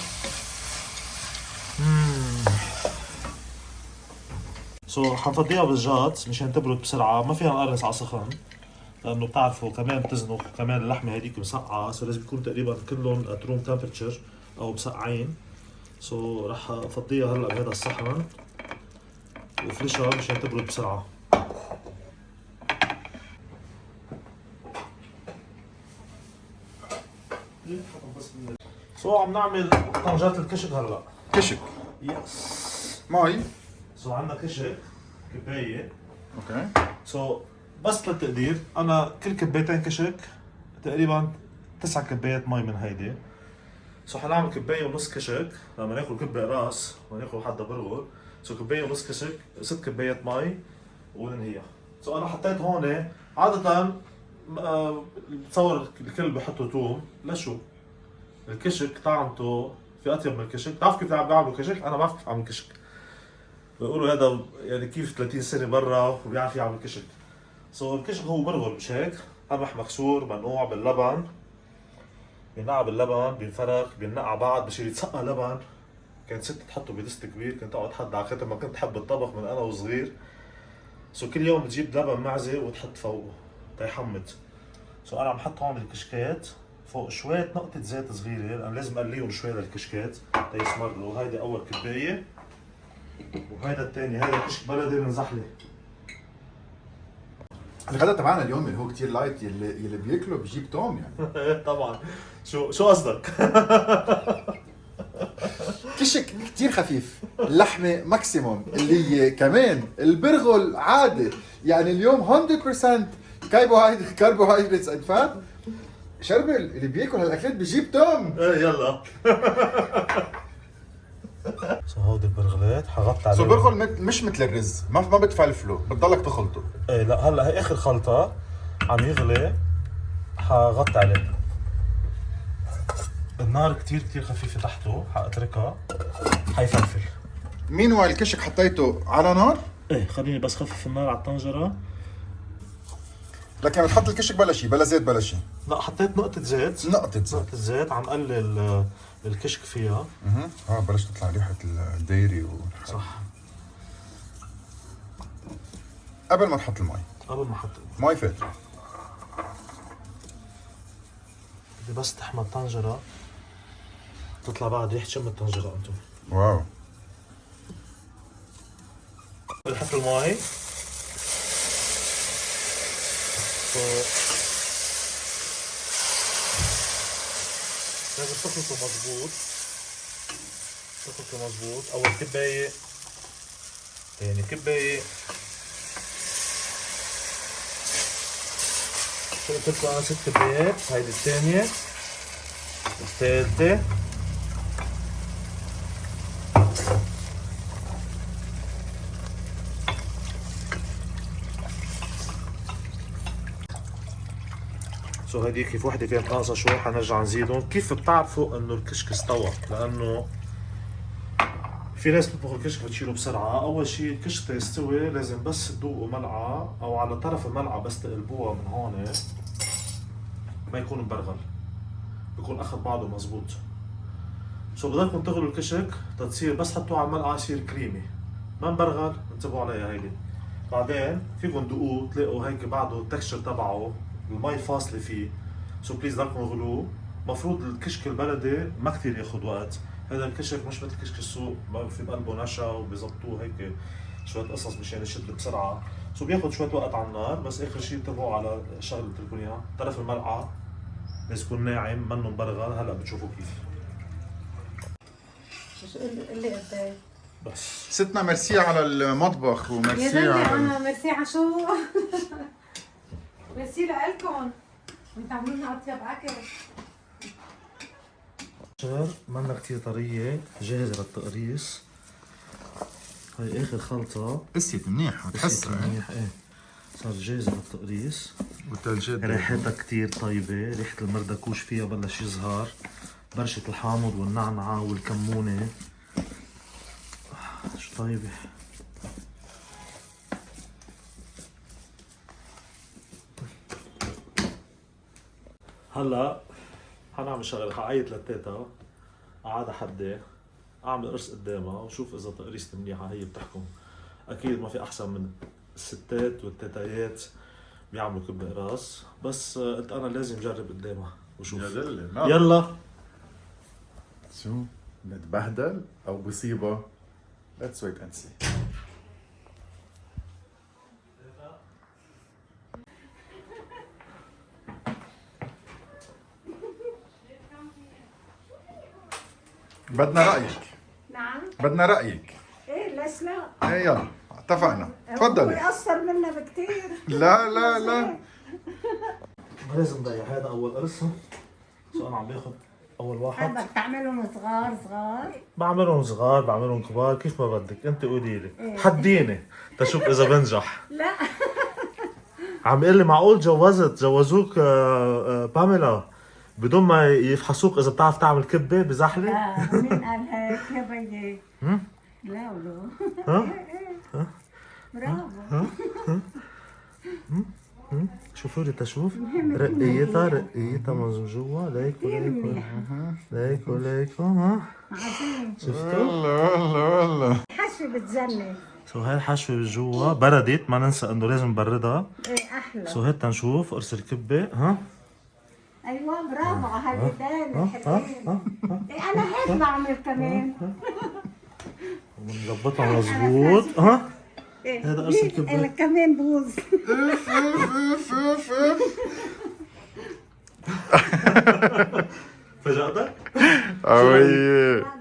سو حنفضيها بالجات مشان تبرد بسرعة. ما فينا نقرص على سخن لأنه بتعرفوا كمان بتزنق، كمان اللحمة هذيك مسقعة. سو لازم يكون تقريبا كلهم at room temperature أو مسقعين. سو رح افضيها هلا بهذا الصحن وفرشها مشان تبرد بسرعة. سو عم نعمل طنجرة الكشك هلا. كشك يس مي. سو عندنا كشك كباية. اوكي. سو بس للتقدير انا كل كبايتين كشك تقريبا 9 كبايات مي من هيدي. سو حنعمل كباية ونص كشك لما ناكل كبة راس وناكل حدا برغل. سو كباية ونص كشك 6 كبايات مي وننهيها. سو انا حطيت هون عادة بتصور الكل بحطوا توم. لشو؟ الكشك طعمته في اطيب من الكشك. بتعرف كيف بيعملوا كشك؟ انا بعرف كيف اعمل كشك. بيقولوا هذا يعني كيف 30 سنة برا وبيعرف يعمل كشك. سو الكشك هو برغل مش هيك؟ قمح مكسور منقوع باللبن، بينقع باللبن بينفرك بينقع بعد بصير يتسقى لبن كانت ست تحطه بدست كبير، كنت اقعد حد على ختم ما كنت احب الطبخ من انا وصغير. سو كل يوم بتجيب لبن معزه وتحط فوقه تيحمض. سو انا عم حط هون الكشكات فوق شوية نقطة زيت صغيرة، لأن لازم أقليهم شوي للكشكات تيسمروا. هيدي أول كباية، وهيدا الثاني، هيدا كشك بلدي من زحلة. الغداء تبعنا اليوم اللي هو كتير لايت، اللي بياكله بيجيب توم يعني. طبعا. شو قصدك؟ كشك كتير خفيف، اللحمة ماكسيموم، اللي كمان البرغل عادي، يعني اليوم 100% كربوهيدراتس اند فات. شربل اللي بياكل هالاكلات بيجيب توم. ايه يلا. هودي البرغلات حغطي عليهم. البرغل مش مثل الرز، ما بتفلفله، بتضلك تخلطه. ايه لا، هلا هي اخر خلطة عم يغلي، حغطي عليه. النار كتير خفيفة تحته، حاتركها حيفلفل. مين هو الكشك حطيته على نار؟ ايه خليني بس خفف النار على الطنجرة. لكن بتحط الكشك بلا شيء، بلا زيت بلا شيء؟ لا، حطيت نقطة زيت. نقطة زيت عم قلل الكشك فيها. بلشت تطلع ريحة الديري صح. قبل ما تحط المي. مي فاترة. بدي بس تحمى الطنجرة تطلع بعد ريحة شم الطنجرة انتم. واو. بنحط المي. لازم تخلطه مظبوط. اول كباية، ثاني كباية. شو قلت لكم انا 6 كبايات. هيدي الثانية، الثالثة، هيديك كيف وحده كانت ناقصه شوي، حنرجع نزيدهم. كيف بتعرفوا انه الكشك استوى؟ لانه في ناس بتطبخ الكشك بتشيله بسرعه. اول شيء الكشك تيستوي لازم بس تذوقوا ملعقه او على طرف الملعقه، بس تقلبوها من هون ما يكون مبرغل، بيكون اخذ بعضه مزبوط. بضلكم تغلوا الكشك تتصير بس حطوه على الملعقه يصير كريمي، ما مبرغل. انتبهوا عليها هيدي. بعدين فيكم تدوقوه تلاقوا هيك بعده التكستشر تبعه، المي فاصله فيه. بليز ضلكم غلوه. مفروض الكشك البلدي ما كثير ياخذ وقت. هذا الكشك مش مثل كشك السوق، ما في بقلبه نشا وبيظبطوه هيك شويه قصص مشان يشد بسرعه. بياخذ شويه وقت على النار. بس اخر شيء انتبهوا على الشغله اللي قلت لكم اياها، طرف الملعقه لازم يكون ناعم منه مبرغل. هلا بتشوفوا كيف. اللي قدام بس ستنا ميرسي على المطبخ وميرسي على ميرسي على شو؟ ميرسي لكم بتعملوا لنا اطيب اكل. منا كتير طرية، جاهزة للتقريص. هاي اخر خلطة. قست منيح بتحسها منيح. ايه صار جاهزة للتقريص. والثلجات ريحتها كتير طيبة، ريحة المردكوش فيها بلش يظهر، برشة الحامض والنعنعة والكمونة. شو طيبة. هلا حنعمل شغله، حعيط للتيتا قعدة حدي، اعمل قرص قدامها وشوف اذا تقريصتي منيحه. هي بتحكم. اكيد ما في احسن من الستات والتيتايات بيعملوا كب قراص، بس قلت انا لازم جرب قدامها وشوف. يلا شو نتبهدل او بصيبه؟ Let's wait and see. بدنا رأيك. نعم. بدنا رأيك. ايه ليش لا؟ ايه يلا اتفقنا. تفضلي. هو أصفر منا بكتير. لا ما لازم نضيع. هذا أول قرص. أنا عم باخذ أول واحد. بدك تعملهم صغار؟ بعملهم صغار، بعملهم كبار، كيف ما بدك. أنت قولي لي. إيه. حديني تشوف إذا بنجح. لا. عم يقول لي معقول جوزوك باميلا بدون ما يفحصوك إذا بتعرف تعمل كبة بزحلة؟ لا، مين قال هيك يا بيي؟ لا ولو. ها؟ برافو. شوفوا لي تشوف رقيتها من جوا ليك وليك ليك وليك ها شفتوا؟ والله حشو بتجنن. سو هاي الحشوة جوا بردت، ما ننسى انه لازم نبردها. ايه احلى. سو هات تنشوف قرص الكبة ها. ايوه برافو على هالبدان حلوين. إيه انا هيك بعمل كمان. ونظبطها مظبوط ها. هذا قرص الكبة. انا كمان بوز. فاجأتك؟ قوية.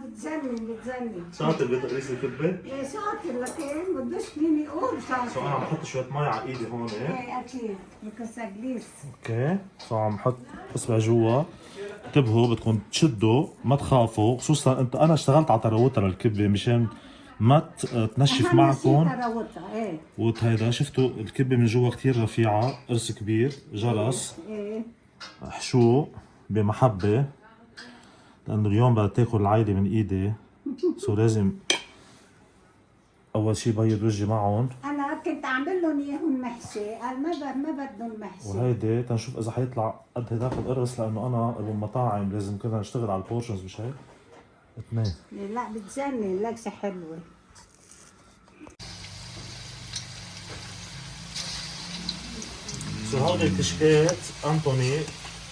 بتجنن. شاطر بتقريص الكبة؟ ايه شاطر لكن بدوش مين يقول شاطر. سو انا عم بحط شوية مي على ايدي هون. ايه اكيد بكسجليس. اوكي سو عم بحط اصبع جوا. انتبهوا بدكم تشدوا ما تخافوا، خصوصا انت انا اشتغلت على تراوتها للكبة مشان ما تنشف معكم. ايه وهيدا شفتوا الكبة من جوا كتير رفيعة، قرص كبير، جرس. ايه حشو بمحبة لأنه اليوم بدها تاكل العائلة من إيدي. سو لازم أول شي بيض وجهي معهم. انا كنت اعمل لهم اياهم محشي، قال ما بدهم محشي. وهيدي تنشوف إذا حيطلع قد هداك القرص، لأنه أنا بالمطاعم لازم كنا نشتغل على البورشنز مش هيك؟ اثنين. لا بتجنن لكشة حلوة. سو هودي الكشكات أنطوني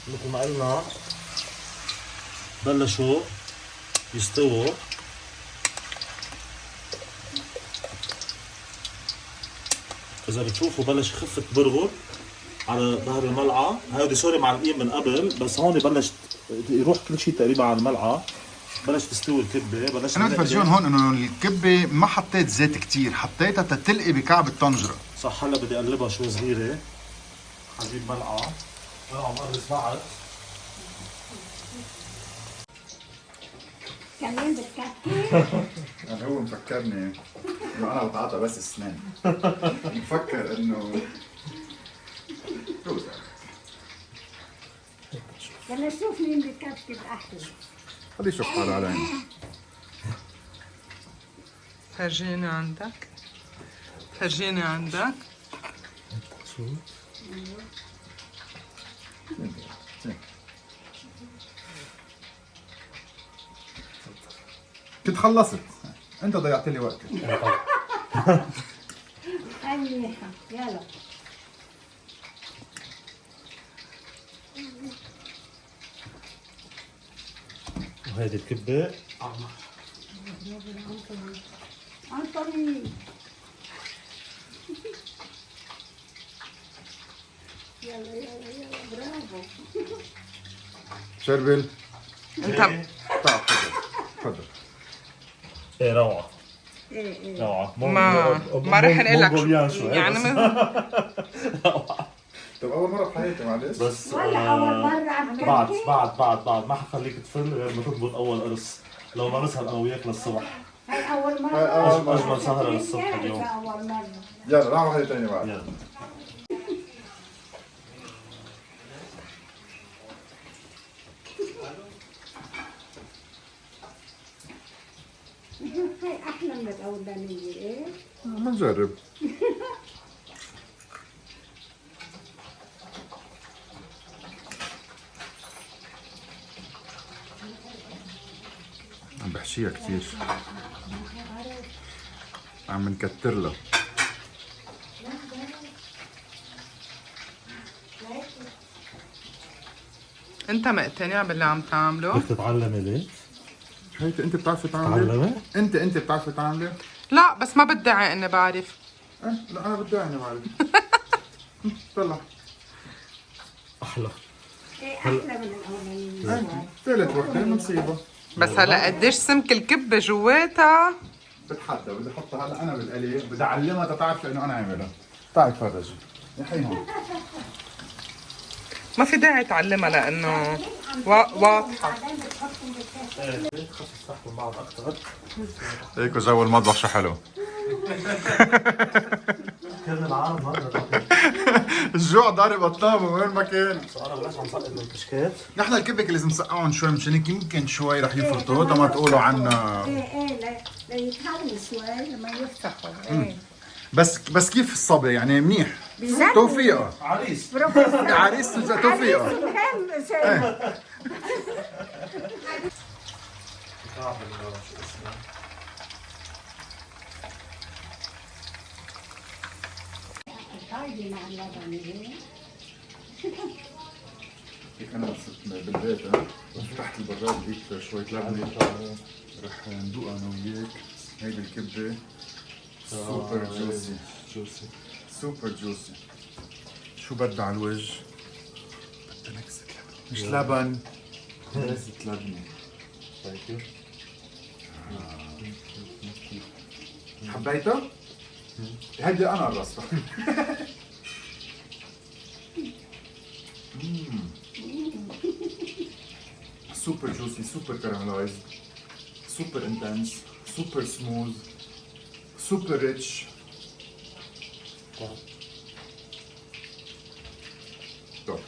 مثل ما قلنا بلشوا يستووا. إذا بتشوفوا بلش يخف برغل على ظهر الملعقة، هودي سوري معلقين من قبل، بس هون بلش يروح كل شيء تقريبا على الملعقة، بلش تستوي الكبة. بلش انا بدي افرجيهم هون انه الكبة ما حطيت زيت كتير، حطيتها تتلقي بكعب الطنجرة. صح. هلا بدي اقلبها شوي صغيرة، حجيب ملعقة وانا عم اقرص بعد. كمان بتكفي؟ يعني هو مفكرني انه انا بتعاطى بس اسنان. مفكر انه بدنا نشوف مين بكفي احلى. خليه يشوف حاله على عيني. فرجيني عندك. فرجيني عندك. شو؟ كنت خلصت، انت ضيعت لي وقتي. هاي منيحة، يلا. وهيدي الكبة أنطوني. يلا برافو. شربل انت تعال تفضل. ايه روعة. ايه روعة. ما رح نقول لك يعني طب اول مرة بحياتي معلش. بس ولا أول مرة عم بعد ما حخليك تفل غير ما تضبط اول قرص. لو ما نسهر انا وياك للصبح. هاي أول مرة. اجمل سهرة للصبح اليوم. أول مرة. يلا نعمل واحدة ثانية بعد. يلا. هاي أحلى من الأولانية إيه؟ بنجرب. عم بحشيها كتير، عم نكتر لها. انت مقتنع باللي عم تعمله؟ بدك تتعلمي ليه؟ هيك انت بتعرفي تعملي؟ انت بتعرفي تعملي؟ لا بس ما بدعي اني بعرف. لا انا بدي اني بعرف. طلع احلى. إيه أحلى من الأولانية. ثالث وحدة بنصيبها. بس هلا قديش سمك الكبة جواتها؟ بتحدى بدي احطها هلا انا بالقلي، بدي اعلمها تتعرف انه انا عاملها. تعي تفرجي يا حي هون. ما في داعي تعلمها لانه واضحة. خفف تحت بعض اكثر. هيك جو المطبخ شو حلو. كان العالم مرة الجوع ضارب اطنابه وين ما كان. انا بلاش عم سقط من الكشكات. نحن الكبك لازم نسقعهم شوي مشان هيك يمكن شوي رح يفرطوا ما تقولوا عنا. إيه ليتهروا شوي لما يفتحوا. إيه بس كيف الصبي يعني منيح. بجد؟ توفيقة عريس بروفيسور عريس توفيقة. عريس مهم شيء. كعب شو اسمه هايدي مع اللبن. هيك انا صرت بالبيت فتحت البراد هيك شوية لبنة رح ندوق انا وياك. هيدي الكبة سوبر جوسي سوبر جوسي. شو بدها على الوجه؟ بدها نكسة لبن مش لبن، نكسة لبنة. كيف؟ حبيتها؟ هيدي انا قرصتها. سوبر جوسي سوبر كاراميلايز سوبر انتنس سوبر سموث سوبر ريتش. طب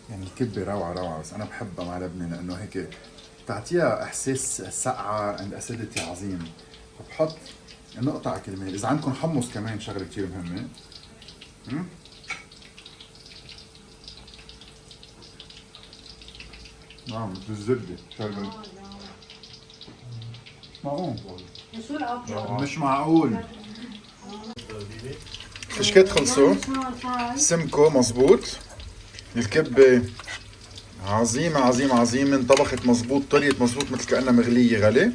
يعني الكبة روعة روعة، بس أنا بحبها مع لبنة لأنه هيك بتعطيها إحساس سقعة and acidity عظيم. فبحط نقطة على كرمال. إذا عندكم حمص كمان شغلة كتير مهمة. نعم مثل الزبدة شغلة معقول. مش معقول. كشكات خلصوا، سمكوا مزبوط، الكبة عظيمة عظيمة عظيمة، انطبخت مزبوط، طريت مزبوط مثل كأنها مغلية غلي.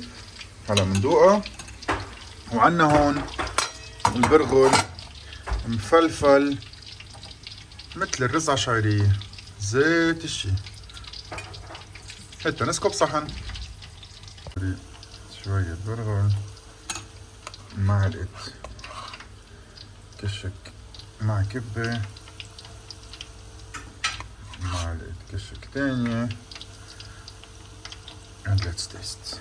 هلا مندوقها. وعنا هون البرغل مفلفل مثل الرزعة شعرية زيت الشي. هات نسكب صحن. شوية برغل، معلقة كشك مع كبة، معلقة كشك تانية and let's taste.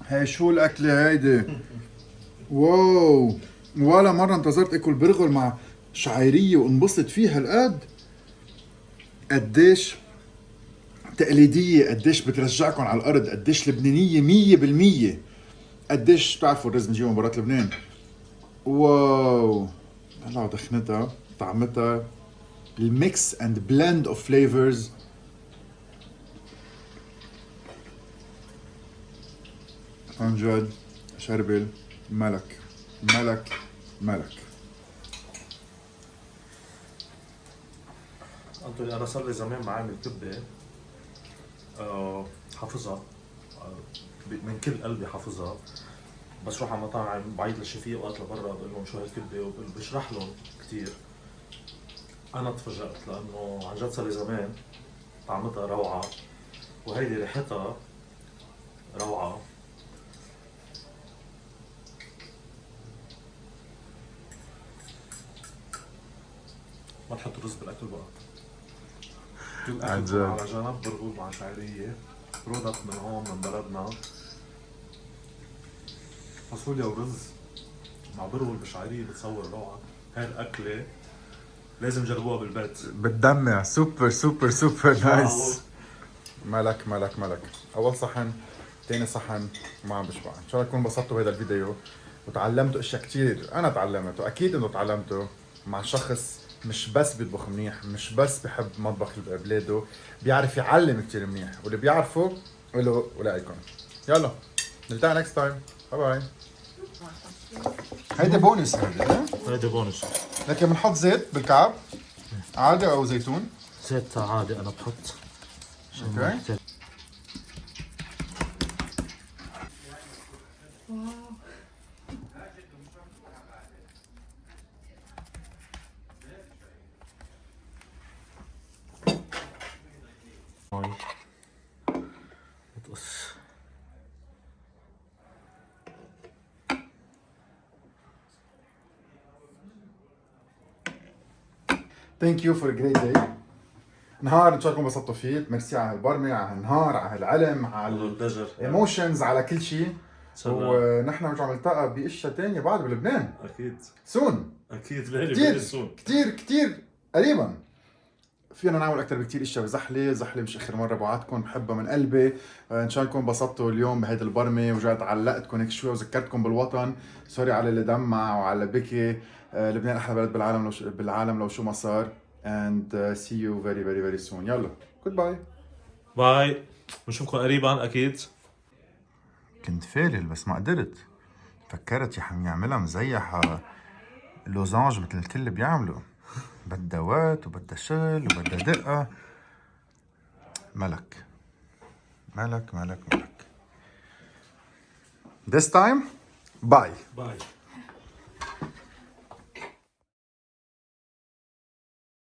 هاي شو الأكلة هيدي؟ واو، ولا مرة انتظرت اكل برغل مع شعيرية وانبسط فيها هالقد. قديش تقليدية، قديش بترجعكم على الأرض، قديش لبنانية 100%. قديش بتعرفوا الرز بنجيبه من برات لبنان. واو، طلعوا دخنتها، طعمتها، الميكس اند بلند اوف فليفرز. عن جد شربل ملك ملك ملك. أنتوني أنا صار لي زمان معامل كبة حافظها من كل قلبي حافظها، بس روح على مطاعم بعيد للشفيق وقت لبرا بقول لهم شو هالكبة وبشرح لهم كثير. أنا تفاجأت لأنه عن جد صار لي زمان. طعمتها روعة وهيدي ريحتها روعة. ما تحطوا رز بالاكل بقى. عن جد. على جنب برغل مع شعريه، برودكت من هون من بلدنا، فاصوليا ورز مع برغل بشعريه، بتصور روعه. هاي الاكله لازم تجربوها بالبيت. بتدمع. سوبر سوبر سوبر نايس. ملك ملك ملك. اول صحن، ثاني صحن، ما عم بشبع. ان شاء الله تكونوا انبسطتوا بهذا الفيديو وتعلمتوا اشياء كثير. انا تعلمت واكيد انه تعلمتوا مع شخص مش بس بيطبخ منيح، مش بس بحب مطبخ بلاده، بيعرف يعلم كثير منيح، واللي بيعرفه له ولايكم. يلا نلتقي نكست تايم. باي باي. هيدي بونس. هيدي بونس. لكن بنحط زيت بالكعب عادي او زيتون؟ زيت عادي انا بحط. اوكي. بتقص. ثانك يو فور جريت داي. نهار ان شاء الله انبسطتوا فيه. ميرسي على هالبرمة، على هالنهار، على هالعلم، على الايموشنز، على كل شيء. ونحن رجع نلتقى باشياء ثانيه بعد بلبنان. اكيد سون. اكيد كثير سون. كثير كثير قريبا. فينا نعمل اكثر بكثير اشياء بزحله. زحله مش اخر مره بوعدكم، بحبها من قلبي. ان شاء الله تكونوا انبسطتوا اليوم بهيدي البرمه ورجعت علقتكم هيك شوي وذكرتكم بالوطن. سوري على اللي دمع وعلى اللي بكي. لبنان احلى بلد بالعالم لو شو ما صار. and see you very very very soon. يلا goodbye. باي، بنشوفكم قريبا اكيد. كنت فالل بس ما قدرت. فكرت يا حمي اعملها مزيحة لوزانج مثل الكل بيعملوا. بدها وقت وبدها شغل وبدها دقة. ملك ملك ملك ملك. This time bye. باي.